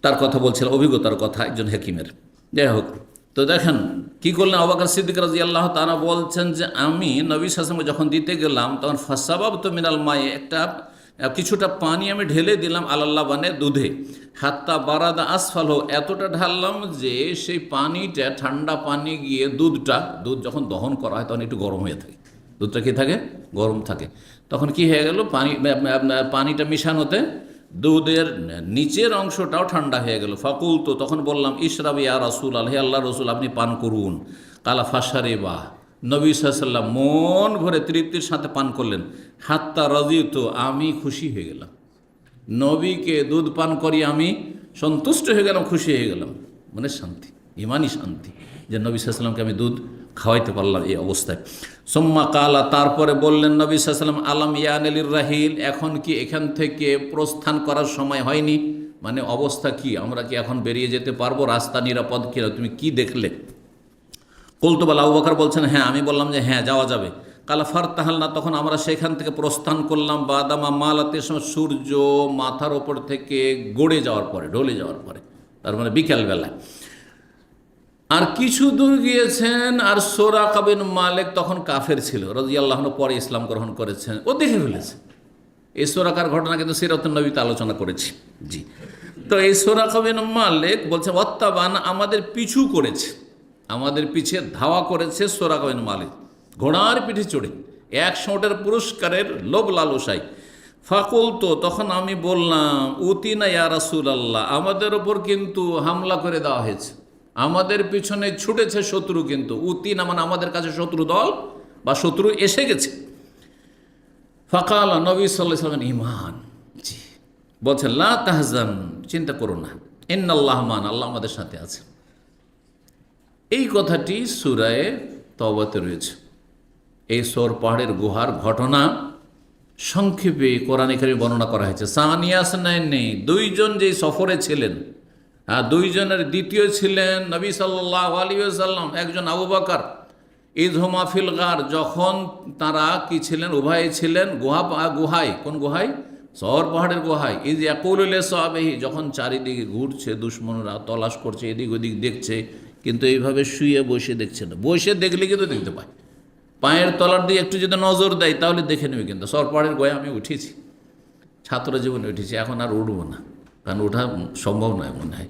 তার কথা বলছিলাম, অভিজ্ঞতার কথা একজন হাকিমের। যাই হোক, তো দেখেন কি করলেন আবু বকর সিদ্দিক রাদিয়াল্লাহু তাআলা বলছেন যে আমি নবী সাল্লাল্লাহু আলাইহি ওয়াসাল্লাম যখন দিতে গেলাম তখন ফাসাবাবতু মিনাল মায়ে, কিছুটা পানি আমি ঢেলে দিলাম আলাল্লাহ বানে, দুধে, হাত্তা বারাদা আসফাল, এতটা ঢাললাম যে সেই পানিটা, ঠান্ডা পানি গিয়ে দুধ যখন দহন করা হয় তখন একটু গরম হয়ে থাকে, দুধটা কি থাকে, গরম থাকে। তখন কি হয়ে গেল, পানিটা মিশানোতে দুধের নিচের অংশটাও ঠান্ডা হয়ে গেল। ফাকুল, তো তখন বললাম ইশরাবি ইয়া রাসূল আল্লাহ, হে আল্লাহ রসুল আপনি পান করুন। কালা ফাশারে বা, নবী সাল্লাল্লাহু আলাইহি ওয়াসাল্লাম মন ভরে তৃপ্তির সাথে পান করলেন। হাত্তা রাদিতু, আমি খুশি হয়ে গেলাম, নবীকে দুধ পান করি আমি সন্তুষ্ট হয়ে গেলাম, খুশি হয়ে গেলাম, মানে শান্তি, ইমানি শান্তি, যে নবী সাল্লাল্লাহু আলাইহি ওয়াসাল্লামকে আমি দুধ খাওয়াইতে পারলাম এই অবস্থায়। সুম্মা কালা, তারপরে বললেন নবী সাল্লাল্লাহু আলাইহি ওয়াসাল্লাম, আলাম ইয়ানিলির রাহিল, এখন কি এখান থেকে প্রস্থান করার সময় হয়নি? মানে অবস্থা কি, আমরা কি এখন বেরিয়ে যেতে পারবো, রাস্তা নিরাপদ কিনা, তুমি কি দেখলে? কুলতু বালা, আবু বকর বলছেন হ্যাঁ, আমি বললাম যে হ্যাঁ যাওয়া যাবে। কালা ফারতাহালনা, তখন আমরা সেখান থেকে প্রস্থান করলাম। বাদামা মালাতের সময়, সূর্য মাথার ওপর থেকে গড়ে যাওয়ার পরে, ঢলে যাওয়ার পরে, তার মানে বিকেলবেলা। আর কিছু দূর গিয়েছেন, আর সুরাকা বিন মালিক তখন কাফের ছিল রাদিয়াল্লাহু আনহু, পরে ইসলাম গ্রহণ করেছেন, ও দেখে ফেলেছে। এই সুরাকার ঘটনা কিন্তু সিরাতুন নবীতে আলোচনা করেছি। জি, তো এই সুরাকা বিন মালিক বলছে ওয়াত্তাবান, আমাদের পিছু করেছে, আমাদের পিছে ধাওয়া করেছে সুরাকা বিন মালিক, ঘোড়ার পিঠে চড়ে 100 পুরস্কারের লোভ লালসায়। ফাকুল, তো তখন আমি বললাম উতিনা ইয়া রাসূলুল্লাহ, আমাদের ওপর কিন্তু হামলা করে দেওয়া হয়েছে, আমাদের পিছনে ছুটেছে শত্রু, কিন্তু উতিনা মানে আমাদের কাছে শত্রু দল বা শত্রু এসে গেছে। ফাকাল, নবী সাল্লাল্লাহু আলাইহি ওয়াসাল্লাম ঈমান, জি বলছেন লা তাহজান, চিন্তা করো না, ইন্নাল্লাহ মান, আল্লাহ আমাদের সাথে আছে। এই কথাটি সূরায়ে তওবাতে রয়েছে। এই সওর পাহাড়ের গুহার ঘটনা সংক্ষেপে কোরআনে কারিমে বর্ণনা করা হয়েছে। সানিয়া আসনাইন নেই, দুইজন যে সফরে ছিলেন, দুইজনের দ্বিতীয় ছিলেন নবী সাল্লাল্লাহু আলাইহি ওয়াসাল্লাম, একজন আবু বকর। ঈদ হুমা ফিল গার, যখন তারা কি ছিলেন, উভয়ে ছিলেন গুহায়। কোন গুহায়? সওর পাহাড়ের গুহায়। ঈদ ইয়াকুলু লিসাহাবিহি, যখন চারিদিকে ঘুরছে, দুশমনরা তলাশ করছে, এদিক ওদিক দেখছে, কিন্তু এইভাবে শুয়ে বসে দেখছে না। বসে দেখলে কিন্তু দেখতে পায়, পায়ের তলার দিয়ে একটু যদি নজর দেয় তাহলে দেখে নেবে। কিন্তু সওর পাহাড়ের গুহায় আমি উঠেছি, ছাত্র জীবনে উঠেছি, এখন আর উঠবো না, কারণ ওঠা সম্ভব নয় মনে হয়।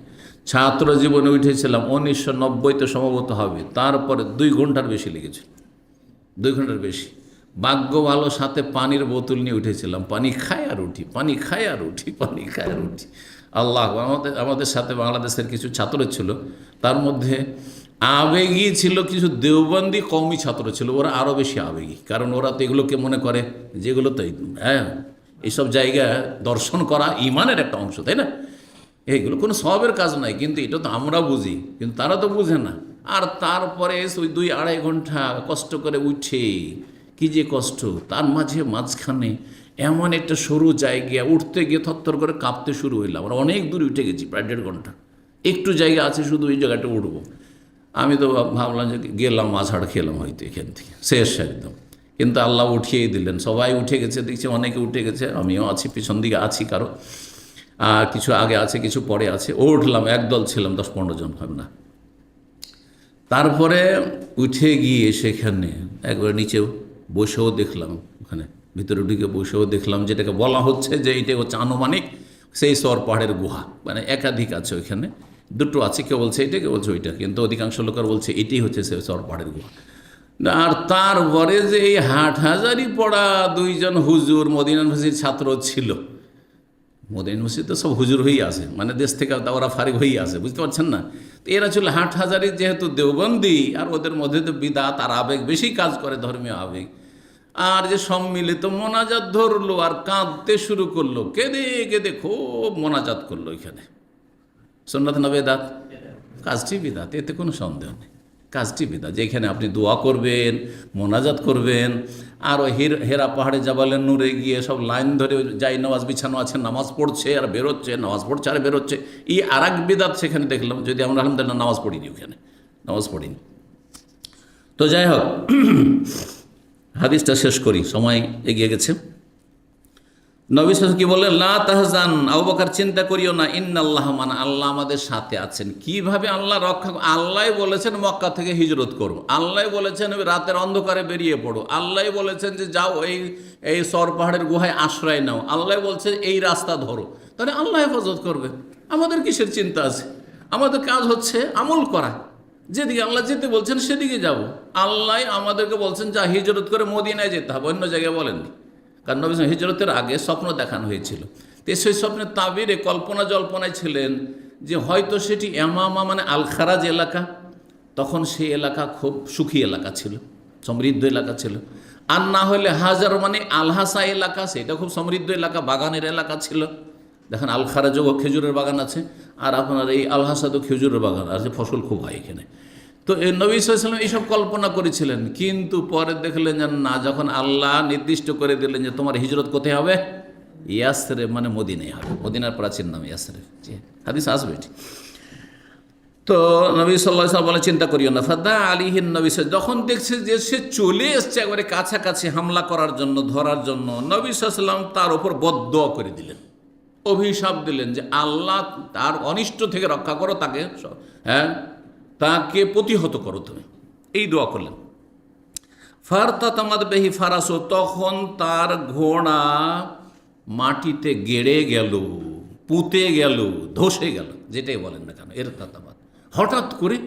ছাত্র জীবনে উঠেছিলাম 1990-তে সম্ভবত হবে, তারপরে 2 ঘন্টার বেশি লেগেছিল, 2 ঘন্টার বেশি। ভাগ্য ভালো, সাথে পানির বোতল নিয়ে উঠেছিলাম, পানি খায় আর উঠি, পানি খায় আর উঠি, পানি খায় আর উঠি। আল্লাহ, আমাদের সাথে বাংলাদেশের কিছু ছাত্র ছিল, তার মধ্যে আবেগী ছিল কিছু দেওবন্দি কওমি ছাত্র ছিল, ওরা আরও বেশি আবেগী, কারণ ওরা তো এগুলোকে মনে করে যেগুলো তো এইসব জায়গা দর্শন করা ইমানের একটা অংশ, তাই না? এইগুলো কোনো সওয়াবের কাজ নাই, কিন্তু এটা তো আমরা বুঝি, কিন্তু তারা তো বুঝে না। আর তারপরে ওই 2-2.5 ঘন্টা কষ্ট করে উঠে, কি যে কষ্ট, তার মাঝখানে এমন একটা সরু জায়গা, উঠতে গিয়ে থরথর করে কাঁপতে শুরু হইলাম। আমরা অনেক দূরে উঠে গেছি, প্রায় 1.5 ঘন্টা। একটু জায়গা আছে শুধু, ওই জায়গাটা উঠবো। আমি তো ভাবলাম যে গেলাম, মাছাড় খেলাম হয়তো এখান থেকে, শেষ একদম। কিন্তু আল্লাহ উঠিয়েই দিলেন, সবাই উঠে গেছে, দেখছি অনেকে উঠে গেছে, আমিও আছি, পিছন দিকে আছি, কারো কিছু আগে আছে, কিছু পরে আছে। উঠলাম, একদল ছিলাম, 10-15 জন হবে না। তারপরে উঠে গিয়ে সেখানে একবার নিচেও বসেও দেখলাম, ওখানে ভিতরে ঢুকে বসেও দেখলাম, যেটাকে বলা হচ্ছে যে এটা হচ্ছে আনুমানিক সেই সওর পাহাড়ের গুহা। মানে একাধিক আছে ওইখানে, 2টো আছে, কেউ বলছে এটা, কেউ বলছে ওইটা, কিন্তু অধিকাংশ লোকের বলছে এটাই হচ্ছে সেই সওর পাহাড়ের গুহা। আর তারপরে যে এই হাটহাজারি পড়া 2 জন হুজুর মদিনা ইউনিভার্সিটির ছাত্র ছিল, মদিনা ইউনিভার্সিটি তো সব হুজুর হয়েই আছে, মানে দেশ থেকে ওরা ফারিগ হয়েই আছে, বুঝতে পারছেন না? তো এরা ছিল হাটহাজারি, যেহেতু দেওবন্দি, আর ওদের মধ্যে তো বিদআত আর আবেগ বেশি কাজ করে, ধর্মীয় আবেগ। আর যে সম্মিলিত মোনাজাত ধরলো আর কাঁদতে শুরু করলো, কেঁদে কেঁদে খুব মোনাজাত করলো। এখানে সুন্নাত না বেদাত? কাজটি বিদাত, এতে কোনো সন্দেহ নেই, কাজটি বিদাত। যেখানে আপনি দোয়া করবেন, মোনাজাত করবেন, আর ওই হেরা পাহাড়ে জাবালের নূরে গিয়ে সব লাইন ধরে যাই নামাজ বিছানো আছে, নামাজ পড়ছে আর বেরোচ্ছে, নামাজ পড়ছে আর বেরোচ্ছে, এই আর এক বিদাত সেখানে দেখলাম। যদি আমরা আলহামদুলিল্লাহ নামাজ পড়িনি, ওখানে নামাজ পড়িনি। তো যাই হোক, হাদিসটা শেষ করি, সময় এগিয়ে গেছে। নবী সাল্লাল্লাহু কি বললেন? লা তাহজান, আবু বকর চিন্তা করিও না, ইন্নাল্লাহ, মানে আল্লাহ আমাদের সাথে আছেন। কিভাবে আল্লাহ রক্ষা? আল্লাহ বলেছেন মক্কা থেকে হিজরত করো, আল্লাহ বলেছেন রাতের অন্ধকারে বেরিয়ে পড়ো, আল্লাহ বলেছেন যে যাও এই সওর পাহাড়ের গুহায় আশ্রয় নাও, আল্লাহ বলছে এই রাস্তা ধরো। তাহলে আল্লাহ হেফাজত করবে, আমাদের কিসের চিন্তা আছে? আমাদের কাজ হচ্ছে আমল করা, যেদিকে আল্লাহ যেতে বলছেন সেদিকে যাব। আল্লাহ আমাদেরকে বলছেন যা হিজরত করে মদিনায় যেতে হবে, অন্য জায়গায় বলেননি। কারণ নবী হিজরতের আগে স্বপ্ন দেখানো হয়েছিল, তো সেই স্বপ্নের তাবিরে কল্পনা জল্পনায় ছিলেন যে হয়তো সেটি ইয়ামামা, মানে আল খারাজ এলাকা, তখন সেই এলাকা খুব সুখী এলাকা ছিল, সমৃদ্ধ এলাকা ছিল। আর না হলে হাজার, মানে আলহাসা এলাকা, সেটা খুব সমৃদ্ধ এলাকা, বাগানের এলাকা ছিল। দেখেন আল খারাজও খেজুরের বাগান আছে, আর আপনার এই আলহাসাতেও খেজুরের বাগান আছে, ফসল খুব হয় এখানে। তো নবী সাল্লাল্লাহু আলাইহি ওয়াসাল্লাম এইসব কল্পনা করেছিলেন, কিন্তু পরে দেখলেন যে না, যখন আল্লাহ নির্দিষ্ট করে দিলেন যে তোমার হিজরত কোথায় হবে, ইয়াসরিব, মানে মদিনায় হবে, মদিনার প্রাচীন নাম ইয়াসরিব। জি, হাদিস আসবে এটি। তো নবী সাল্লাল্লাহু আলাইহি ওয়াসাল্লাম বলে চিন্তা করিও না। ফাদা আলিহিন নবী, যখন দেখছে যে সে চলে এসছে একবারে কাছাকাছি হামলা করার জন্য, ধরার জন্য, নবী সাল্লাল্লাহু আলাইহি ওয়াসাল্লাম তার উপর বদদোয়া করে দিলেন, অভিশাপ দিলেন যে আল্লাহ তার অনিষ্ট থেকে রক্ষা করো, তাকে তাকে প্রতিহত করো তুমি, এই দোয়া করলেন। ফারতাতামাদ বেহি ফারাসো, তখন তার ঘোড়া মাটিতে গেড়ে গেল, পুঁতে গেল, ধসে গেল, যেটাই বলেন না কেন, এর তাতামাদ। হঠাৎ করে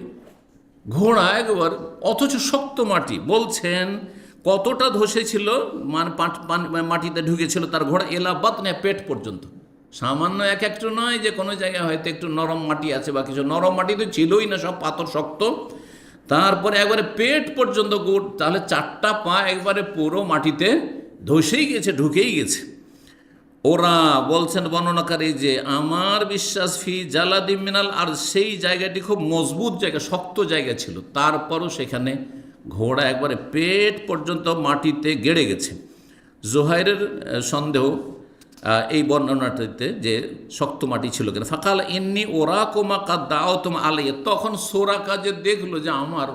ঘোড়া একবার, অথচ শক্ত মাটি, বলছেন কতটা ধসেছিল, মানে মাটিতে ঢুকেছিল তার ঘোড়া, এলাবাত না, পেট পর্যন্ত। সামান্য একটু নয় যে কোনো জায়গায় হয়তো একটু নরম মাটি আছে বা কিছু, নরম মাটি তো ছিলই না, সব পাথর শক্ত। তারপরে একবারে পেট পর্যন্ত গোট, তাহলে 4টা পা একবারে পুরো মাটিতে ধসেই গেছে, ঢুকেই গেছে। ওরা বলছেন বর্ণনাকারী যে আমার বিশ্বাস ফি জালাদি মিনাল, আর সেই জায়গাটি খুব মজবুত জায়গা, শক্ত জায়গা ছিল, তারপরও সেখানে ঘোড়া একবারে পেট পর্যন্ত মাটিতে গেড়ে গেছে। জোহাইরের সন্দেহ এই বর্ণনাটিতে যে শক্ত মাটি ছিল কেন। ফাকাল ইন্নি ওরা কোমা কাদ্দাও তোমা আলাইয়া, তখন সোরা কাজে দেখলো যে আমার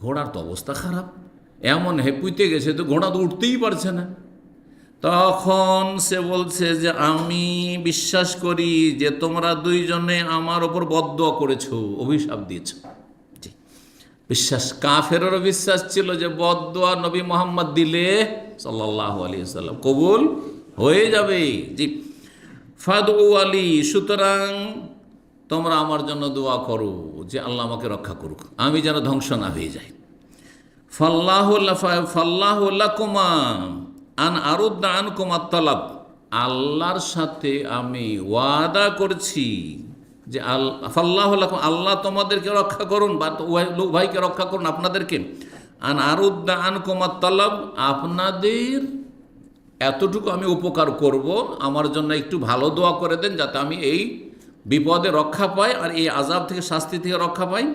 ঘোড়ার তো অবস্থা খারাপ, এমন হেপুইতে গেছে তো ঘোড়া তো উঠতেই পারছে না। তখন সে বলছে যে আমি বিশ্বাস করি যে তোমরা দুইজনে আমার ওপর বদদুয়া করেছো, অভিশাপ দিয়েছো। জি, বিশ্বাস, কাফেরেরও বিশ্বাস ছিল যে বদদুয়া নবী মোহাম্মদ দিলে সাল্লাল্লাহু আলাইহি ওয়াসাল্লাম কবুল হয়ে যাবে। জি, ফাদু আলী, সুতরাং তোমরা আমার জন্য দোয়া করো যে আল্লাহ আমাকে রক্ষা করুক, আমি যেন ধ্বংস না হয়ে যাই। ফাল্লাহু লাকুমা আন আরুদ্দা আনকুমা তালাব, আল্লাহর সাথে আমি ওয়াদা করছি যে ফাল্লাহু লাকুম, আল্লাহ তোমাদেরকে রক্ষা করুন বা ভাইকে রক্ষা করুন আপনাদেরকে। আন আরুদ্দা আনকুমা তালাব, আপনাদের এতটুকু আমি উপকার করব, আমার জন্য একটু ভালো দোয়া করে দেন যাতে আমি এই বিপদে রক্ষা পাই আর এই আযাব থেকে, শাস্তি থেকে রক্ষা পাই।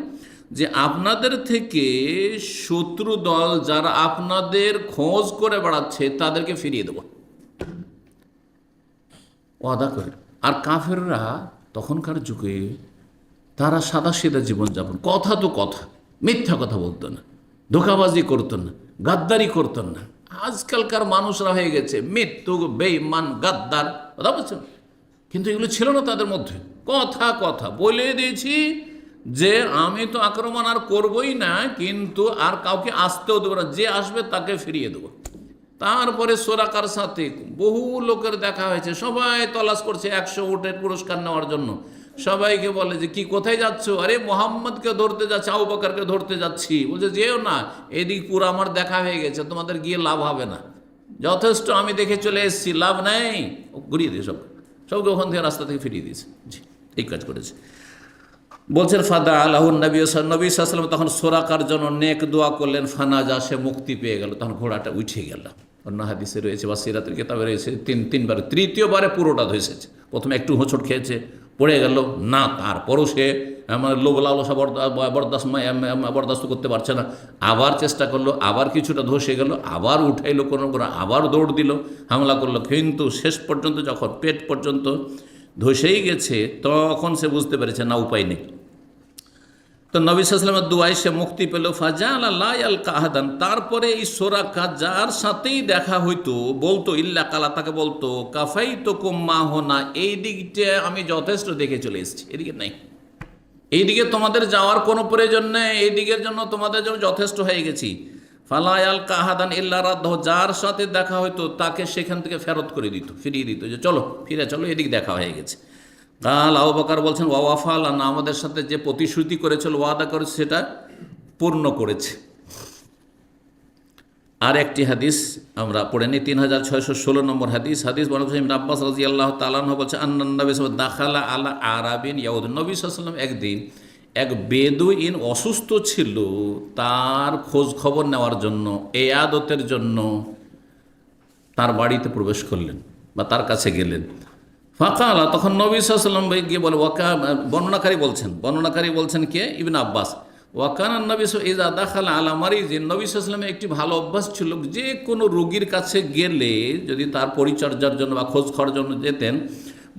যে আপনাদের থেকে শত্রু দল যারা আপনাদের খোঁজ করে বেড়াচ্ছে তাদেরকে ফিরিয়ে দেব, ওয়াদা করে। আর কাফেররা তখনকার যুগে তারা সাদাসিধা জীবনযাপন, কথা তো কথা, মিথ্যা কথা বলতো না, ধোঁকাবাজি করতো না, গাদ্দারি করতো না। আজকালকার মানুষরা হয়ে গেছে মৃত্যু, বেঈমান, গাদ্দার, কথা বলছেন, কিন্তু এগুলো ছিল না তাদের মধ্যে। কথা কথা বলে দিয়েছি যে আমি তো আক্রমণ আর করবই না, কিন্তু আর কাউকে আসতেও দেবো না, যে আসবে তাকে ফিরিয়ে দেবো। তারপরে সোরাকার সাথে বহু লোকের দেখা হয়েছে, সবাই তলাশ করছে 100 উটের পুরস্কার নেওয়ার জন্য। সবাইকে বলে যে কি কোথায় যাচ্ছ? আরে মোহাম্মদকে ধরতে যাচ্ছি, আবু বকরকে ধরতে যাচ্ছি। বলছে যেও না, এদিক পুরো আমার দেখা হয়ে গেছে, তোমাদের গিয়ে লাভ হবে না, যথেষ্ট আমি দেখে চলে এসেছি, লাভ নেই। ঘুরিয়ে দিয়ে সবকে ওখান থেকে রাস্তা থেকে ফিরিয়ে দিয়েছে। জি, এই কাজ করেছে। বলছেন ফাদা আল্লাহুন নবী সাল্লাল্লাহু, তখন সোরাকার জন্য নেক দোয়া করলেন, ফানাজা, সে মুক্তি পেয়ে গেল, তখন ঘোড়াটা উঠে গেল। অন্য হাদিসে রয়েছে বা সিরাতের কিতাবে রয়েছে তিনবার, তৃতীয়বারে পুরোটা ধসেছে। প্রথমে একটু হোঁচট খেয়েছে, পড়ে গেল না, তারপরও সে লোভ লালসা বরদাস্ত করতে পারছে না, আবার চেষ্টা করলো, আবার কিছুটা ধসে গেল, আবার উঠাইলো কোনো করে, আবার দৌড় দিল, হামলা করলো, কিন্তু শেষ পর্যন্ত যখন পেট পর্যন্ত ধসেই গেছে তখন সে বুঝতে পেরেছে না, উপায় নেই। তো নবী সাল্লাল্লাহু আলাইহি ওয়াসাল্লামের দুআয় সে মুক্তি পেল। ফাজালা লা ইয়ালকা আহাদান, তারপরে এই সোরাকা যার সাথেই দেখা হইতো বলতো, ইল্লা কালা, তাকে বলতো কাফাইতুকুম মা হুনা, এই দিকটা আমি যথেষ্ট দেখে চলে এসেছি, এদিকে নাই, এইদিকে তোমাদের যাওয়ার কোনো প্রয়োজন নেই, এই দিকের জন্য তোমাদের জন্য যথেষ্ট হয়ে গেছি। ফালা ইয়ালকা আহাদান ইল্লা রাদ্দাহু, যার সাথে দেখা হইতো তাকে সেখান থেকে ফেরত করে দিত, ফিরিয়ে দিত, যে চলো ফিরে চলো, এদিক দেখা হয়ে গেছে। কাল আবু বকর বলছেন ওয়াফালানা, আমাদের সাথে যে প্রতিশ্রুতি করেছিল, ওয়াদা করেছে, সেটা পূর্ণ করেছে। আর একটি হাদিস আমরা পড়ে নিই, 3616 নম্বর হাদিস। বর্ণনা ইবনে আব্বাস রাদিয়াল্লাহু তাআলা আনহু বলছে, আন্নান নবী সাল্লাল্লাহু আলাইহি ওয়াসাল্লাম দাখালা আলা আরাবিন ইয়াউদ, নবী সাল্লাল্লাহু আলাইহি ওয়াসাল্লাম একদিন এক বেদুইন অসুস্থ ছিল, তার খোঁজ খবর নেওয়ার জন্য, ইয়াদতের জন্য তার বাড়িতে প্রবেশ করলেন বা তার কাছে গেলেন। ফাকালা, তখন নবী সাল্লাল্লাহু আলাইহি ওয়াসাল্লাম গিয়ে বলে, বর্ণনাকারী বলছেন কে? ইবনে আব্বাস। ওয়াকানা নবী ইযা দাখালা আলা মারিজিন, নবী সাল্লাল্লাহু আলাইহি ওয়াসাল্লামের একটি ভালো অভ্যাস ছিল, যে কোনো রোগীর কাছে গেলে যদি তার পরিচর্যার জন্য বা খোঁজ খবরের জন্য যেতেন,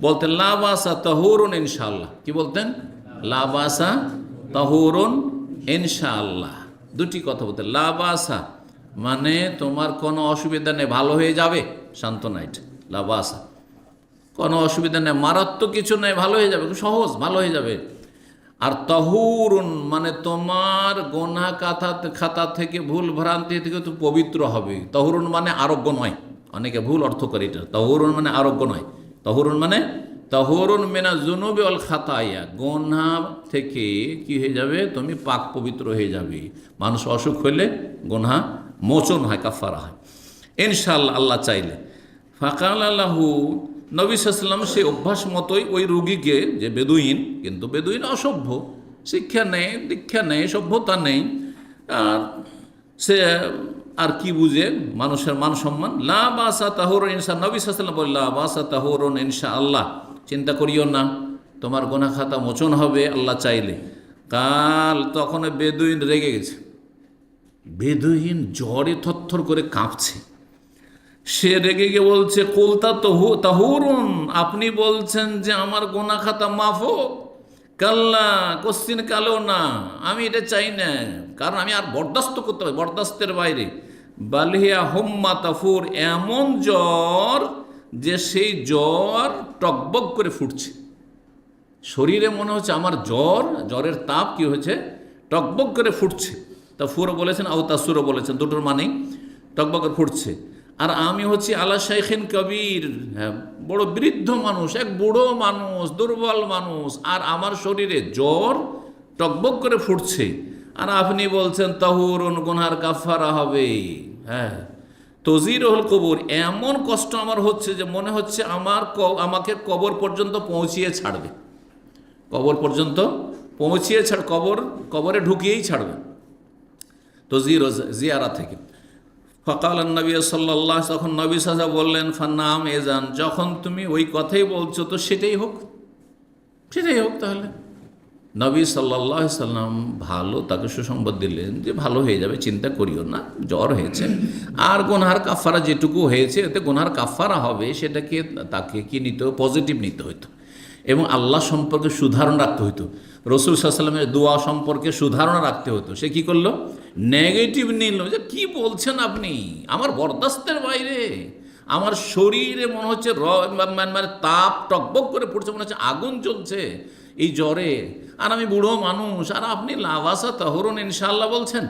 বলতেন লা বাসা তাহুরুন ইনশাআল্লাহ। কি বলতেন? লা বাসা তাহুরুন ইনশাআল্লাহ। দুটি কথা বলতেন। লা বাসা মানে তোমার কোনো অসুবিধা নেই, ভালো হয়ে যাবে, সান্ত্বনা, এটা লা বাসা, কোনো অসুবিধা নেই, মারাত্মক কিছু নেই, ভালো হয়ে যাবে, সহজ, ভালো হয়ে যাবে। আর তাহুরুন মানে তোমার গোনা খাতা থেকে, ভুল ভ্রান্তি থেকে তো পবিত্র হবে। তাহুরুন মানে আরোগ্য নয়, অনেকে ভুল অর্থ করে এটা। তাহুরুন মানে আরোগ্য নয়, তাহুরুন মানে তাহুরুন মিনা যুনুবি ওয়াল খাতায়া, গোনা থেকে কি হয়ে যাবে? তুমি পাক পবিত্র হয়ে যাবে। মানুষ অসুখ হইলে গোনা মোচন হয়, কাফারা হয় ইনশাআল্লাহ, আল্লাহ চাইলে। ফাকাল আল্লাহু, নবী সাল্লাল্লাহু আলাইহি ওয়াসাল্লাম সেই অভ্যাস মতোই ওই রুগীকে, যে বেদুইন, কিন্তু বেদুইন অসভ্য, শিক্ষা নেই, দীক্ষা নেই, সভ্যতা নেই, আর সে আর কি বুঝে মানুষের মান সম্মান। লা বাসা তাহুরুন ইনশা, নবী সাল্লাল্লাহু আলাইহি ওয়াসাল্লাম বললেন লা বাসা তাহুরুন ইনশাআল্লাহ, চিন্তা করিও না, তোমার গুনাহ খাতা মোচন হবে আল্লাহ চাইলে। কাল তখন বেদুইন রেগে গেছে, বেদুইন জ্বরে থরথর করে কাঁপছে। সে রেগে গিয়ে বলছে কুলতা তাহুরুন, আপনি বলছেন যে আমার গুনাহ খাতা মাফ হোক? কাল্লা, কোশ্চিন কালেও না, আমি এটা চাই না, কারণ আমি আর বরদাস্ত করতে পারি, বরদাস্তের বাইরে। বালিয়া হোম্মা তাফুর, এমন জ্বর যে সেই জ্বর টকবক করে ফুটছে, শরীরে মনে হচ্ছে আমার জ্বরের তাপ কি হয়েছে, টকবক করে ফুটছে। তাফুরও বলেছেন আও তাসুরও বলেছেন, দুটোর মানেই টকবক করে ফুটছে। আর আমি হচ্ছি আলা শাইখিন কবির, হ্যাঁ, বড় বৃদ্ধ মানুষ, এক বুড়ো মানুষ, দুর্বল মানুষ, আর আমার শরীরে জ্বর টকবক করে ফুটছে, আর আপনি বলছেন তাহুরুন, গুনহার কাফারা হবে। হ্যাঁ, তজিরুল কবর, এমন কষ্ট আমার হচ্ছে যে মনে হচ্ছে আমাকে কবর পর্যন্ত পৌঁছিয়ে ছাড়বে, কবর পর্যন্ত পৌঁছিয়ে কবরে ঢুকিয়েই ছাড়বে, তজির জিয়ারা থেকে। ফকাল নবী সাল্লাল্লাহু, তখন নবী সাল্লাল্লাহু বললেন ফান্নাম এজান, যখন তুমি ওই কথাই বলছো তো সেটাই হোক, সেটাই হোক তাহলে। নবী সাল্লাল্লাহু আলাইহি সাল্লাম ভালো তাকে সুসংবাদ দিলেন যে ভালো হয়ে যাবে, চিন্তা করিও না, জ্বর হয়েছে, আর গুনহার কাফারা যেটুকু হয়েছে এতে গুনহার কাফারা হবে, সেটাকে তাকে কি নিতে, পজিটিভ নিতে হইতো, এবং আল্লাহ সম্পর্কে সুধারণা রাখতে হইতো, রসুল সাল্লাল্লাহু আলাইহি ওয়াসাল্লামের দোয়া সম্পর্কে সুধারণা রাখতে হতো। সে কি করলো, নেগেটিভ নিল, যে কি বলছেন আপনি, আমার বরদাস্তের বাইরে, আমার শরীরে মনে হচ্ছে মানে তাপ টকবক করে পড়ছে, মনে হচ্ছে আগুন জ্বলছে এই জ্বরে, আর আমি বুড়ো মানুষ, আর আপনি লাবাসা তাহুরুন ইনশাআল্লাহ বলছেন।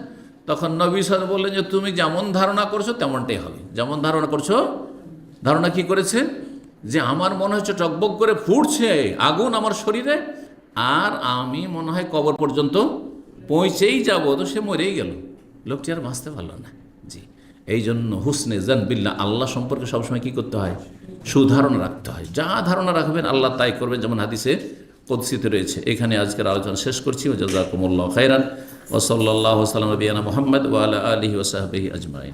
তখন নবী সাল্লাল্লাহু আলাইহি বললেন যে তুমি যেমন ধারণা করছো তেমনটাই হবে। যেমন ধারণা করছো, ধারণা কি করেছে, যে আমার মনে হচ্ছে টকবক করে ফুটছে আগুন আমার শরীরে, আর আমি মনে হয় কবর পর্যন্ত পৌঁছেই যাব, তো সে মরেই গেল, লোকটি আর বাঁচতে পারল না। জি, এই জন্য হুসনে জান বিল্লাহ, আল্লাহ সম্পর্কে সবসময় কি করতে হয়, সুধারণা রাখতে হয়। যা ধারণা রাখবেন আল্লাহ তাই করবেন, যেমন হাদিসে কুদসিতে রয়েছে। এখানে আজকের আলোচনা শেষ করছি। জাযাকুমুল্লাহু খাইরান ওয়া সাল্লাল্লাহু ওয়া সাল্লাম নবিয়ানা মুহাম্মদ ওয়া আলা আলিহি ওয়া সাহবিহি আজমাইন।